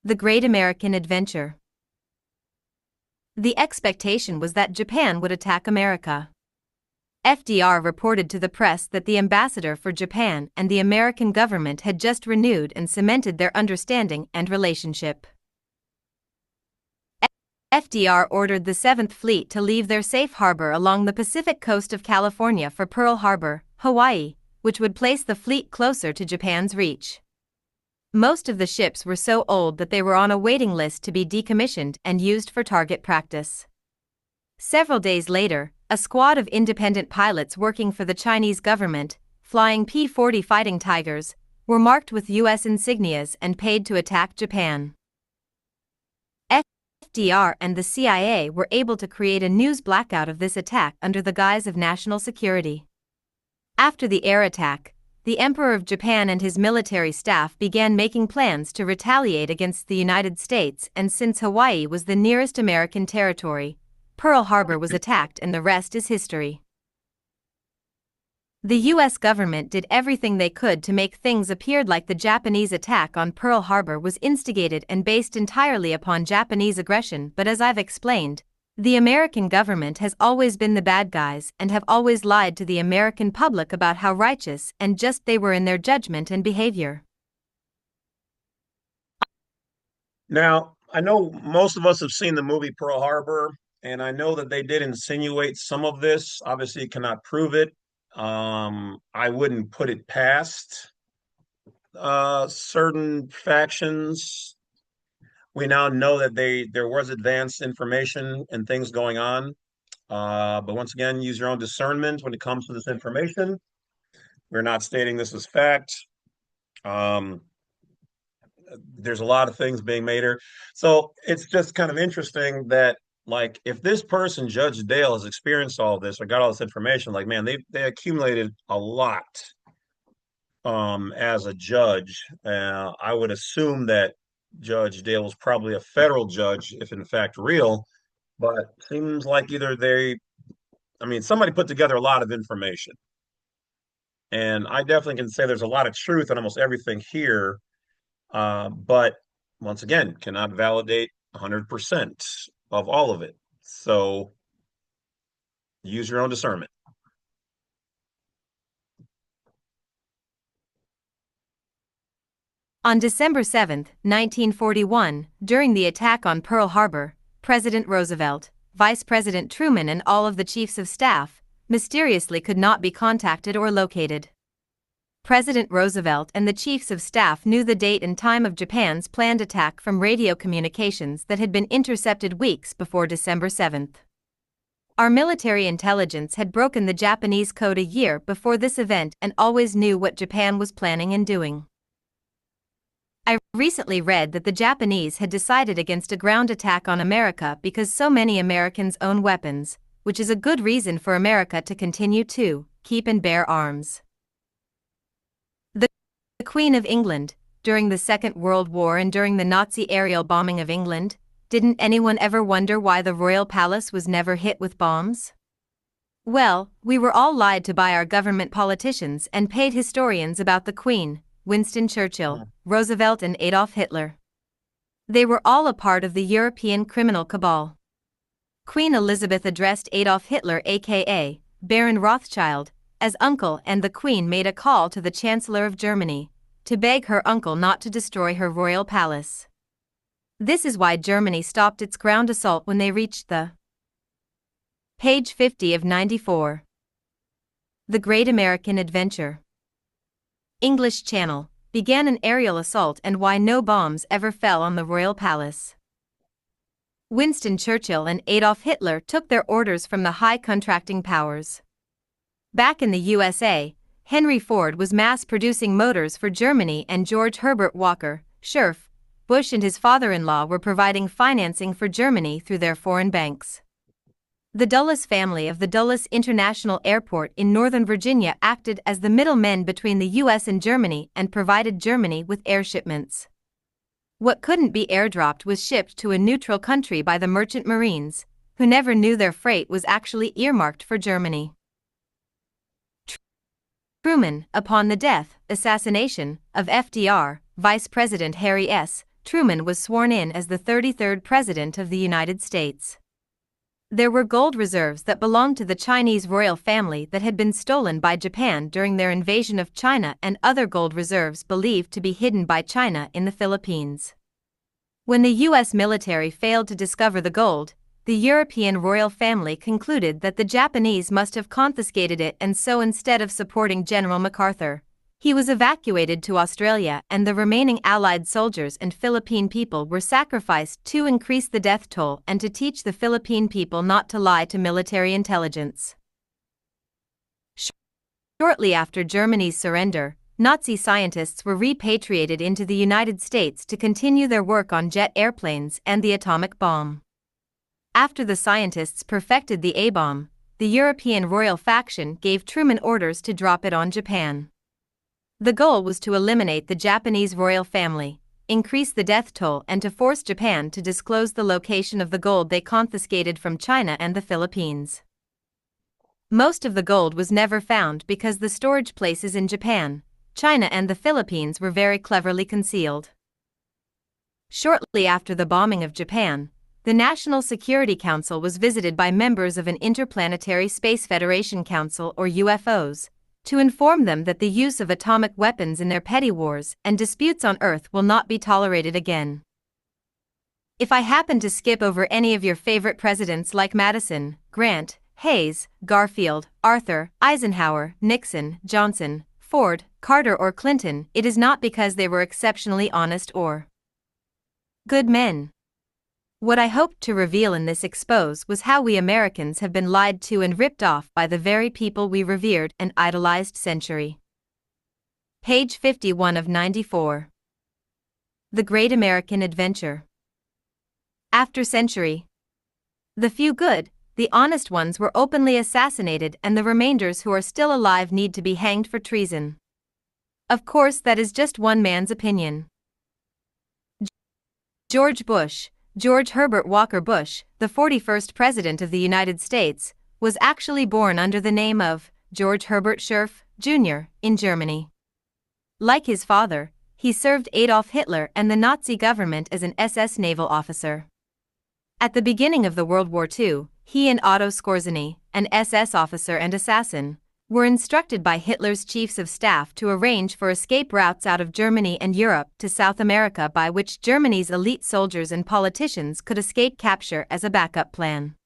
The Great American Adventure. The expectation was that Japan would attack America. FDR reported to the press that the ambassador for Japan and the American government had just renewed and cemented their understanding and relationship. FDR ordered the 7th Fleet to leave their safe harbor along the Pacific coast of California for Pearl Harbor, Hawaii, which would place the fleet closer to Japan's reach. Most of the ships were so old that they were on a waiting list to be decommissioned and used for target practice. Several days later, a squad of independent pilots working for the Chinese government, flying P-40 Fighting Tigers, were marked with U.S. insignias and paid to attack Japan. FDR and the CIA were able to create a news blackout of this attack under the guise of national security. After the air attack, the Emperor of Japan and his military staff began making plans to retaliate against the United States, and since Hawaii was the nearest American territory, Pearl Harbor was attacked, and the rest is history. The U.S. government did everything they could to make things appear like the Japanese attack on Pearl Harbor was instigated and based entirely upon Japanese aggression, but as I've explained, the American government has always been the bad guys and have always lied to the American public about how righteous and just they were in their judgment and behavior. Now, I know most of us have seen the movie Pearl Harbor, and I know that they did insinuate some of this. Obviously, cannot prove it. I wouldn't put it past certain factions. We now know that there was advanced information and things going on. But once again, use your own discernment when it comes to this information. We're not stating this as fact. There's a lot of things being made here. So it's just kind of interesting that, like, if this person, Judge Dale, has experienced all this or got all this information, like, man, they accumulated a lot as a judge. I would assume that Judge Dale was probably a federal judge, if in fact real, but seems like somebody put together a lot of information. And I definitely can say there's a lot of truth in almost everything here, but once again, cannot validate 100% of all of it. So use your own discernment. On December 7, 1941, during the attack on Pearl Harbor, President Roosevelt, Vice President Truman, and all of the chiefs of staff mysteriously could not be contacted or located. President Roosevelt and the chiefs of staff knew the date and time of Japan's planned attack from radio communications that had been intercepted weeks before December 7. Our military intelligence had broken the Japanese code a year before this event and always knew what Japan was planning and doing. I recently read that the Japanese had decided against a ground attack on America because so many Americans own weapons, which is a good reason for America to continue to keep and bear arms. The Queen of England, during the Second World War and during the Nazi aerial bombing of England, didn't anyone ever wonder why the royal palace was never hit with bombs? Well, we were all lied to by our government politicians and paid historians about the Queen, Winston Churchill, Roosevelt, and Adolf Hitler. They were all a part of the European criminal cabal. Queen Elizabeth addressed Adolf Hitler, aka Baron Rothschild, as uncle, and the Queen made a call to the Chancellor of Germany to beg her uncle not to destroy her royal palace. This is why Germany stopped its ground assault when they reached the page 50 of 94. The Great American Adventure. English Channel began an aerial assault and why no bombs ever fell on the royal palace. Winston Churchill and Adolf Hitler took their orders from the high contracting powers. Back in the USA, Henry Ford was mass-producing motors for Germany, and George Herbert Walker, Scherf, Bush and his father-in-law were providing financing for Germany through their foreign banks. The Dulles family of the Dulles International Airport in Northern Virginia acted as the middlemen between the U.S. and Germany and provided Germany with air shipments. What couldn't be airdropped was shipped to a neutral country by the merchant marines, who never knew their freight was actually earmarked for Germany. Truman, upon the death, assassination, of FDR, Vice President Harry S. Truman was sworn in as the 33rd President of the United States. There were gold reserves that belonged to the Chinese royal family that had been stolen by Japan during their invasion of China, and other gold reserves believed to be hidden by China in the Philippines. When the U.S. military failed to discover the gold, the European royal family concluded that the Japanese must have confiscated it, and so instead of supporting General MacArthur, he was evacuated to Australia, and the remaining Allied soldiers and Philippine people were sacrificed to increase the death toll and to teach the Philippine people not to lie to military intelligence. Shortly after Germany's surrender, Nazi scientists were repatriated into the United States to continue their work on jet airplanes and the atomic bomb. After the scientists perfected the A-bomb, the European royal faction gave Truman orders to drop it on Japan. The goal was to eliminate the Japanese royal family, increase the death toll, and to force Japan to disclose the location of the gold they confiscated from China and the Philippines. Most of the gold was never found because the storage places in Japan, China and the Philippines were very cleverly concealed. Shortly after the bombing of Japan, the National Security Council was visited by members of an Interplanetary Space Federation Council, or UFOs, to inform them that the use of atomic weapons in their petty wars and disputes on Earth will not be tolerated again. If I happen to skip over any of your favorite presidents like Madison, Grant, Hayes, Garfield, Arthur, Eisenhower, Nixon, Johnson, Ford, Carter or Clinton, it is not because they were exceptionally honest or good men. What I hoped to reveal in this expose was how we Americans have been lied to and ripped off by the very people we revered and idolized century. Page 51 of 94. The Great American Adventure. After century, the few good, the honest ones were openly assassinated, and the remainders who are still alive need to be hanged for treason. Of course, that is just one man's opinion. George Bush, George Herbert Walker Bush, the 41st President of the United States, was actually born under the name of George Herbert Scherf, Jr., in Germany. Like his father, he served Adolf Hitler and the Nazi government as an SS naval officer. At the beginning of the World War II, he and Otto Skorzeny, an SS officer and assassin, were instructed by Hitler's chiefs of staff to arrange for escape routes out of Germany and Europe to South America by which Germany's elite soldiers and politicians could escape capture as a backup plan.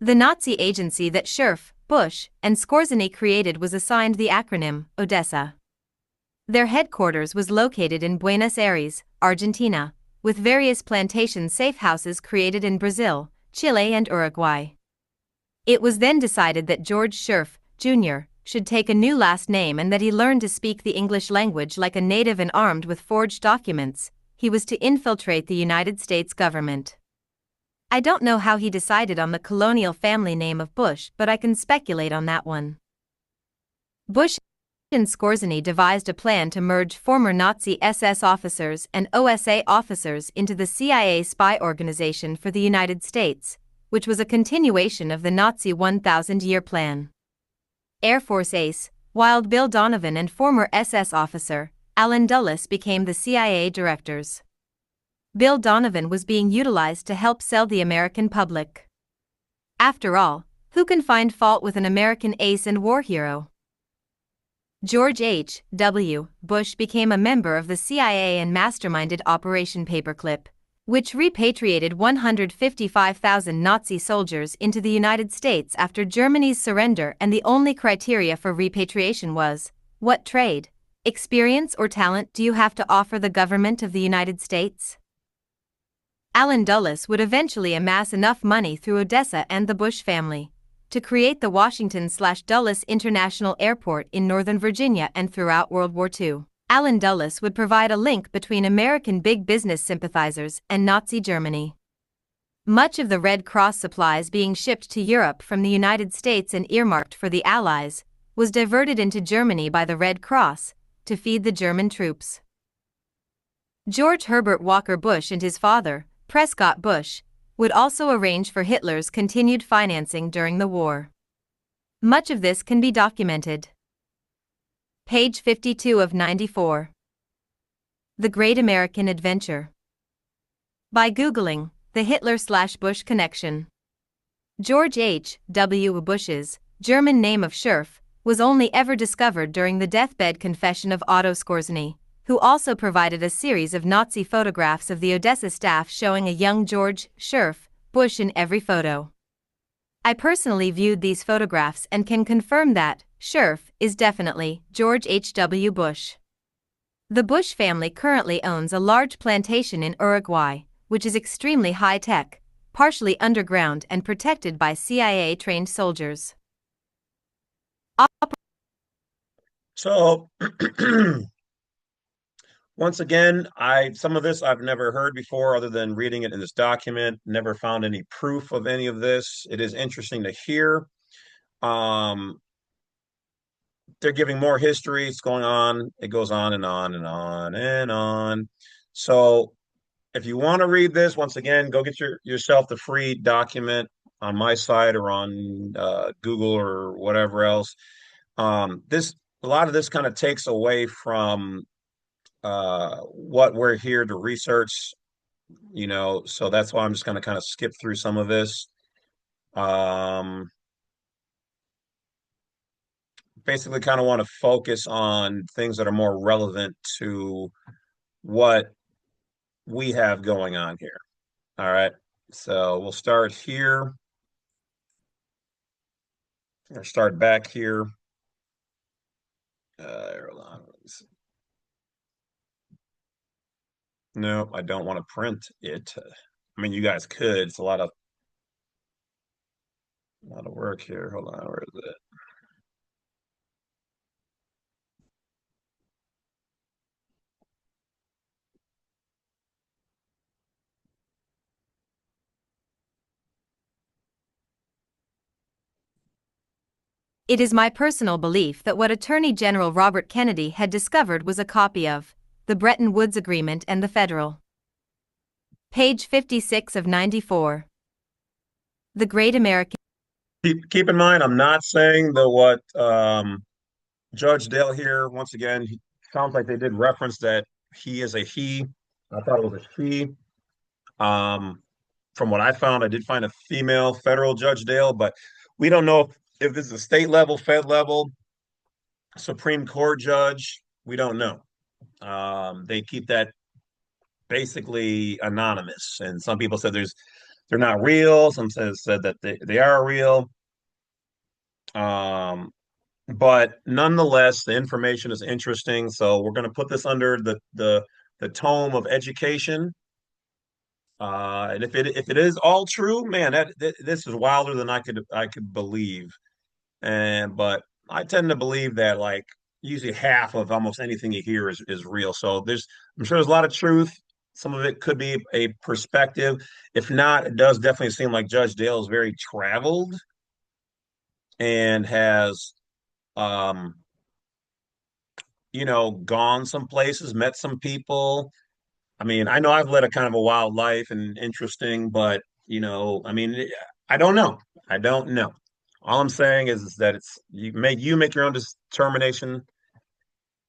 The Nazi agency that Scherf, Bush, and Skorzeny created was assigned the acronym Odessa. Their headquarters was located in Buenos Aires, Argentina, with various plantation safe houses created in Brazil, Chile and Uruguay. It was then decided that George Scherf, Jr., should take a new last name and that he learn to speak the English language like a native and armed with forged documents. He was to infiltrate the United States government. I don't know how he decided on the colonial family name of Bush, but I can speculate on that one. Bush and Skorzeny devised a plan to merge former Nazi SS officers and OSA officers into the CIA spy organization for the United States, which was a continuation of the Nazi 1,000-year plan. Air Force ace, Wild Bill Donovan and former SS officer, Allen Dulles became the CIA directors. Bill Donovan was being utilized to help sell the American public. After all, who can find fault with an American ace and war hero? George H. W. Bush became a member of the CIA and masterminded Operation Paperclip, which repatriated 155,000 Nazi soldiers into the United States after Germany's surrender, and the only criteria for repatriation was, what trade, experience or talent do you have to offer the government of the United States? Allen Dulles would eventually amass enough money through Odessa and the Bush family to create the Washington/Dulles International Airport in Northern Virginia, and throughout World War II, Allen Dulles would provide a link between American big business sympathizers and Nazi Germany. Much of the Red Cross supplies being shipped to Europe from the United States and earmarked for the Allies was diverted into Germany by the Red Cross to feed the German troops. George Herbert Walker Bush and his father, Prescott Bush, would also arrange for Hitler's continued financing during the war. Much of this can be documented. Page 52 of 94. The Great American Adventure. By Googling the Hitler/Bush connection. George H. W. Bush's German name of Schurf was only ever discovered during the deathbed confession of Otto Skorzeny, who also provided a series of Nazi photographs of the Odessa staff showing a young George Schurf Bush in every photo. I personally viewed these photographs and can confirm that Schurf is definitely George H. W. Bush. The Bush family currently owns a large plantation in Uruguay, which is extremely high-tech, partially underground and protected by CIA-trained soldiers. So, once again, some of this I've never heard before other than reading it in this document, never found any proof of any of this. It is interesting to hear. They're giving more history. It's going on. It goes on and on and on and on. So if you want to read this, once again, go get yourself the free document on my site or on Google or whatever else. A lot of this kind of takes away from what we're here to research, so that's why I'm just going to kind of skip through some of this. Basically kind of want to focus on things that are more relevant to what we have going on here. All right. So we'll start here. Or start back here. Hold on. No, I don't want to print it. I mean, you guys could. It's a lot of work here. Hold on. Where is it? It is my personal belief that what Attorney General Robert Kennedy had discovered was a copy of the Bretton Woods Agreement and the Federal. Page 56 of 94. The Great American. Keep in mind, I'm not saying that what Judge Dale here, once again, he sounds like they did reference that he is a he. I thought it was a she. From what I found, I did find a female federal Judge Dale, but we don't know if this is a state level, Fed level, Supreme Court judge. We don't know. They keep that basically anonymous, and some people said they're not real. Some said that they are real. But nonetheless, the information is interesting. So we're going to put this under the tome of education. And if it is all true, man, this is wilder than I could believe. But I tend to believe that like usually half of almost anything you hear is real. So I'm sure there's a lot of truth. Some of it could be a perspective. If not, it does definitely seem like Judge Dale is very traveled and has um gone some places, met some people. I mean, I know I've led a kind of a wild life and interesting, but I mean, I don't know. I don't know. All I'm saying is that it's you make your own determination.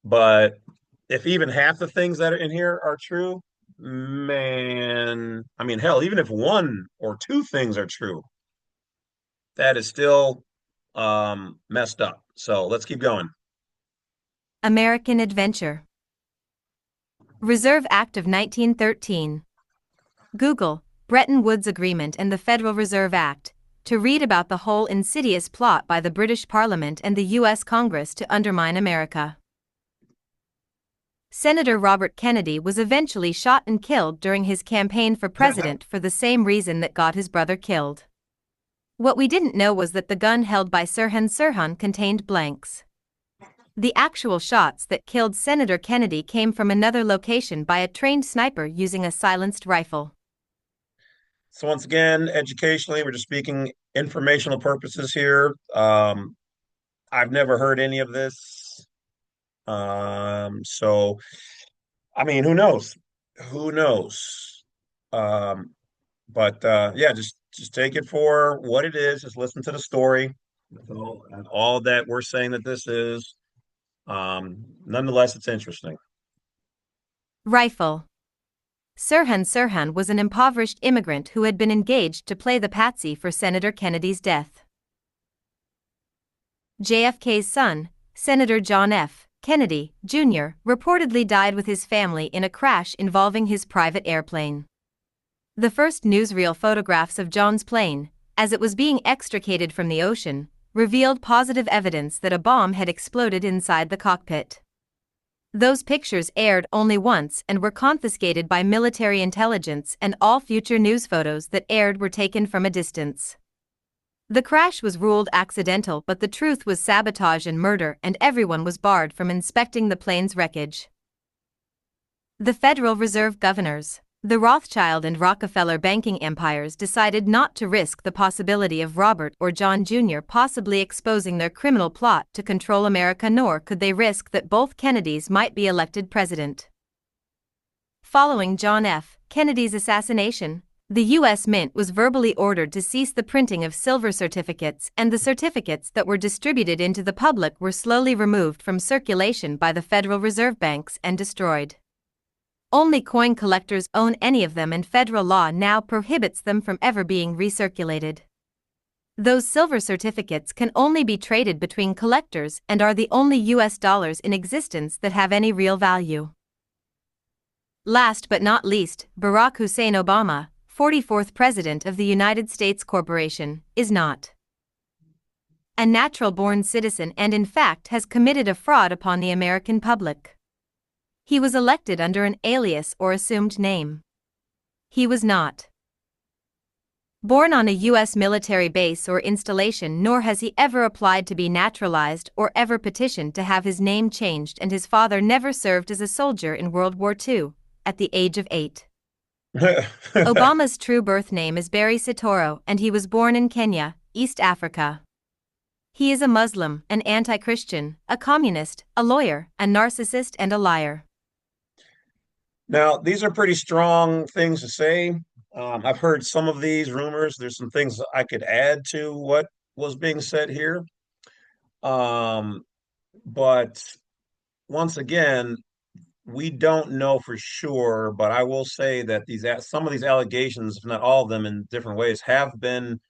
But if even half the things that are in here are true, man, I mean, hell, even if one or two things are true, that is still messed up. So let's keep going. American Adventure. Reserve Act of 1913. Google Bretton Woods Agreement and the Federal Reserve Act to read about the whole insidious plot by the British Parliament and the U.S. Congress to undermine America. Senator Robert Kennedy was eventually shot and killed during his campaign for president for the same reason that got his brother killed. What we didn't know was that the gun held by Sirhan contained blanks. The actual shots that killed Senator Kennedy came from another location by a trained sniper using a silenced rifle. So once again, educationally, we're just speaking informational purposes here. I've never heard any of this. So I mean, who knows? Who knows? Um, but yeah, just take it for what it is. Just listen to the story. And all that we're saying that this is. Nonetheless, it's interesting. Rifle. Sirhan was an impoverished immigrant who had been engaged to play the patsy for Senator Kennedy's death. JFK's son, Senator John F. Kennedy, Jr., reportedly died with his family in a crash involving his private airplane. The first newsreel photographs of John's plane, as it was being extricated from the ocean, revealed positive evidence that a bomb had exploded inside the cockpit. Those pictures aired only once and were confiscated by military intelligence, and all future news photos that aired were taken from a distance. The crash was ruled accidental, but the truth was sabotage and murder, and everyone was barred from inspecting the plane's wreckage. The Federal Reserve governors, the Rothschild and Rockefeller banking empires, decided not to risk the possibility of Robert or John Jr. possibly exposing their criminal plot to control America, nor could they risk that both Kennedys might be elected president. Following John F. Kennedy's assassination, the U.S. Mint was verbally ordered to cease the printing of silver certificates, and the certificates that were distributed into the public were slowly removed from circulation by the Federal Reserve banks and destroyed. Only coin collectors own any of them, and federal law now prohibits them from ever being recirculated. Those silver certificates can only be traded between collectors and are the only U.S. dollars in existence that have any real value. Last but not least, Barack Hussein Obama, 44th President of the United States Corporation, is not a natural-born citizen and in fact has committed a fraud upon the American public. He was elected under an alias or assumed name. He was not born on a U.S. military base or installation, nor has he ever applied to be naturalized or ever petitioned to have his name changed, and his father never served as a soldier in World War II, at the age of 8. Obama's true birth name is Barry Sitoro, and he was born in Kenya, East Africa. He is a Muslim, an anti-Christian, a communist, a lawyer, a narcissist, and a liar. Now, these are pretty strong things to say. I've heard some of these rumors. There's some things I could add to what was being said here. Um, but once again, we don't know for sure, but I will say that some of these allegations, if not all of them in different ways, have been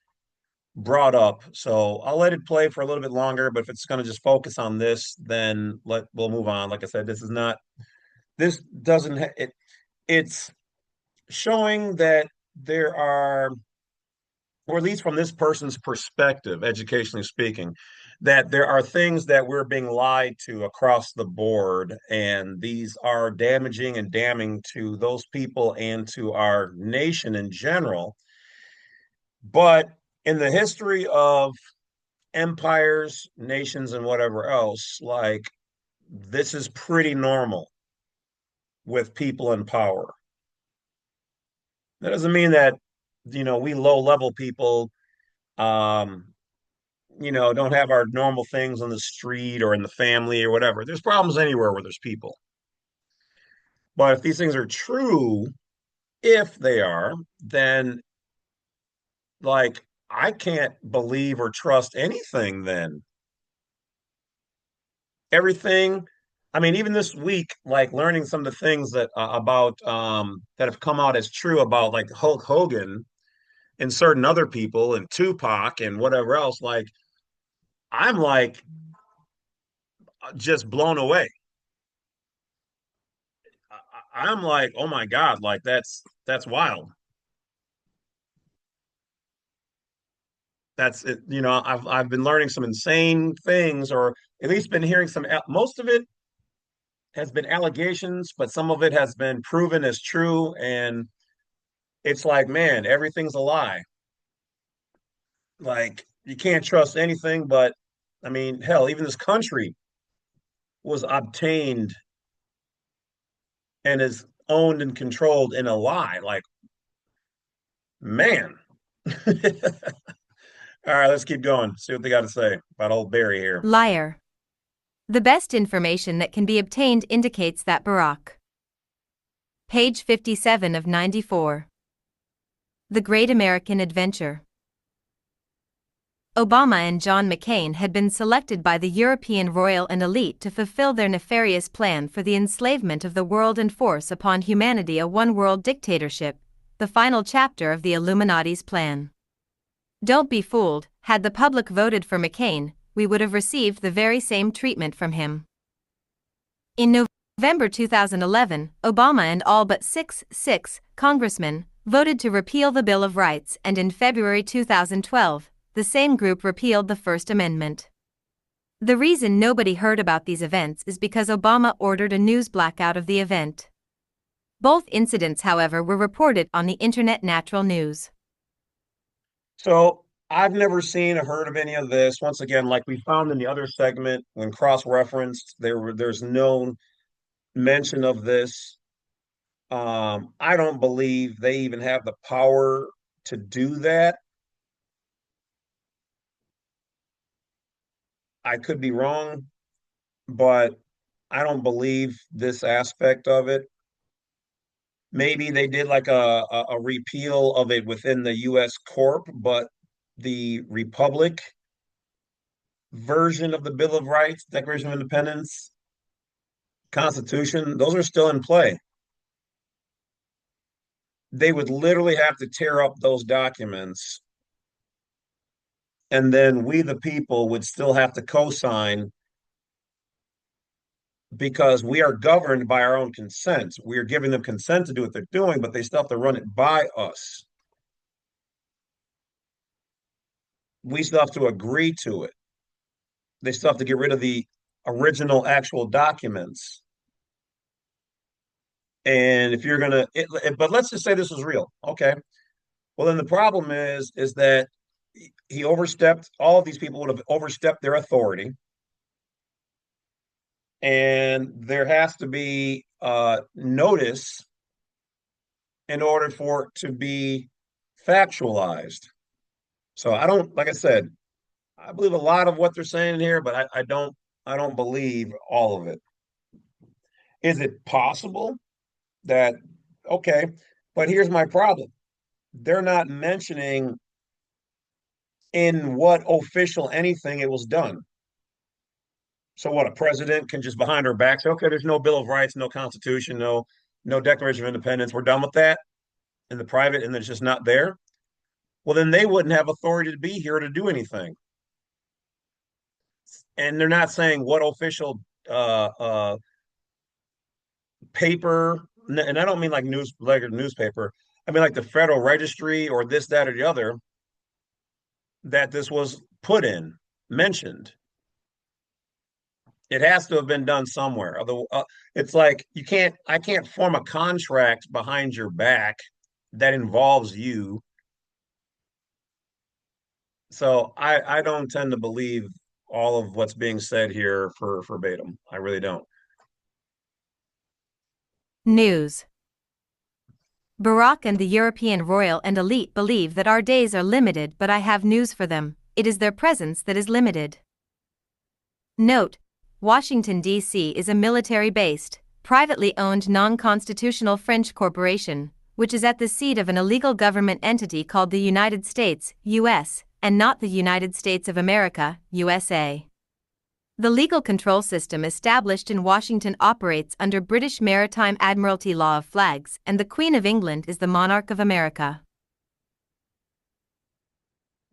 brought up. So I'll let it play for a little bit longer, but if it's going to just focus on this, then we'll move on. Like I said, this doesn't it's showing that there are, or at least from this person's perspective, educationally speaking, that there are things that we're being lied to across the board, and these are damaging and damning to those people and to our nation in general. But in the history of empires, nations, and whatever else, like this is pretty normal with people in power. That doesn't mean that, we low level people, um, don't have our normal things on the street or in the family or whatever. There's problems anywhere where there's people. But if these things are true, if they are, then like I can't believe or trust anything then. Everything, I mean, even this week, like learning some of the things that about that have come out as true about like Hulk Hogan and certain other people and Tupac and whatever else, like I'm like just blown away. I'm like, oh my God, like that's wild. That's it, I've been learning some insane things, or at least been hearing some. Most of it has been allegations, but some of it has been proven as true. And it's like, man, everything's a lie. Like, you can't trust anything, but I mean, hell, even this country was obtained and is owned and controlled in a lie. Like, man. All right, let's keep going. See what they got to say about old Barry here. Liar. The best information that can be obtained indicates that Barack. Page 57 of 94. The Great American Adventure. Obama and John McCain had been selected by the European royal and elite to fulfill their nefarious plan for the enslavement of the world and force upon humanity a one-world dictatorship, the final chapter of the Illuminati's plan. Don't be fooled, had the public voted for McCain, we would have received the very same treatment from him. In November 2011, Obama and all but six congressmen voted to repeal the Bill of Rights, and in February 2012, the same group repealed the First Amendment. The reason nobody heard about these events is because Obama ordered a news blackout of the event. Both incidents, however, were reported on the internet natural news. So I've never seen or heard of any of this. Once again, like we found in the other segment, when cross-referenced, there's no mention of this. I don't believe they even have the power to do that. I could be wrong, but I don't believe this aspect of it. Maybe they did like a repeal of it within the U.S. Corp, but the Republic version of the Bill of Rights, Declaration of Independence, Constitution, those are still in play. They would literally have to tear up those documents, and then we, the people, would still have to co-sign because we are governed by our own consent. We are giving them consent to do what they're doing, but they still have to run it by us. We still have to agree to it. They still have to get rid of the original actual documents. And if you're gonna, but let's just say this was real, okay? Well, then the problem is that he overstepped. All of these people would have overstepped their authority, and there has to be notice in order for it to be factualized. So I don't, like I said, I believe a lot of what they're saying here, but I don't believe all of it. Is it possible that okay? But here's my problem. They're not mentioning in what official anything it was done. So what, a president can just behind her back say, okay, there's no Bill of Rights, no Constitution, no Declaration of Independence. We're done with that in the private, and it's just not there. Well, then they wouldn't have authority to be here to do anything. And they're not saying what official paper, and I don't mean like like a newspaper. I mean like the Federal Registry or this, that, or the other that this was put in, mentioned. It has to have been done somewhere. Although it's like I can't form a contract behind your back that involves you. So I don't tend to believe all of what's being said here for verbatim. I really don't. News. Barack and the European royal and elite believe that our days are limited, but I have news for them. It is their presence that is limited. Note: Washington, D.C. is a military-based, privately owned non-constitutional French corporation, which is at the seat of an illegal government entity called the United States, U.S., and not the United States of America, U.S.A. The legal control system established in Washington operates under British Maritime Admiralty law of flags, and the Queen of England is the monarch of America.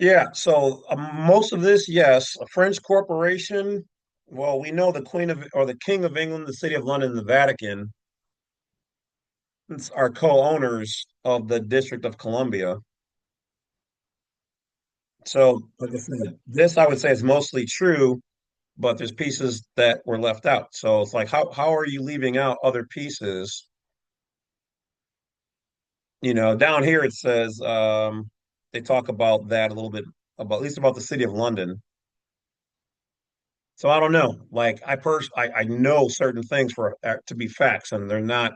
Yeah, so most of this, yes, a French corporation. Well, we know the Queen of or the King of England, the City of London, the Vatican are co-owners of the District of Columbia. So, like I said, this I would say is mostly true. but there's pieces that were left out. So it's like, how are you leaving out other pieces? Down here it says they talk about that a little bit about at least about the city of London. So I don't know. Like I know certain things for to be facts, and they're not.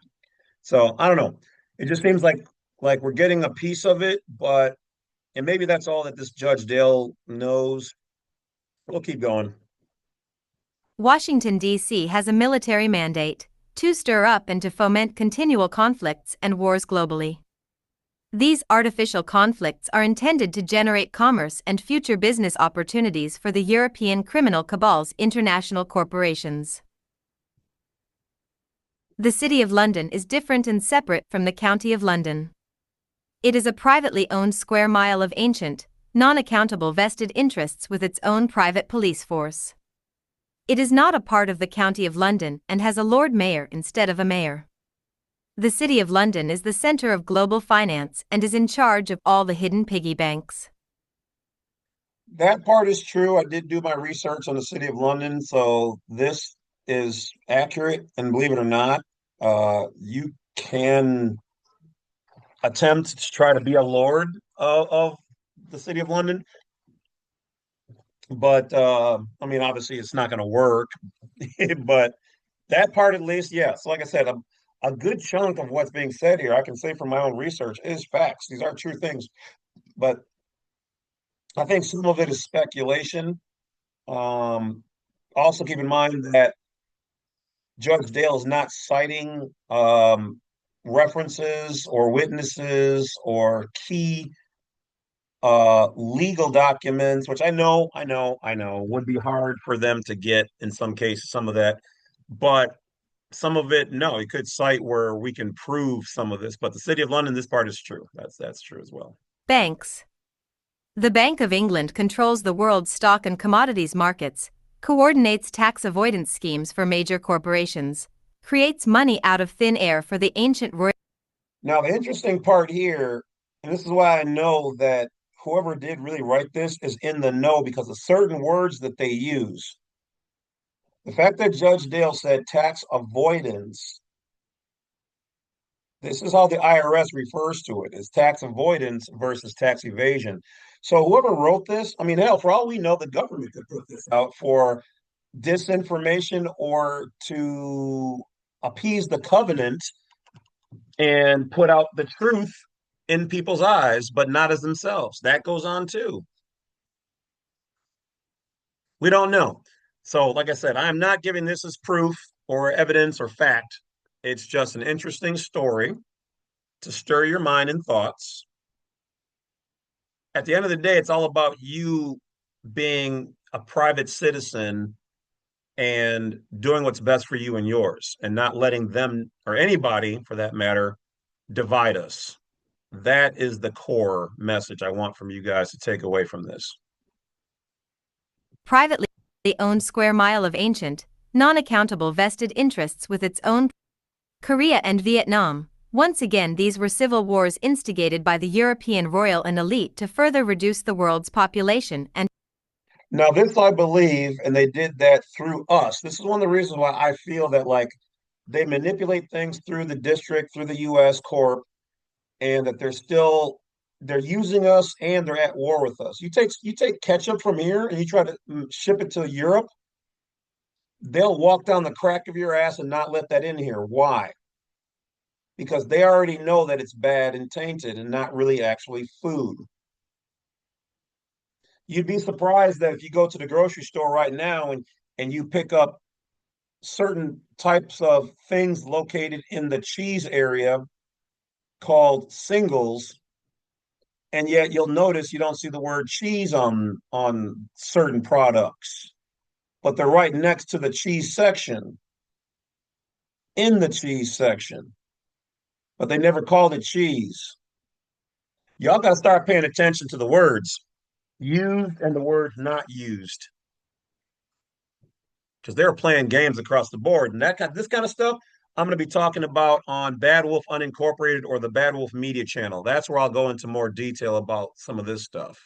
So I don't know. It just seems like we're getting a piece of it, but and maybe that's all that this Judge Dale knows. We'll keep going. Washington, D.C. has a military mandate to stir up and to foment continual conflicts and wars globally. These artificial conflicts are intended to generate commerce and future business opportunities for the European criminal cabal's international corporations. The City of London is different and separate from the County of London. It is a privately owned square mile of ancient, non-accountable vested interests with its own private police force. It is not a part of the County of London and has a Lord Mayor instead of a mayor. The City of London is the center of global finance and is in charge of all the hidden piggy banks. That part is true. I did do my research on the City of London, so this is accurate. And believe it or not, you can attempt to try to be a lord of the City of London, but I mean, obviously, it's not going to work. But that part, at least, yeah. So, like I said, a good chunk of what's being said here, I can say from my own research, is facts. These are true things, but I think some of it is speculation. Um, Also, keep in mind that Judge Dale is not citing references or witnesses or key legal documents, which I know would be hard for them to get in some cases, some of that. But some of it, no, he could cite where we can prove some of this. But the City of London, this part is true. That's true as well. Banks. The Bank of England controls the world's stock and commodities markets, coordinates tax avoidance schemes for major corporations, creates money out of thin air for the ancient royal. Now, the interesting part here, and this is why I know that whoever did really write this is in the know because of certain words that they use. The fact that Judge Dale said tax avoidance, this is how the IRS refers to it, is tax avoidance versus tax evasion. So whoever wrote this, I mean, hell, for all we know, the government could put this out for disinformation or to appease the covenant and put out the truth in people's eyes, but not as themselves. That goes on too. We don't know. So, like I said, I'm not giving this as proof or evidence or fact. It's just an interesting story to stir your mind and thoughts. At the end of the day, it's all about you being a private citizen and doing what's best for you and yours and not letting them or anybody for that matter divide us. That is the core message I want from you guys to take away from this. Privately owned square mile of ancient, non-accountable vested interests with its own. Korea and Vietnam. Once again, these were civil wars instigated by the European royal and elite to further reduce the world's population and. Now, this I believe, and they did that through us. This is one of the reasons why I feel that like they manipulate things through the district, through the U.S. Corp, and that they're using us and they're at war with us. You take ketchup from here and you try to ship it to Europe, they'll walk down the crack of your ass and not let that in here. Why? Because they already know that it's bad and tainted and not really actually food. You'd be surprised that if you go to the grocery store right now and you pick up certain types of things located in the cheese area called singles, and yet you'll notice you don't see the word cheese on certain products, but they're right next to the cheese section, in the cheese section, but they never called it cheese. Y'all got to start paying attention to the words used and the words not used because they're playing games across the board. And this kind of stuff I'm going to be talking about on Badwolf Unincorporated or the Badwolf Media channel. That's where I'll go into more detail about some of this stuff.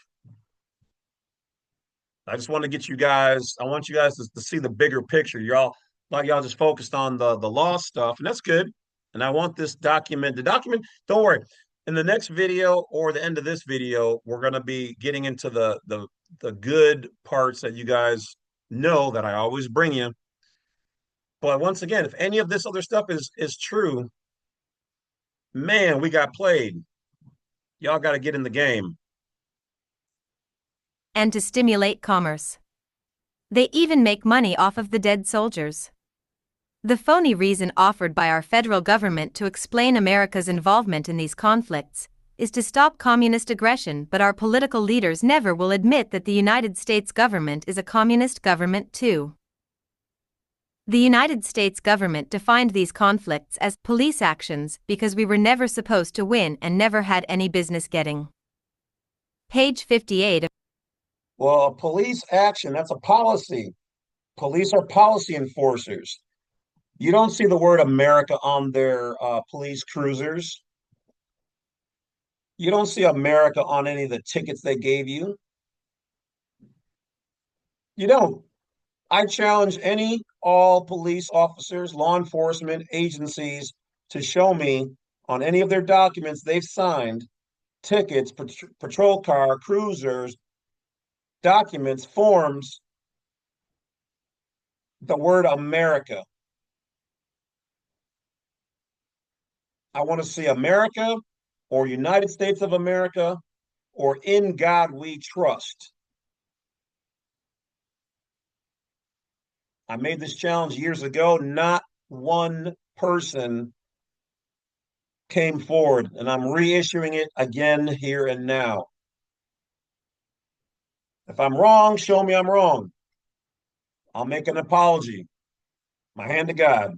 I just want to get you guys, I want you guys to see the bigger picture. Y'all just focused on the law stuff, and that's good. And I want this document, don't worry. In the next video or the end of this video, we're gonna be getting into the good parts that you guys know that I always bring you. But once again, if any of this other stuff is true, man, we got played. Y'all got to get in the game. And to stimulate commerce. They even make money off of the dead soldiers. The phony reason offered by our federal government to explain America's involvement in these conflicts is to stop communist aggression, but our political leaders never will admit that the United States government is a communist government too. The United States government defined these conflicts as police actions because we were never supposed to win and never had any business getting. Page 58. Well, a police action, that's a policy. Police are policy enforcers. You don't see the word America on their police cruisers. You don't see America on any of the tickets they gave you. You don't. I challenge all police officers, law enforcement agencies to show me on any of their documents they've signed, tickets, patrol car, cruisers, documents, forms, the word America. I want to see America or United States of America or in God we trust. I made this challenge years ago. Not one person came forward, and I'm reissuing it again here and now. If I'm wrong, show me I'm wrong. I'll make an apology. My hand to God.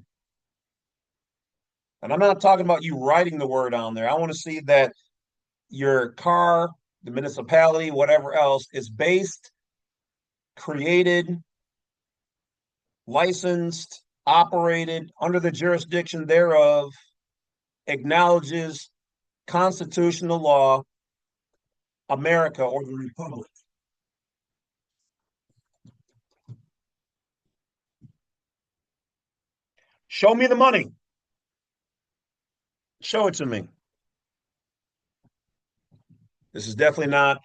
And I'm not talking about you writing the word on there. I want to see that your car, the municipality, whatever else, is based, created, licensed, operated under the jurisdiction thereof, acknowledges constitutional law, America or the Republic. Show me the money. Show it to me. This is definitely not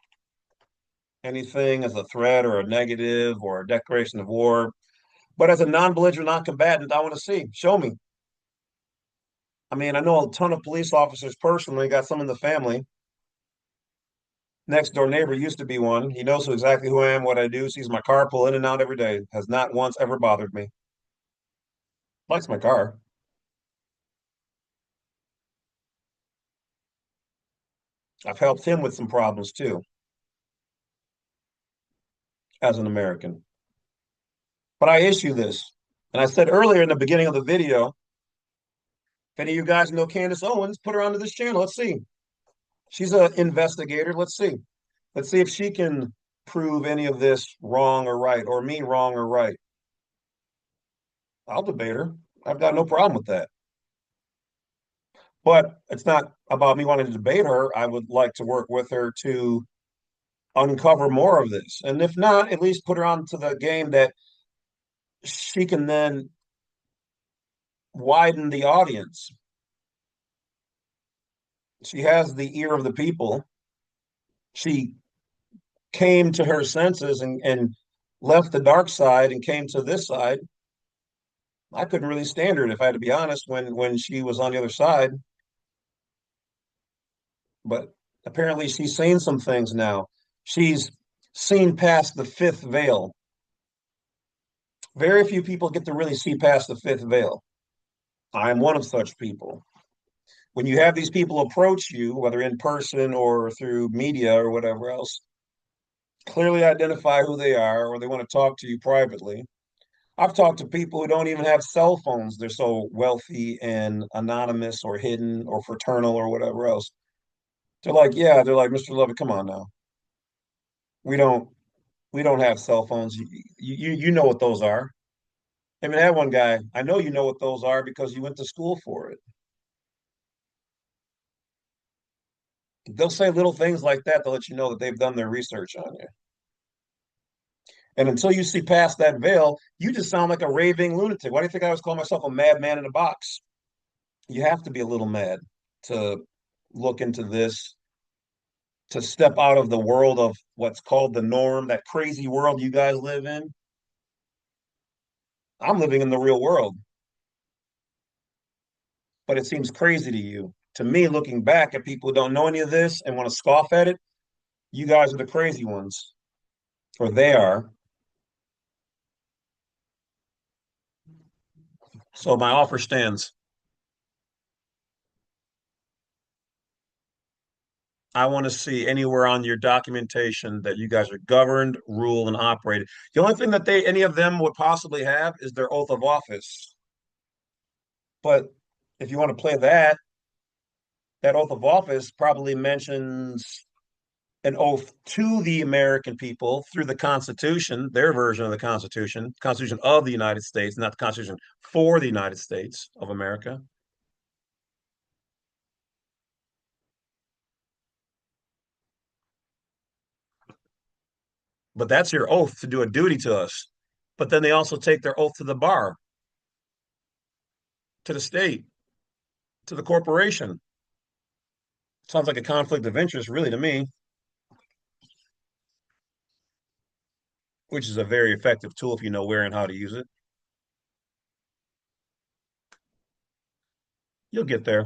anything as a threat or a negative or a declaration of war, but as a non-belligerent, non-combatant, I want to see. Show me. I mean, I know a ton of police officers personally, got some in the family. Next door neighbor used to be one. He knows exactly who I am, what I do, sees my car pull in and out every day, has not once ever bothered me. Likes my car. I've helped him with some problems too, as an American. But I issue this. And I said earlier in the beginning of the video, if any of you guys know Candace Owens, put her onto this channel. Let's see. She's an investigator. Let's see. Let's see if she can prove any of this wrong or right, or me wrong or right. I'll debate her. I've got no problem with that. But it's not about me wanting to debate her. I would like to work with her to uncover more of this. And if not, at least put her onto the game that she can then widen the audience. She has the ear of the people. She came to her senses and left the dark side and came to this side. I couldn't really stand her, if I had to be honest, when she was on the other side. But apparently she's seen some things now. She's seen past the fifth veil. Very few people get to really see past the fifth veil. I'm one of such people. When you have these people approach you, whether in person or through media or whatever else, clearly identify who they are or they want to talk to you privately. I've talked to people who don't even have cell phones. They're so wealthy and anonymous or hidden or fraternal or whatever else. They're like, Mr. Lovett, come on now. We don't we don't have cell phones. You know what those are. I mean, I had one guy, I know you know what those are because you went to school for it. They'll say little things like that to let you know that they've done their research on you. And until you see past that veil, you just sound like a raving lunatic. Why do you think I always call myself a madman in a box? You have to be a little mad to look into this, to step out of the world of what's called the norm, that crazy world you guys live in. I'm living in the real world, but it seems crazy to you. To me, looking back at people who don't know any of this and want to scoff at it, you guys are the crazy ones, or they are. So my offer stands. I want to see anywhere on your documentation that you guys are governed, ruled, and operated. The only thing that any of them would possibly have is their oath of office. But if you want to play that, that oath of office probably mentions an oath to the American people through the Constitution, their version of the Constitution of the United States, not the Constitution for the United States of America. But that's your oath to do a duty to us. But then they also take their oath to the bar, to the state, to the corporation. Sounds like a conflict of interest, really, to me, which is a very effective tool if you know where and how to use it. You'll get there.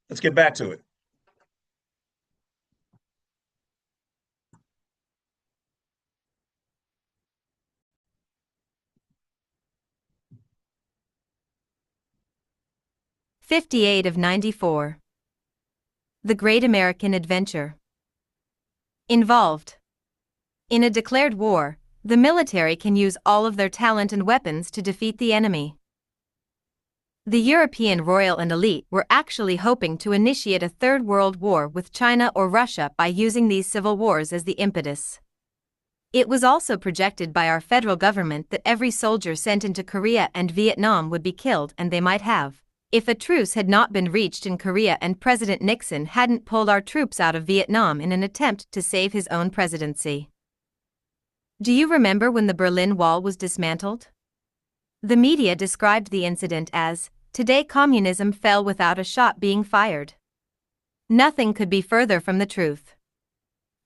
Let's get back to it. '58 of '94. The Great American Adventure. Involved. In a declared war, the military can use all of their talent and weapons to defeat the enemy. The European royal and elite were actually hoping to initiate a Third World War with China or Russia by using these civil wars as the impetus. It was also projected by our federal government that every soldier sent into Korea and Vietnam would be killed, and they might have, if a truce had not been reached in Korea and President Nixon hadn't pulled our troops out of Vietnam in an attempt to save his own presidency. Do you remember when the Berlin Wall was dismantled? The media described the incident as, "Today communism fell without a shot being fired." Nothing could be further from the truth.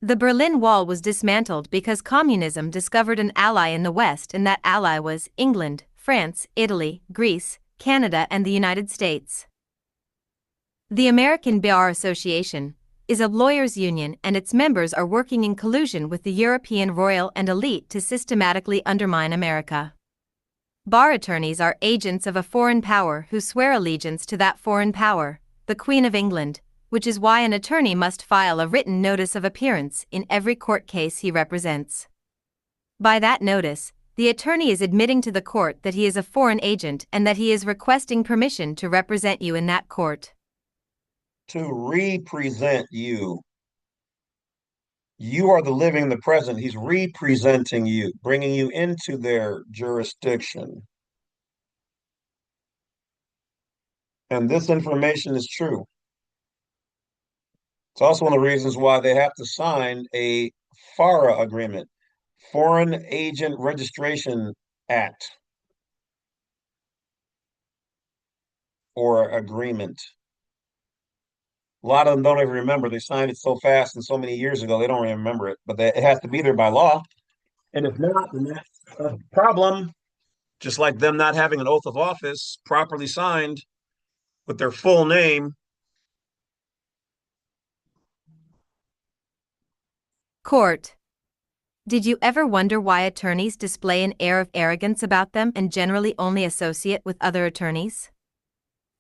The Berlin Wall was dismantled because communism discovered an ally in the West, and that ally was England, France, Italy, Greece, Canada, and the United States. The American Bar Association is a lawyers' union, and its members are working in collusion with the European royal and elite to systematically undermine America. Bar attorneys are agents of a foreign power who swear allegiance to that foreign power, the Queen of England, which is why an attorney must file a written notice of appearance in every court case he represents. By that notice, the attorney is admitting to the court that he is a foreign agent and that he is requesting permission to represent you in that court. To represent you. You are the living, the present. He's representing you, bringing you into their jurisdiction. And this information is true. It's also one of the reasons why they have to sign a FARA agreement, Foreign Agent Registration Act, or agreement. A lot of them don't even remember. They signed it so fast and so many years ago, they don't even remember it. But it has to be there by law. And if not, then that's a problem. Just like them not having an oath of office properly signed with their full name. Court. Did you ever wonder why attorneys display an air of arrogance about them and generally only associate with other attorneys?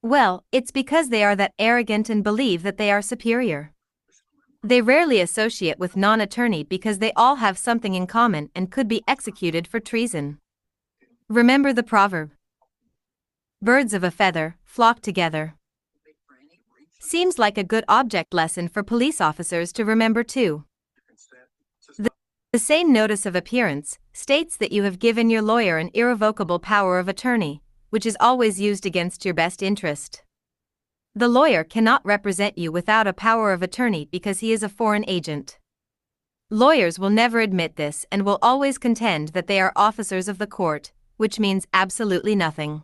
Well, it's because they are that arrogant and believe that they are superior. They rarely associate with non-attorney because they all have something in common and could be executed for treason. Remember the proverb, "Birds of a feather flock together." Seems like a good object lesson for police officers to remember too. The same notice of appearance states that you have given your lawyer an irrevocable power of attorney, which is always used against your best interest. The lawyer cannot represent you without a power of attorney because he is a foreign agent. Lawyers will never admit this and will always contend that they are officers of the court, which means absolutely nothing.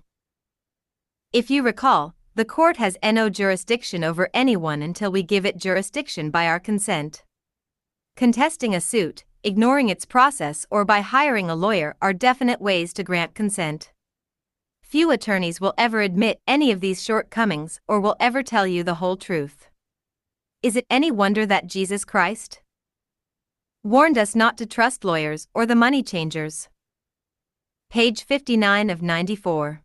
If you recall, the court has no jurisdiction over anyone until we give it jurisdiction by our consent. Contesting a suit, ignoring its process, or by hiring a lawyer are definite ways to grant consent. Few attorneys will ever admit any of these shortcomings or will ever tell you the whole truth. Is it any wonder that Jesus Christ warned us not to trust lawyers or the money changers? Page 59 of 94.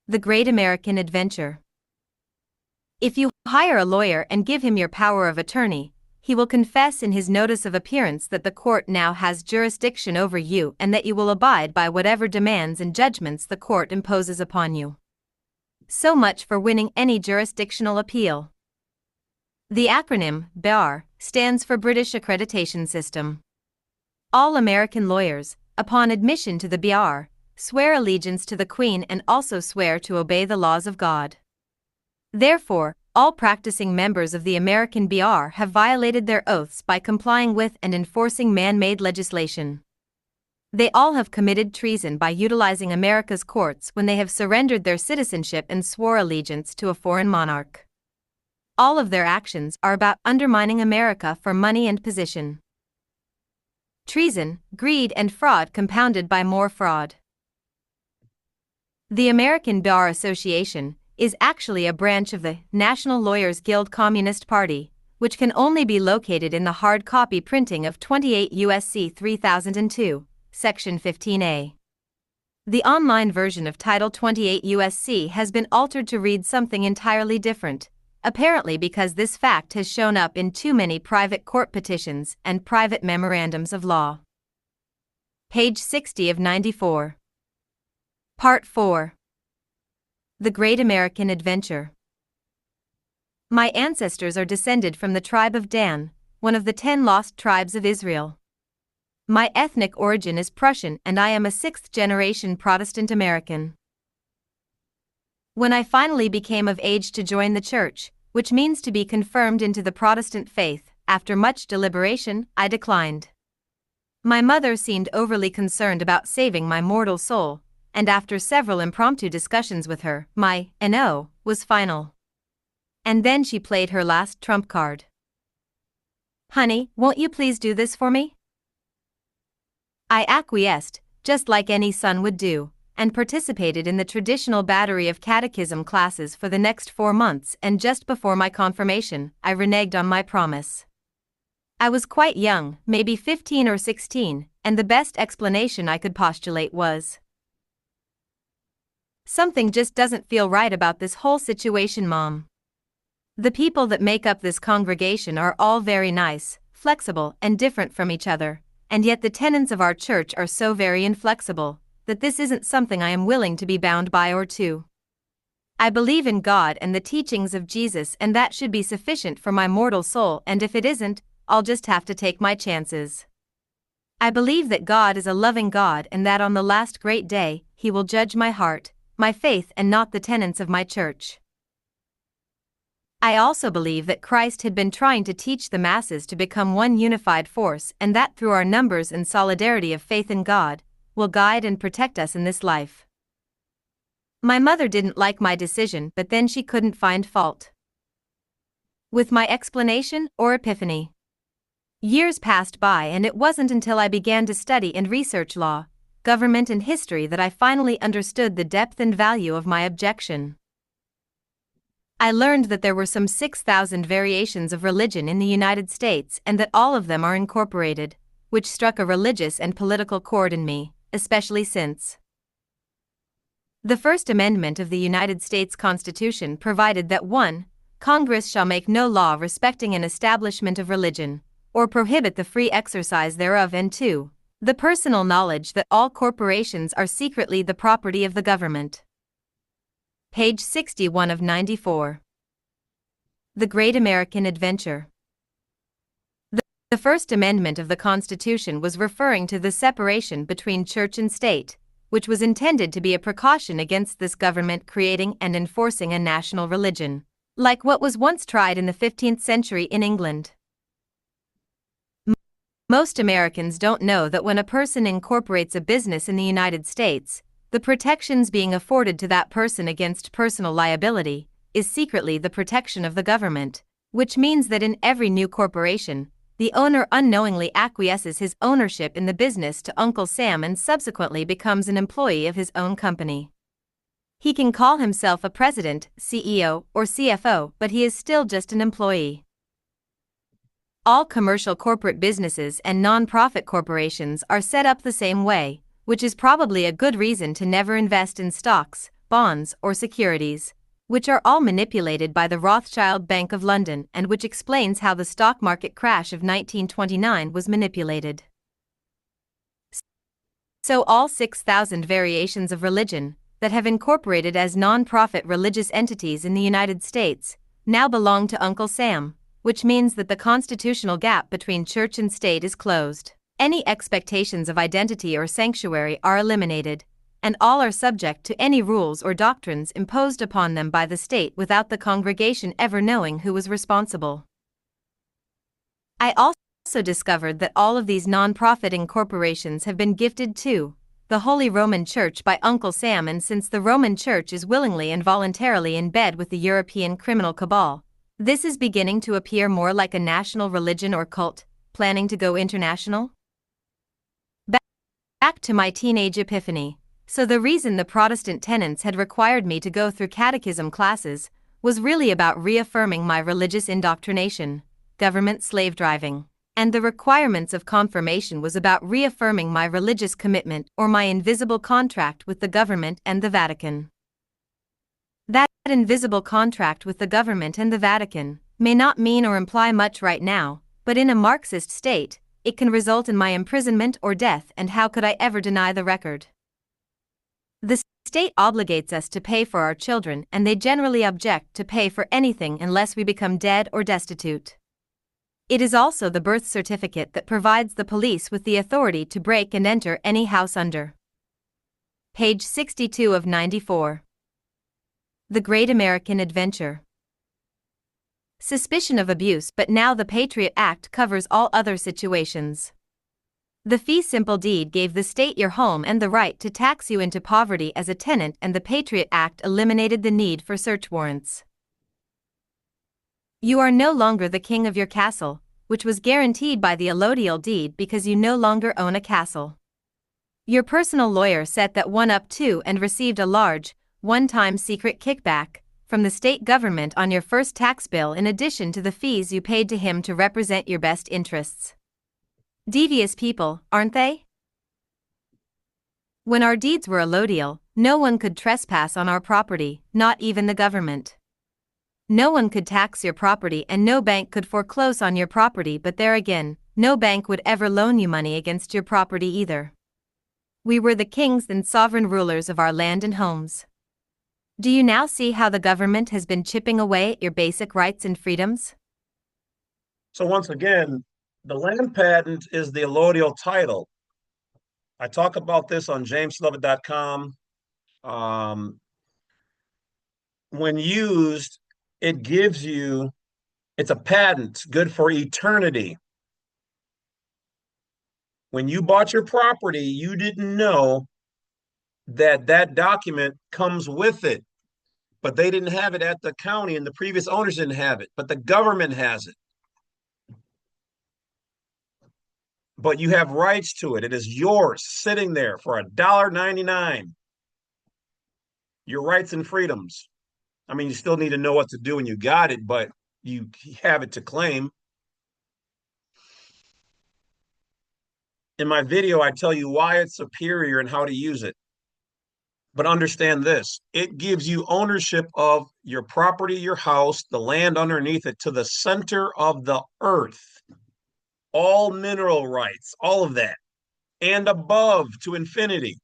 The Great American Adventure. If you hire a lawyer and give him your power of attorney, he will confess in his notice of appearance that the court now has jurisdiction over you and that you will abide by whatever demands and judgments the court imposes upon you. So much for winning any jurisdictional appeal. The acronym BAR stands for British Accreditation System. All American lawyers, upon admission to the BAR, swear allegiance to the Queen and also swear to obey the laws of God. Therefore, all practicing members of the American BAR have violated their oaths by complying with and enforcing man-made legislation. They all have committed treason by utilizing America's courts when they have surrendered their citizenship and swore allegiance to a foreign monarch. All of their actions are about undermining America for money and position. Treason, greed, and fraud compounded by more fraud. The American Bar Association is actually a branch of the National Lawyers Guild Communist Party, which can only be located in the hard copy printing of 28 U.S.C. 3002, Section 15A. The online version of Title 28 U.S.C. has been altered to read something entirely different, apparently because this fact has shown up in too many private court petitions and private memorandums of law. Page 60 of 94. Part 4. The Great American Adventure. My ancestors are descended from the tribe of Dan, one of the 10 lost tribes of Israel. My ethnic origin is Prussian and I am a 6th-generation Protestant American. When I finally became of age to join the church, which means to be confirmed into the Protestant faith, after much deliberation, I declined. My mother seemed overly concerned about saving my mortal soul, and after several impromptu discussions with her, my no was final. And then she played her last trump card. "Honey, won't you please do this for me?" I acquiesced, just like any son would do, and participated in the traditional battery of catechism classes for the next 4 months, and just before my confirmation, I reneged on my promise. I was quite young, maybe 15 or 16, and the best explanation I could postulate was, "Something just doesn't feel right about this whole situation, Mom. The people that make up this congregation are all very nice, flexible, and different from each other, and yet the tenets of our church are so very inflexible that this isn't something I am willing to be bound by or to. I believe in God and the teachings of Jesus, and that should be sufficient for my mortal soul, and if it isn't, I'll just have to take my chances. I believe that God is a loving God and that on the last great day, He will judge my heart, my faith, and not the tenets of my church. I also believe that Christ had been trying to teach the masses to become one unified force, and that through our numbers and solidarity of faith in God, will guide and protect us in this life." My mother didn't like my decision, but then she couldn't find fault with my explanation or epiphany. Years passed by, and it wasn't until I began to study and research law, government, and history that I finally understood the depth and value of my objection. I learned that there were some 6,000 variations of religion in the United States and that all of them are incorporated, which struck a religious and political chord in me, especially since the First Amendment of the United States Constitution provided that 1. Congress shall make no law respecting an establishment of religion, or prohibit the free exercise thereof, and 2. The personal knowledge that all corporations are secretly the property of the government. Page 61 of 94. The Great American Adventure. The First Amendment of the Constitution was referring to the separation between church and state, which was intended to be a precaution against this government creating and enforcing a national religion, like what was once tried in the 15th century in England. Most Americans don't know that when a person incorporates a business in the United States, the protections being afforded to that person against personal liability is secretly the protection of the government, which means that in every new corporation, the owner unknowingly acquiesces his ownership in the business to Uncle Sam and subsequently becomes an employee of his own company. He can call himself a president, CEO, or CFO, but he is still just an employee. All commercial corporate businesses and non-profit corporations are set up the same way, which is probably a good reason to never invest in stocks, bonds, or securities, which are all manipulated by the Rothschild Bank of London, and which explains how the stock market crash of 1929 was manipulated. So all 6,000 variations of religion that have incorporated as non-profit religious entities in the United States now belong to Uncle Sam, which means that the constitutional gap between church and state is closed. Any expectations of identity or sanctuary are eliminated, and all are subject to any rules or doctrines imposed upon them by the state without the congregation ever knowing who was responsible. I also discovered that all of these non-profit incorporations have been gifted to the Holy Roman Church by Uncle Sam, and since the Roman Church is willingly and voluntarily in bed with the European criminal cabal, this is beginning to appear more like a national religion or cult, planning to go international. Back to my teenage epiphany. So the reason the Protestant tenets had required me to go through catechism classes was really about reaffirming my religious indoctrination, government slave driving, and the requirements of confirmation was about reaffirming my religious commitment or my invisible contract with the government and the Vatican. That invisible contract with the government and the Vatican may not mean or imply much right now, but in a Marxist state, it can result in my imprisonment or death, and how could I ever deny the record? The state obligates us to pay for our children, and they generally object to pay for anything unless we become dead or destitute. It is also the birth certificate that provides the police with the authority to break and enter any house under. Page 62 of 94. The Great American Adventure. Suspicion of abuse, but now the Patriot Act covers all other situations. The fee simple deed gave the state your home and the right to tax you into poverty as a tenant, and the Patriot Act eliminated the need for search warrants. You are no longer the king of your castle, which was guaranteed by the allodial deed, because you no longer own a castle. Your personal lawyer set that one up too and received a large, one-time secret kickback from the state government on your first tax bill, in addition to the fees you paid to him to represent your best interests. Devious people, aren't they? When our deeds were allodial, no one could trespass on our property, not even the government. No one could tax your property, and no bank could foreclose on your property, but there again, no bank would ever loan you money against your property either. We were the kings and sovereign rulers of our land and homes. Do you now see how the government has been chipping away at your basic rights and freedoms? So once again, the land patent is the allodial title. I talk about this on jameslovett.com. When used, it gives you, it's a patent, good for eternity. When you bought your property, you didn't know that that document comes with it, but they didn't have it at the county, and the previous owners didn't have it, but the government has it. But you have rights to it. It is yours, sitting there for $1.99. Your rights and freedoms. I mean, you still need to know what to do when you got it, but you have it to claim. In my video, I tell you why it's superior and how to use it. But understand this, it gives you ownership of your property, your house, the land underneath it, to the center of the earth. All mineral rights, all of that, and above to infinity.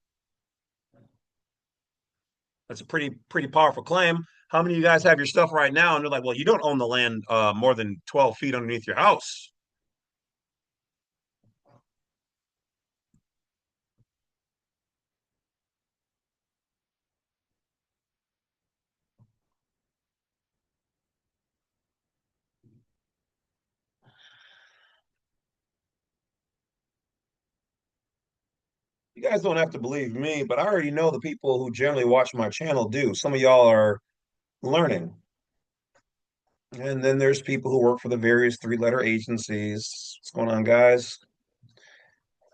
That's a pretty powerful claim. How many of you guys have your stuff right now and they're like, well, you don't own the land more than 12 feet underneath your house? You guys don't have to believe me, but I already know the people who generally watch my channel do. Some of y'all are learning. And then there's people who work for the various three-letter agencies. What's going on, guys?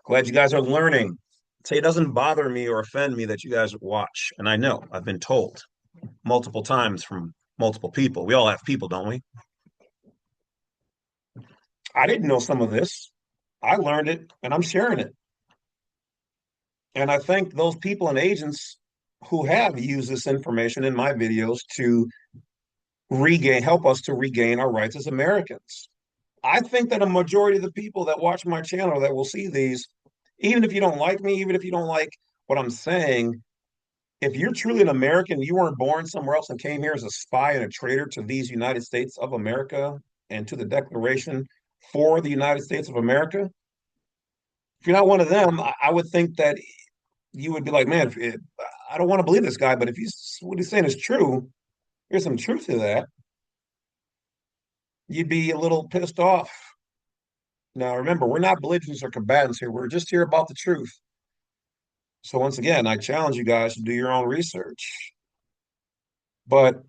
Glad you guys are learning. Say it doesn't bother me or offend me that you guys watch. And I know, I've been told multiple times from multiple people. We all have people, don't we? I didn't know some of this. I learned it and I'm sharing it. And I thank those people and agents who have used this information in my videos to help us to regain our rights as Americans. I think that a majority of the people that watch my channel that will see these, even if you don't like me, even if you don't like what I'm saying, if you're truly an American, you weren't born somewhere else and came here as a spy and a traitor to these United States of America and to the Declaration for the United States of America. If you're not one of them, I would think that you would be like, man, I don't want to believe this guy, but if what he's saying is true, there's some truth to that. You'd be a little pissed off. Now, remember, we're not belligerents or combatants here. We're just here about the truth. So once again, I challenge you guys to do your own research. But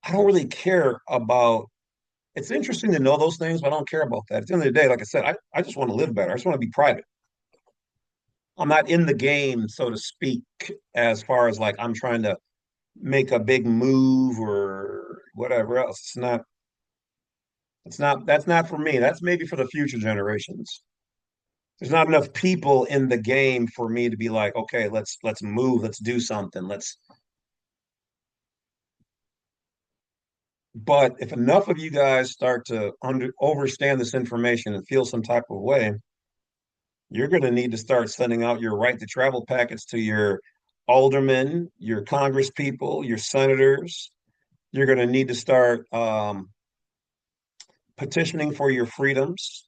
I don't really care about it's interesting to know those things, but I don't care about that. At the end of the day, like I said, I just want to live better. I just want to be private. I'm not in the game, so to speak, as far as like I'm trying to make a big move or whatever else. That's not for me. That's maybe for the future generations. There's not enough people in the game for me to be like, okay, let's move, let's do something. Let's But if enough of you guys start to understand this information and feel some type of way, you're going to need to start sending out your right to travel packets to your aldermen, your congress people, your senators. You're going to need to start petitioning for your freedoms,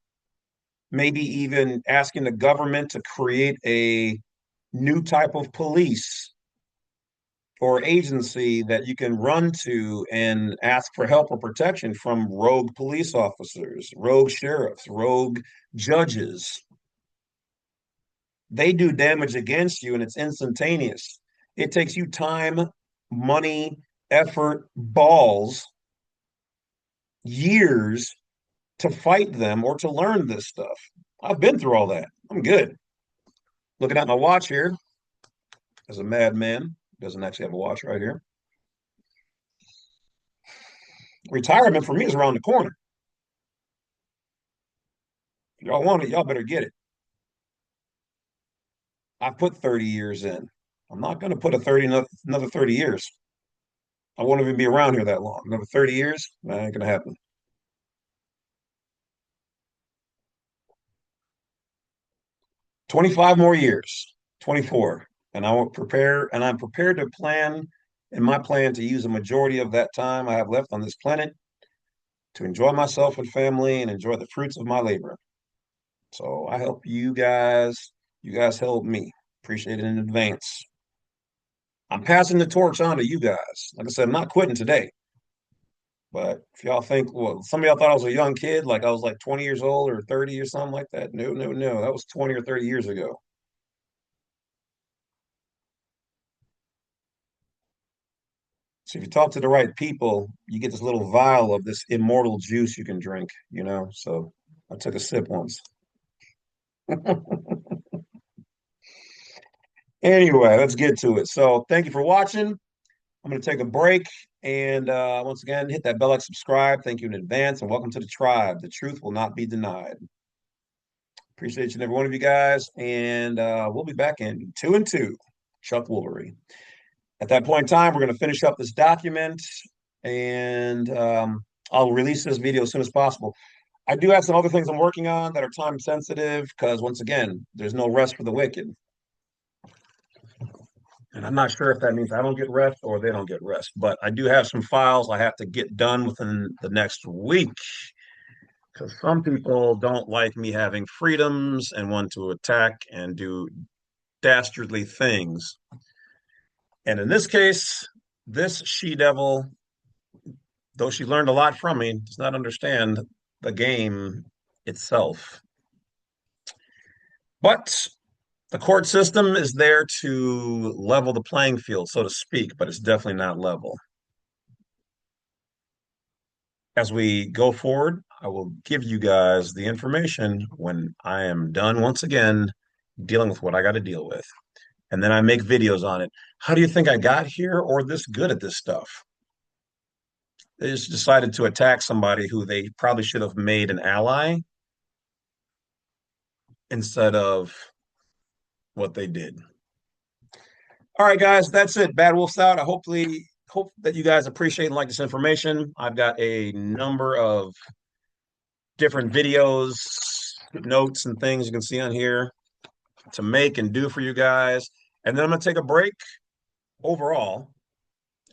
maybe even asking the government to create a new type of police or agency that you can run to and ask for help or protection from rogue police officers, rogue sheriffs, rogue judges. They do damage against you and it's instantaneous. It takes you time, money, effort, balls, years to fight them or to learn this stuff. I've been through all that. I'm good. Looking at my watch here as a madman, doesn't actually have a watch right here. Retirement for me is around the corner. If y'all want it, y'all better get it. I put 30 years in. I'm not going to put another 30 years. I won't even be around here that long. Another 30 years, that ain't going to happen. 25 more years, 24. And I will prepare, and I'm prepared to plan in my plan to use a majority of that time I have left on this planet to enjoy myself and family and enjoy the fruits of my labor. So I help you guys. You guys help me. Appreciate it in advance. I'm passing the torch on to you guys. Like I said, I'm not quitting today. But if y'all think, well, some of y'all thought I was a young kid, like I was like 20 years old or 30 or something like that. No, no, no. That was 20 or 30 years ago. So if you talk to the right people, you get this little vial of this immortal juice you can drink, you know? So I took a sip once. Anyway, let's get to it. So thank you for watching. I'm going to take a break and once again, hit that bell, like, subscribe. Thank you in advance and welcome to the tribe. The truth will not be denied. Appreciate each and every one of you guys. And we'll be back in 2 and 2, Chuck Woolery. At that point in time, we're going to finish up this document and I'll release this video as soon as possible. I do have some other things I'm working on that are time sensitive because once again, there's no rest for the wicked. And I'm not sure if that means I don't get rest or they don't get rest, but I do have some files I have to get done within the next week because some people don't like me having freedoms and want to attack and do dastardly things. And in this case, this she devil, though she learned a lot from me, does not understand the game itself. But the court system is there to level the playing field, so to speak, but it's definitely not level. As we go forward, I will give you guys the information when I am done once again dealing with what I got to deal with. And then I make videos on it. How do you think I got here or this good at this stuff? They just decided to attack somebody who they probably should have made an ally instead of what they did. All right, guys, that's it. Bad Wolf's out. I hope that you guys appreciate and like this information. I've got a number of different videos, notes, and things you can see on here to make and do for you guys. And then I'm going to take a break overall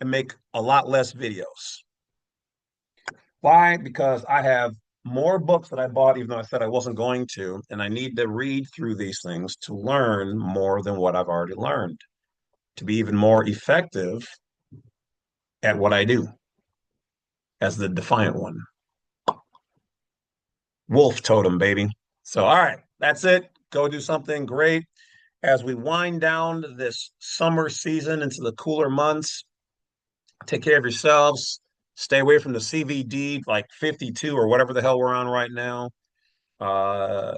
and make a lot less videos. Why? Because I have more books that I bought, even though I said I wasn't going to, and I need to read through these things to learn more than what I've already learned, to be even more effective at what I do as the defiant one. Wolf totem, baby. So, all right, that's it. Go do something great. As we wind down this summer season into the cooler months, take care of yourselves. Stay away from the CVD, like 52 or whatever the hell we're on right now.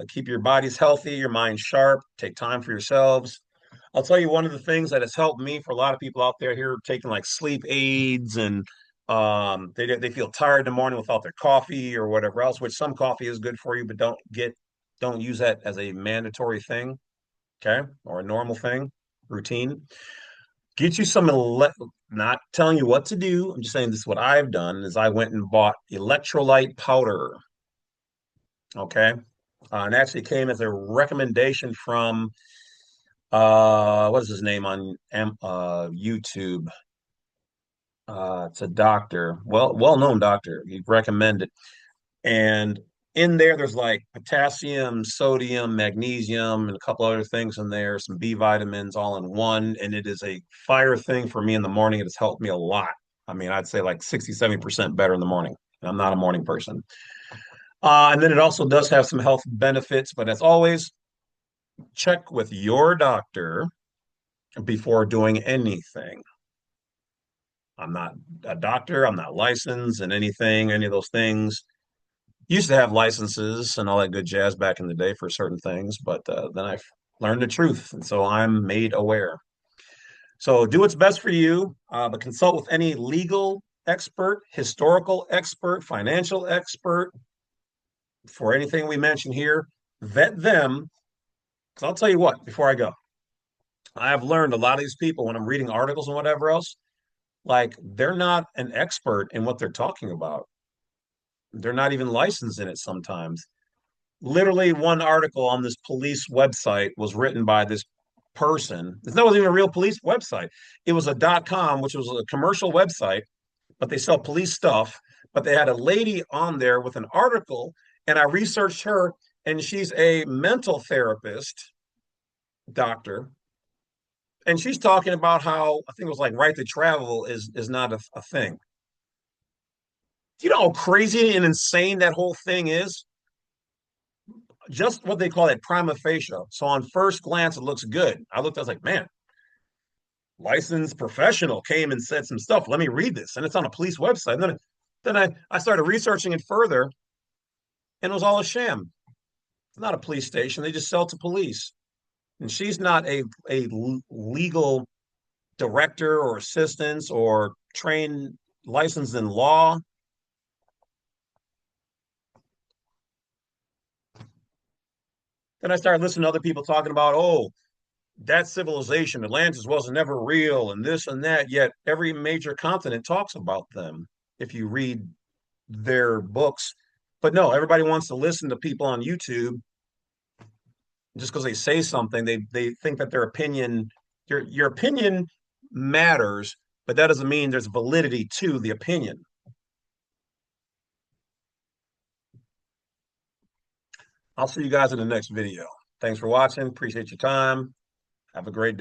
Keep your bodies healthy, your mind sharp. Take time for yourselves. I'll tell you one of the things that has helped me for a lot of people out there here taking like sleep aids and they feel tired in the morning without their coffee or whatever else, which some coffee is good for you, but don't use that as a mandatory thing, okay, or a normal thing, routine. Get you some not telling you what to do. I'm just saying this is what I've done is I went and bought electrolyte powder. Okay. And actually came as a recommendation from what is his name on YouTube? It's a doctor, well-known doctor. He recommended. And in there, there's like potassium, sodium, magnesium, and a couple other things in there, some B vitamins all in one. And it is a fire thing for me in the morning. It has helped me a lot. I mean, I'd say like 60, 70% better in the morning. I'm not a morning person. And then it also does have some health benefits, but as always, check with your doctor before doing anything. I'm not a doctor. I'm not licensed in anything, any of those things. Used to have licenses and all that good jazz back in the day for certain things, but then I've learned the truth, and so I'm made aware. So do what's best for you, but consult with any legal expert, historical expert, financial expert for anything we mention here. Vet them, because I'll tell you what, before I go, I have learned a lot of these people when I'm reading articles and whatever else, like they're not an expert in what they're talking about. They're not even licensed in it sometimes. Literally, one article on this police website was written by this person. That wasn't even a real police website. It was a .com, which was a commercial website, but they sell police stuff. But they had a lady on there with an article, and I researched her, and she's a mental therapist doctor, and she's talking about how I think it was like right to travel is not a thing. Do you know how crazy and insane that whole thing is? Just what they call it prima facie. So on first glance, it looks good. I was like, man, licensed professional came and said some stuff. Let me read this. And it's on a police website. And then I started researching it further, and it was all a sham. It's not a police station. They just sell to police. And she's not a legal director or assistance or trained licensed in law. Then I started listening to other people talking about, oh, that civilization, Atlantis wasn't never real, and this and that. Yet every major continent talks about them if you read their books. But no, everybody wants to listen to people on YouTube just because they say something. They think that their opinion, your opinion matters, but that doesn't mean there's validity to the opinion. I'll see you guys in the next video. Thanks for watching. Appreciate your time. Have a great day.